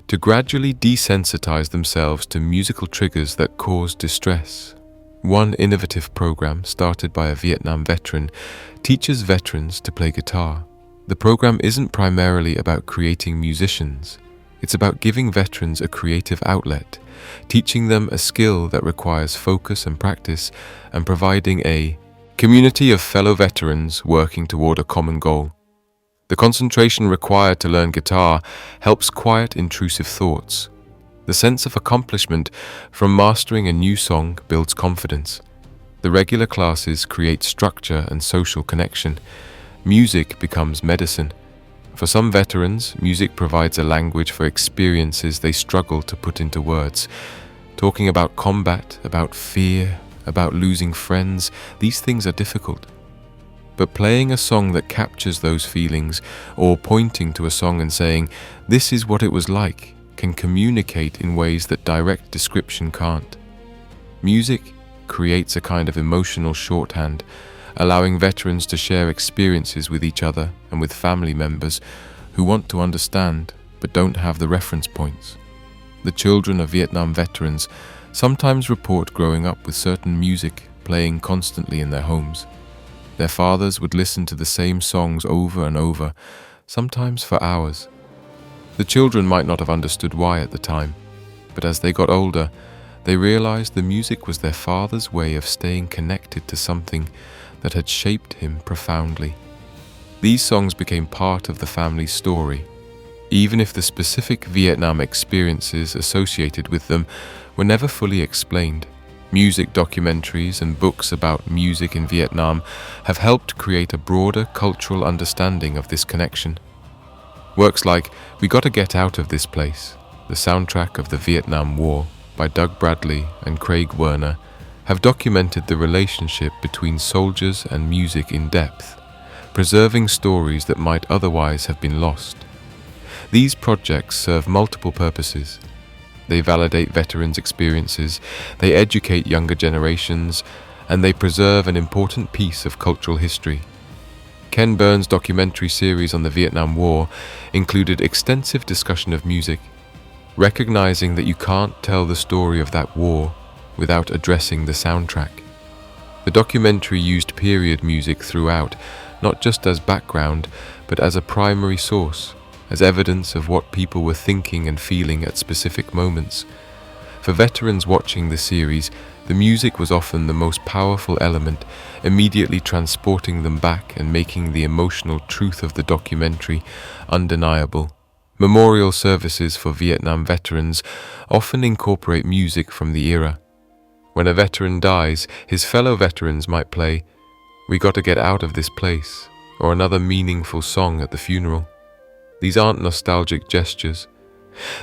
A: to gradually desensitize themselves to musical triggers that cause distress. One innovative program started by a Vietnam veteran teaches veterans to play guitar. The program isn't primarily about creating musicians. It's about giving veterans a creative outlet, teaching them a skill that requires focus and practice, and providing a community of fellow veterans working toward a common goal. The concentration required to learn guitar helps quiet intrusive thoughts. The sense of accomplishment from mastering a new song builds confidence. The regular classes create structure and social connection. Music becomes medicine, For some veterans, music provides a language for experiences they struggle to put into words. Talking about combat, about fear, about losing friends, these things are difficult. But playing a song that captures those feelings, or pointing to a song and saying, "This is what it was like," can communicate in ways that direct description can't. Music creates a kind of emotional shorthand, allowing veterans to share experiences with each other and with family members who want to understand but don't have the reference points. The children of Vietnam veterans sometimes report growing up with certain music playing constantly in their homes. Their fathers would listen to the same songs over and over, sometimes for hours. The children might not have understood why at the time, but as they got older, they realized the music was their father's way of staying connected to something that had shaped him profoundly. These songs became part of the family's story, even if the specific Vietnam experiences associated with them were never fully explained. Music documentaries and books about music in Vietnam have helped create a broader cultural understanding of this connection. Works like We Gotta Get Out of This Place, the soundtrack of the Vietnam War by Doug Bradley and Craig Werner, have documented the relationship between soldiers and music in depth, preserving stories that might otherwise have been lost. These projects serve multiple purposes. They validate veterans' experiences, they educate younger generations, and they preserve an important piece of cultural history. Ken Burns' documentary series on the Vietnam War included extensive discussion of music, recognizing that you can't tell the story of that war without addressing the soundtrack. The documentary used period music throughout, not just as background, but as a primary source, as evidence of what people were thinking and feeling at specific moments. For veterans watching the series, the music was often the most powerful element, immediately transporting them back and making the emotional truth of the documentary undeniable. Memorial services for Vietnam veterans often incorporate music from the era. When a veteran dies, his fellow veterans might play We Gotta Get Out of This Place, or another meaningful song at the funeral. These aren't nostalgic gestures.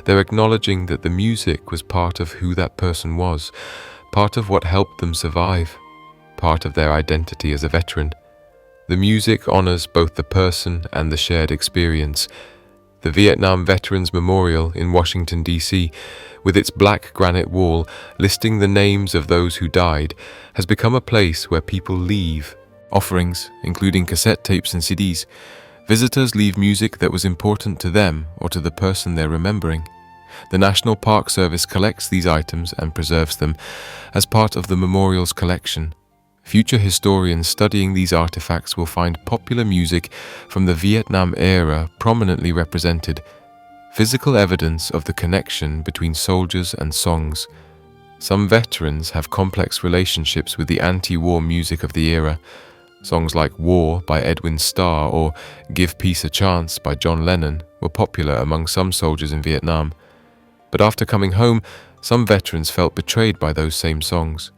A: They're acknowledging that the music was part of who that person was, part of what helped them survive, part of their identity as a veteran. The music honors both the person and the shared experience. The Vietnam Veterans Memorial in Washington, D.C., with its black granite wall listing the names of those who died, has become a place where people leave offerings, including cassette tapes and CDs. Visitors leave music that was important to them or to the person they're remembering. The National Park Service collects these items and preserves them as part of the memorial's collection. Future historians studying these artifacts will find popular music from the Vietnam era prominently represented, physical evidence of the connection between soldiers and songs. Some veterans have complex relationships with the anti-war music of the era. Songs like War by Edwin Starr or Give Peace a Chance by John Lennon were popular among some soldiers in Vietnam. But after coming home, some veterans felt betrayed by those same songs.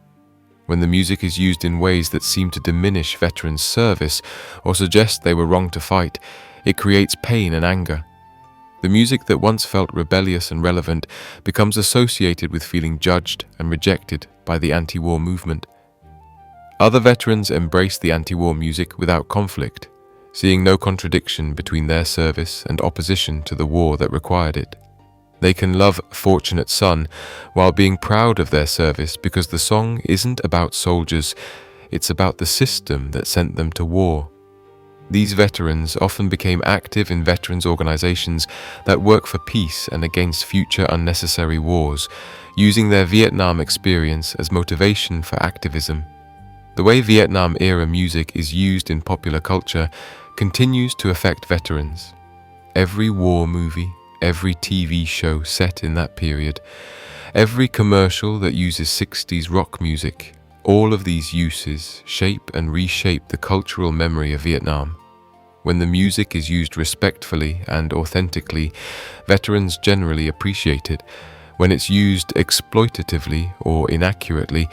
A: When the music is used in ways that seem to diminish veterans' service or suggest they were wrong to fight, it creates pain and anger. The music that once felt rebellious and relevant becomes associated with feeling judged and rejected by the anti-war movement. Other veterans embrace the anti-war music without conflict, seeing no contradiction between their service and opposition to the war that required it. They can love Fortunate Son while being proud of their service because the song isn't about soldiers, it's about the system that sent them to war. These veterans often became active in veterans organizations that work for peace and against future unnecessary wars, using their Vietnam experience as motivation for activism. The way Vietnam-era music is used in popular culture continues to affect veterans. Every war movie, every TV show set in that period, every commercial that uses 60s rock music, all of these uses shape and reshape the cultural memory of Vietnam. When the music is used respectfully and authentically, veterans generally appreciate it. When it's used exploitatively or inaccurately,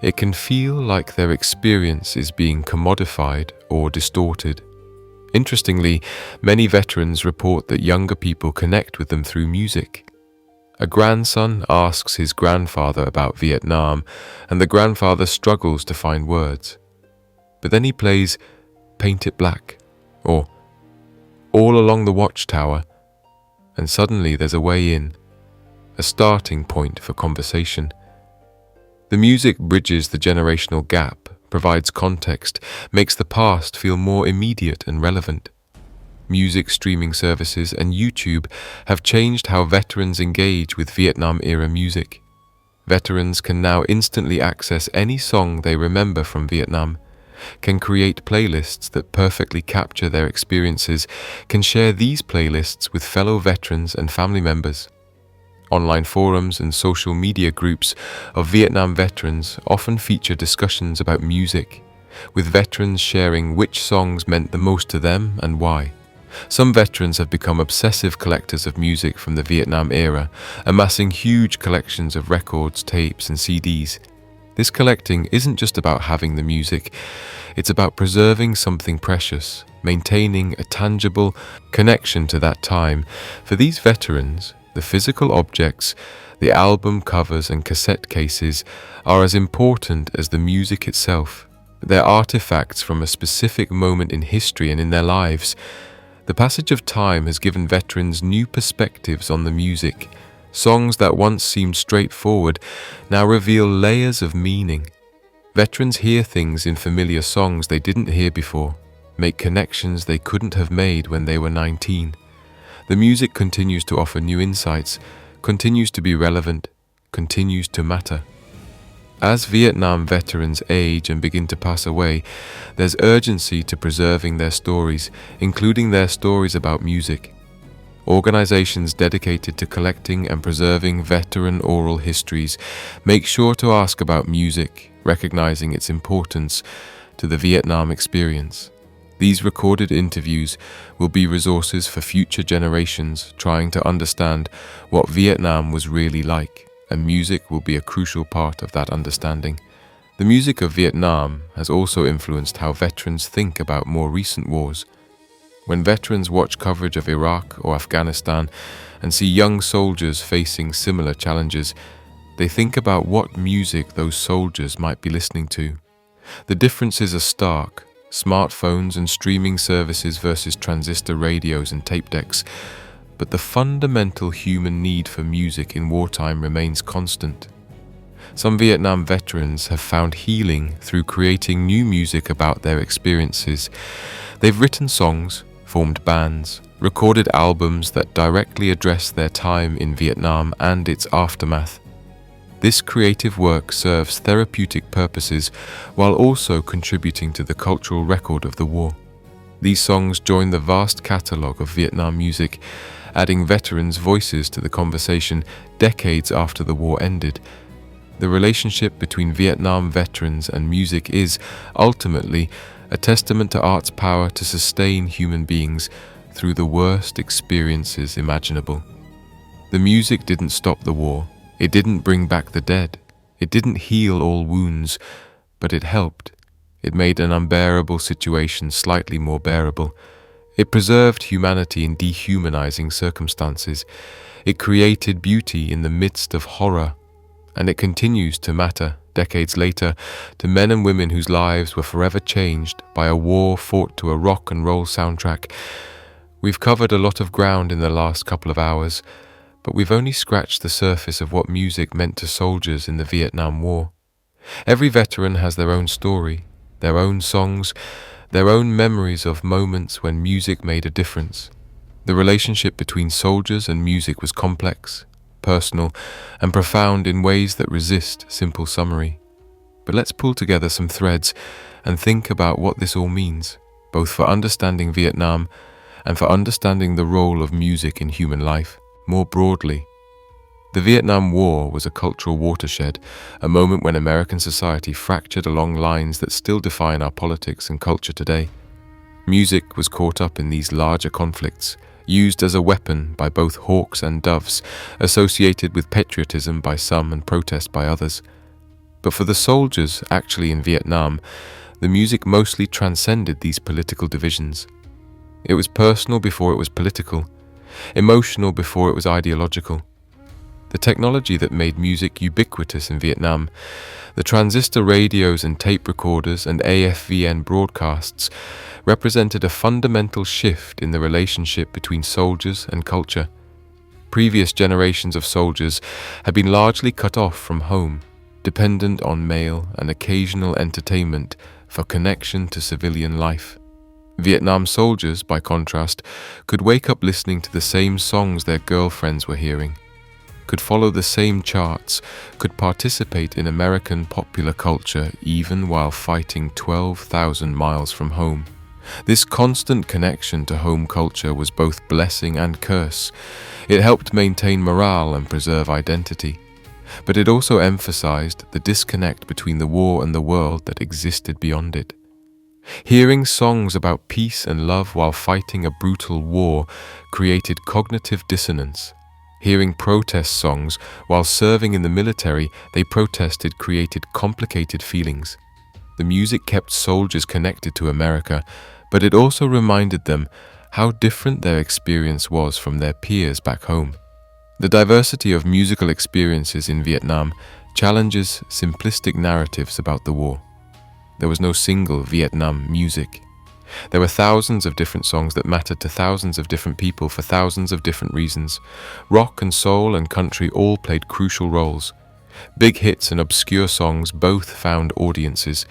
A: it can feel like their experience is being commodified or distorted. Interestingly, many veterans report that younger people connect with them through music. A grandson asks his grandfather about Vietnam, and the grandfather struggles to find words. But then he plays Paint It Black, or All Along the Watchtower, and suddenly there's a way in, a starting point for conversation. The music bridges the generational gap, provides context, makes the past feel more immediate and relevant. Music streaming services and YouTube have changed how veterans engage with Vietnam-era music. Veterans can now instantly access any song they remember from Vietnam, can create playlists that perfectly capture their experiences, can share these playlists with fellow veterans and family members. Online forums and social media groups of Vietnam veterans often feature discussions about music, with veterans sharing which songs meant the most to them and why. Some veterans have become obsessive collectors of music from the Vietnam era, amassing huge collections of records, tapes, and CDs. This collecting isn't just about having the music, it's about preserving something precious, maintaining a tangible connection to that time. For these veterans, the physical objects, the album covers and cassette cases are as important as the music itself. They're artifacts from a specific moment in history and in their lives. The passage of time has given veterans new perspectives on the music. Songs that once seemed straightforward now reveal layers of meaning. Veterans hear things in familiar songs they didn't hear before, make connections they couldn't have made when they were 19. The music continues to offer new insights, continues to be relevant, continues to matter. As Vietnam veterans age and begin to pass away, there's urgency to preserving their stories, including their stories about music. Organizations dedicated to collecting and preserving veteran oral histories make sure to ask about music, recognizing its importance to the Vietnam experience. These recorded interviews will be resources for future generations trying to understand what Vietnam was really like, and music will be a crucial part of that understanding. The music of Vietnam has also influenced how veterans think about more recent wars. When veterans watch coverage of Iraq or Afghanistan and see young soldiers facing similar challenges, they think about what music those soldiers might be listening to. The differences are stark. Smartphones and streaming services versus transistor radios and tape decks, but the fundamental human need for music in wartime remains constant. Some Vietnam veterans have found healing through creating new music about their experiences. They've written songs, formed bands, recorded albums that directly address their time in Vietnam and its aftermath. This creative work serves therapeutic purposes while also contributing to the cultural record of the war. These songs join the vast catalogue of Vietnam music, adding veterans' voices to the conversation decades after the war ended. The relationship between Vietnam veterans and music is, ultimately, a testament to art's power to sustain human beings through the worst experiences imaginable. The music didn't stop the war. It didn't bring back the dead. It didn't heal all wounds, but it helped. It made an unbearable situation slightly more bearable. It preserved humanity in dehumanizing circumstances. It created beauty in the midst of horror. And it continues to matter, decades later, to men and women whose lives were forever changed by a war fought to a rock and roll soundtrack. We've covered a lot of ground in the last couple of hours, but we've only scratched the surface of what music meant to soldiers in the Vietnam War. Every veteran has their own story, their own songs, their own memories of moments when music made a difference. The relationship between soldiers and music was complex, personal, and profound in ways that resist simple summary. But let's pull together some threads and think about what this all means, both for understanding Vietnam and for understanding the role of music in human life. More broadly, the Vietnam War was a cultural watershed, a moment when American society fractured along lines that still define our politics and culture today. Music was caught up in these larger conflicts, used as a weapon by both hawks and doves, associated with patriotism by some and protest by others. But for the soldiers actually in Vietnam, the music mostly transcended these political divisions. It was personal before it was political, emotional before it was ideological. The technology that made music ubiquitous in Vietnam, the transistor radios and tape recorders and AFVN broadcasts, represented a fundamental shift in the relationship between soldiers and culture. Previous generations of soldiers had been largely cut off from home, dependent on mail and occasional entertainment for connection to civilian life. Vietnam soldiers, by contrast, could wake up listening to the same songs their girlfriends were hearing, could follow the same charts, could participate in American popular culture even while fighting 12,000 miles from home. This constant connection to home culture was both blessing and curse. It helped maintain morale and preserve identity, but it also emphasized the disconnect between the war and the world that existed beyond it. Hearing songs about peace and love while fighting a brutal war created cognitive dissonance. Hearing protest songs while serving in the military they protested created complicated feelings. The music kept soldiers connected to America, but it also reminded them how different their experience was from their peers back home. The diversity of musical experiences in Vietnam challenges simplistic narratives about the war. There was no single Vietnam music. There were thousands of different songs that mattered to thousands of different people for thousands of different reasons. Rock and soul and country all played crucial roles. Big hits and obscure songs both found audiences.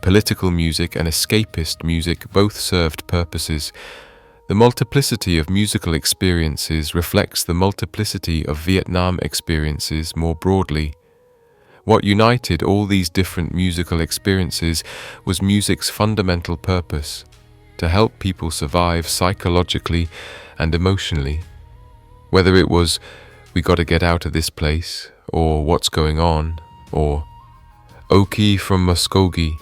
A: Political music and escapist music both served purposes. The multiplicity of musical experiences reflects the multiplicity of Vietnam experiences more broadly. What united all these different musical experiences was music's fundamental purpose: to help people survive psychologically and emotionally. Whether it was, "We gotta get out of this place," or "What's going on," or "Okie from Muskogee,"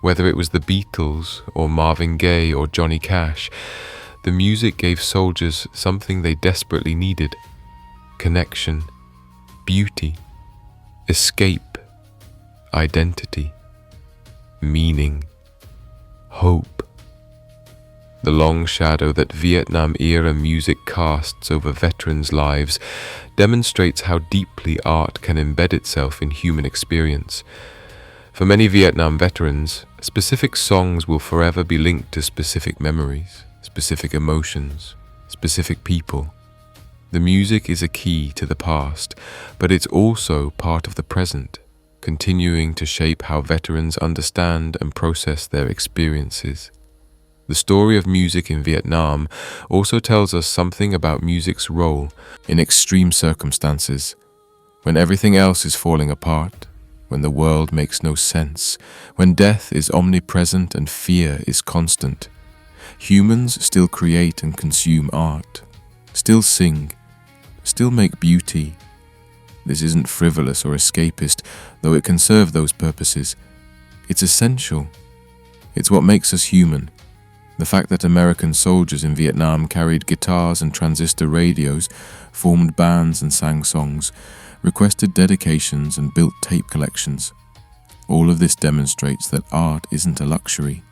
A: whether it was the Beatles or Marvin Gaye or Johnny Cash, the music gave soldiers something they desperately needed: connection, beauty, escape, identity, meaning, hope. The long shadow that Vietnam-era music casts over veterans' lives demonstrates how deeply art can embed itself in human experience. For many Vietnam veterans, specific songs will forever be linked to specific memories, specific emotions, specific people. The music is a key to the past, but it's also part of the present, continuing to shape how veterans understand and process their experiences. The story of music in Vietnam also tells us something about music's role in extreme circumstances. When everything else is falling apart, when the world makes no sense, when death is omnipresent and fear is constant, humans still create and consume art, still sing, still make beauty. This isn't frivolous or escapist, though it can serve those purposes. It's essential. It's what makes us human. The fact that American soldiers in Vietnam carried guitars and transistor radios, formed bands and sang songs, requested dedications and built tape collections. All of this demonstrates that art isn't a luxury.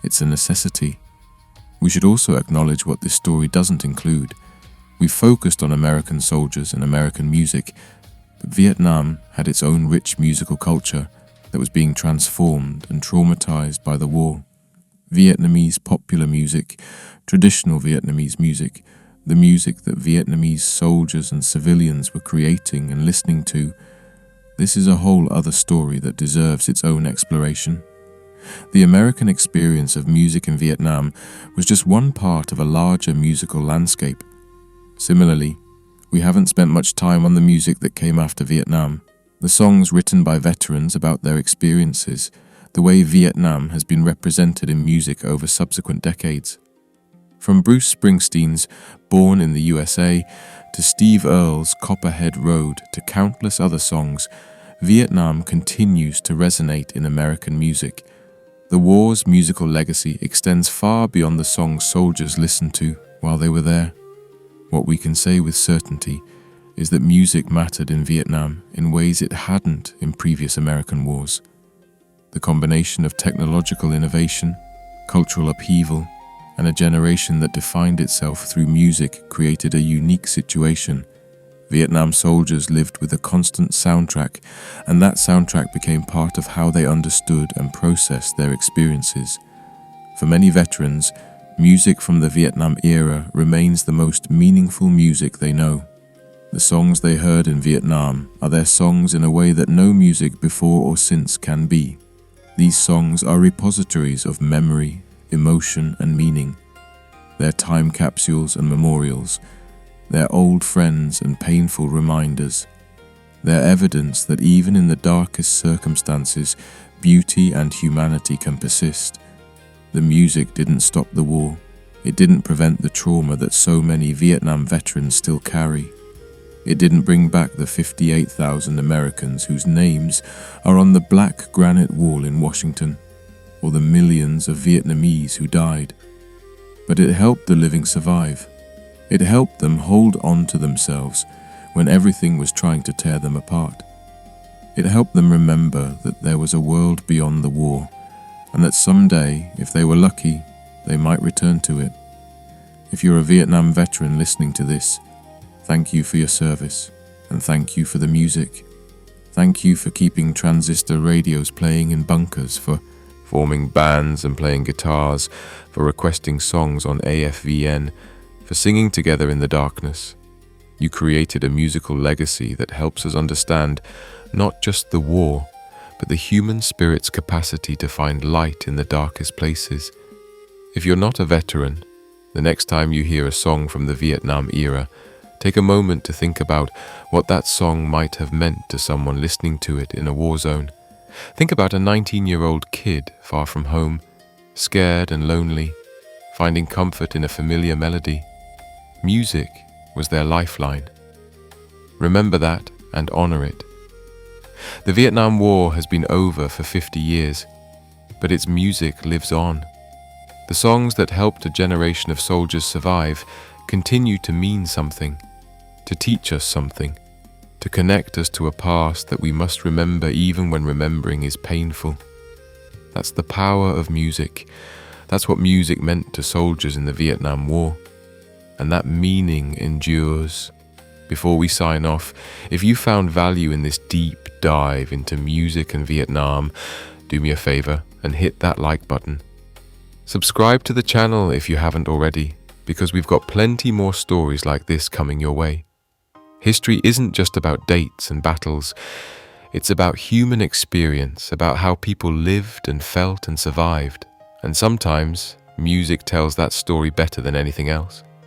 A: It's a necessity. We should also acknowledge what this story doesn't include. We focused on American soldiers and American music, but Vietnam had its own rich musical culture that was being transformed and traumatized by the war. Vietnamese popular music, traditional Vietnamese music, the music that Vietnamese soldiers and civilians were creating and listening to, this is a whole other story that deserves its own exploration. The American experience of music in Vietnam was just one part of a larger musical landscape. Similarly, we haven't spent much time on the music that came after Vietnam, the songs written by veterans about their experiences, the way Vietnam has been represented in music over subsequent decades. From Bruce Springsteen's Born in the USA to Steve Earle's Copperhead Road to countless other songs, Vietnam continues to resonate in American music. The war's musical legacy extends far beyond the songs soldiers listened to while they were there. What we can say with certainty is that music mattered in Vietnam in ways it hadn't in previous American wars. The combination of technological innovation, cultural upheaval, and a generation that defined itself through music created a unique situation. Vietnam soldiers lived with a constant soundtrack, and that soundtrack became part of how they understood and processed their experiences. For many veterans, music from the Vietnam era remains the most meaningful music they know. The songs they heard in Vietnam are their songs in a way that no music before or since can be. These songs are repositories of memory, emotion, and meaning. They're time capsules and memorials. They're old friends and painful reminders. They're evidence that even in the darkest circumstances, beauty and humanity can persist. The music didn't stop the war. It didn't prevent the trauma that so many Vietnam veterans still carry. It didn't bring back the 58,000 Americans whose names are on the black granite wall in Washington, or the millions of Vietnamese who died. But it helped the living survive. It helped them hold on to themselves when everything was trying to tear them apart. It helped them remember that there was a world beyond the war, and that someday, if they were lucky, they might return to it. If you're a Vietnam veteran listening to this, thank you for your service, and thank you for the music. Thank you for keeping transistor radios playing in bunkers, for forming bands and playing guitars, for requesting songs on AFVN, for singing together in the darkness. You created a musical legacy that helps us understand not just the war, but the human spirit's capacity to find light in the darkest places. If you're not a veteran, the next time you hear a song from the Vietnam era, take a moment to think about what that song might have meant to someone listening to it in a war zone. Think about a 19-year-old kid far from home, scared and lonely, finding comfort in a familiar melody. Music was their lifeline. Remember that and honor it. The Vietnam War has been over for 50 years, but its music lives on. The songs that helped a generation of soldiers survive continue to mean something, to teach us something, to connect us to a past that we must remember even when remembering is painful. That's the power of music. That's what music meant to soldiers in the Vietnam War. And that meaning endures. Before we sign off, if you found value in this deep dive into music and Vietnam, do me a favor and hit that like button. Subscribe to the channel if you haven't already, because we've got plenty more stories like this coming your way. History isn't just about dates and battles. It's about human experience, about how people lived and felt and survived. And sometimes, music tells that story better than anything else.